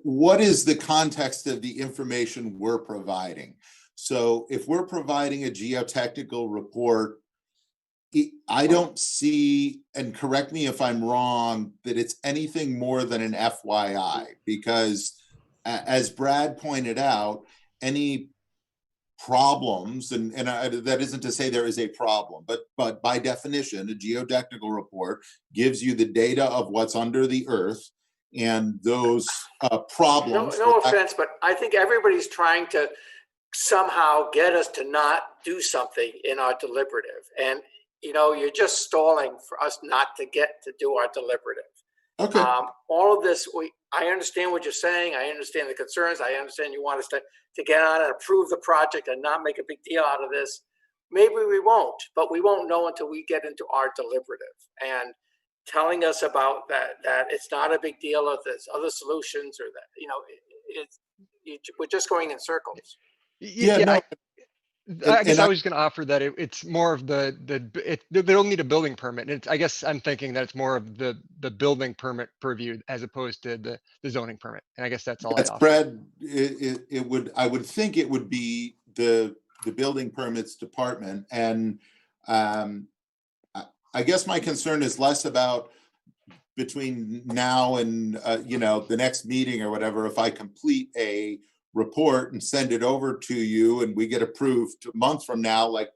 what is the context of the information we're providing? So if we're providing a geotechnical report, I don't see, and correct me if I'm wrong, that it's anything more than an FYI, because as Brad pointed out, any problems, and that isn't to say there is a problem, but by definition, a geotechnical report gives you the data of what's under the earth, and those problems. No offense, but I think everybody's trying to somehow get us to not do something in our deliberative, and you're just stalling for us not to get to do our deliberative. Okay. All of this, I understand what you're saying. I understand the concerns. I understand you want us to get on and approve the project and not make a big deal out of this. Maybe we won't, but we won't know until we get into our deliberative. And telling us about that it's not a big deal, or there's other solutions, or that, we're just going in circles. I guess I was going to offer that it's more of they don't need a building permit. And I guess I'm thinking that it's more of the building permit purview as opposed to the zoning permit. And I guess that's all. That's Brad. I would think it would be the building permits department. And I guess my concern is less about between now and the next meeting or whatever. If I complete a report and send it over to you and we get approved a month from now, like,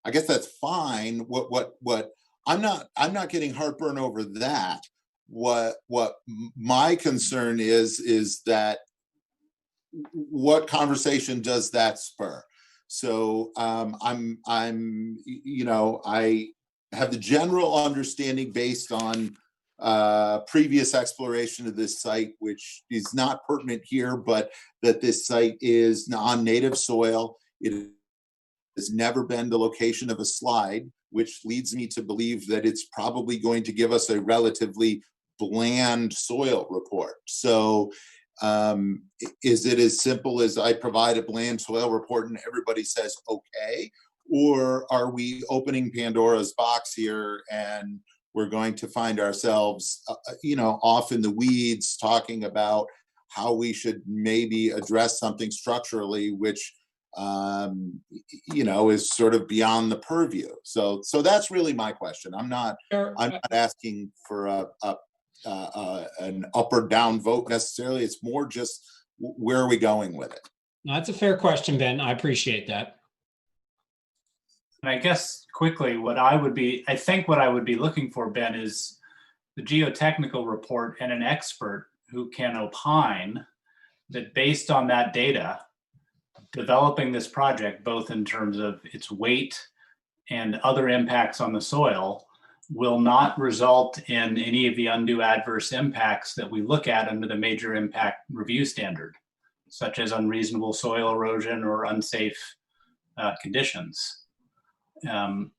I guess that's fine. What I'm not getting heartburn over that. What my concern is that what conversation does that spur? So I have the general understanding based on previous exploration of this site, which is not pertinent here, but that this site is on native soil. It has never been the location of a slide, which leads me to believe that it's probably going to give us a relatively bland soil report. So is it as simple as I provide a bland soil report and everybody says, okay? Or are we opening Pandora's box here and we're going to find ourselves, off in the weeds talking about how we should maybe address something structurally, which, is sort of beyond the purview. So that's really my question. I'm not asking for an up or down vote necessarily. It's more just where are we going with it? No, that's a fair question, Ben. I appreciate that. And I guess quickly, what I would be looking for, Ben, is the geotechnical report and an expert who can opine that based on that data, developing this project, both in terms of its weight and other impacts on the soil, will not result in any of the undue adverse impacts that we look at under the major impact review standard, such as unreasonable soil erosion or unsafe conditions.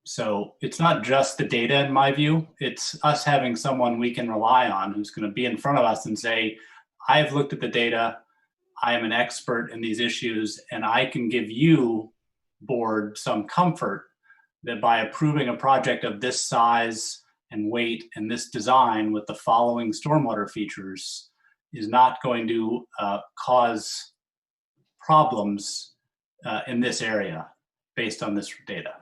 So it's not just the data, in my view. It's us having someone we can rely on who's going to be in front of us and say, I've looked at the data, I am an expert in these issues, and I can give you, board, some comfort that by approving a project of this size and weight and this design with the following stormwater features is not going to cause problems in this area based on this data.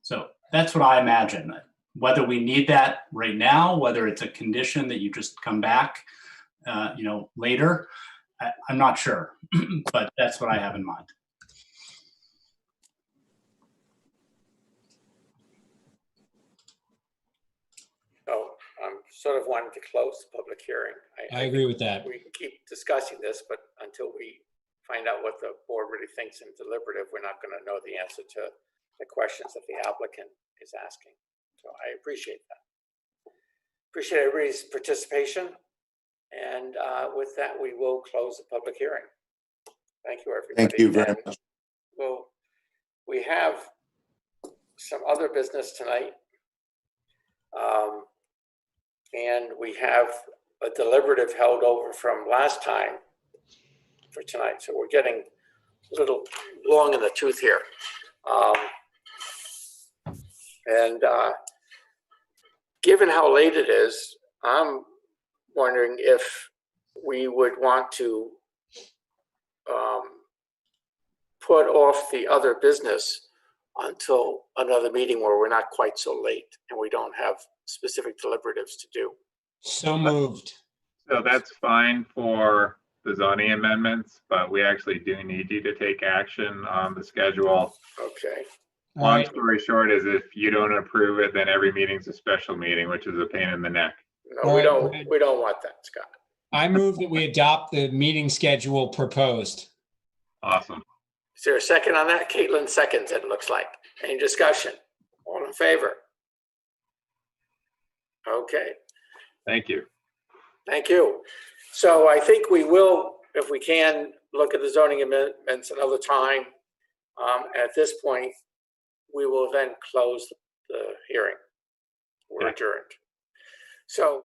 So that's what I imagine. Whether we need that right now, whether it's a condition that you just come back, later, I'm not sure, but that's what I have in mind. So I'm sort of wanting to close the public hearing. I agree with that. We can keep discussing this, but until we find out what the board really thinks in deliberative, we're not going to know the answer to the questions that the applicant is asking. So I appreciate that. Appreciate everybody's participation. And with that, we will close the public hearing. Thank you, everybody. Thank you very much. Well, we have some other business tonight. And we have a deliberative held over from last time for tonight. So we're getting a little long in the tooth here. Given how late it is, I'm wondering if we would want to put off the other business until another meeting where we're not quite so late and we don't have specific deliberatives to do. So moved. So that's fine for the zoning amendments, but we actually do need you to take action on the schedule. Okay. Long story short is if you don't approve it, then every meeting's a special meeting, which is a pain in the neck. No, we don't want that, Scott. I move that we adopt the meeting schedule proposed. Awesome. Is there a second on that? Caitlin seconds, it looks like. Any discussion? All in favor? Okay. Thank you. Thank you. So I think we will, if we can, look at the zoning amendments another time. At this point, we will then close the hearing. We're adjourned. So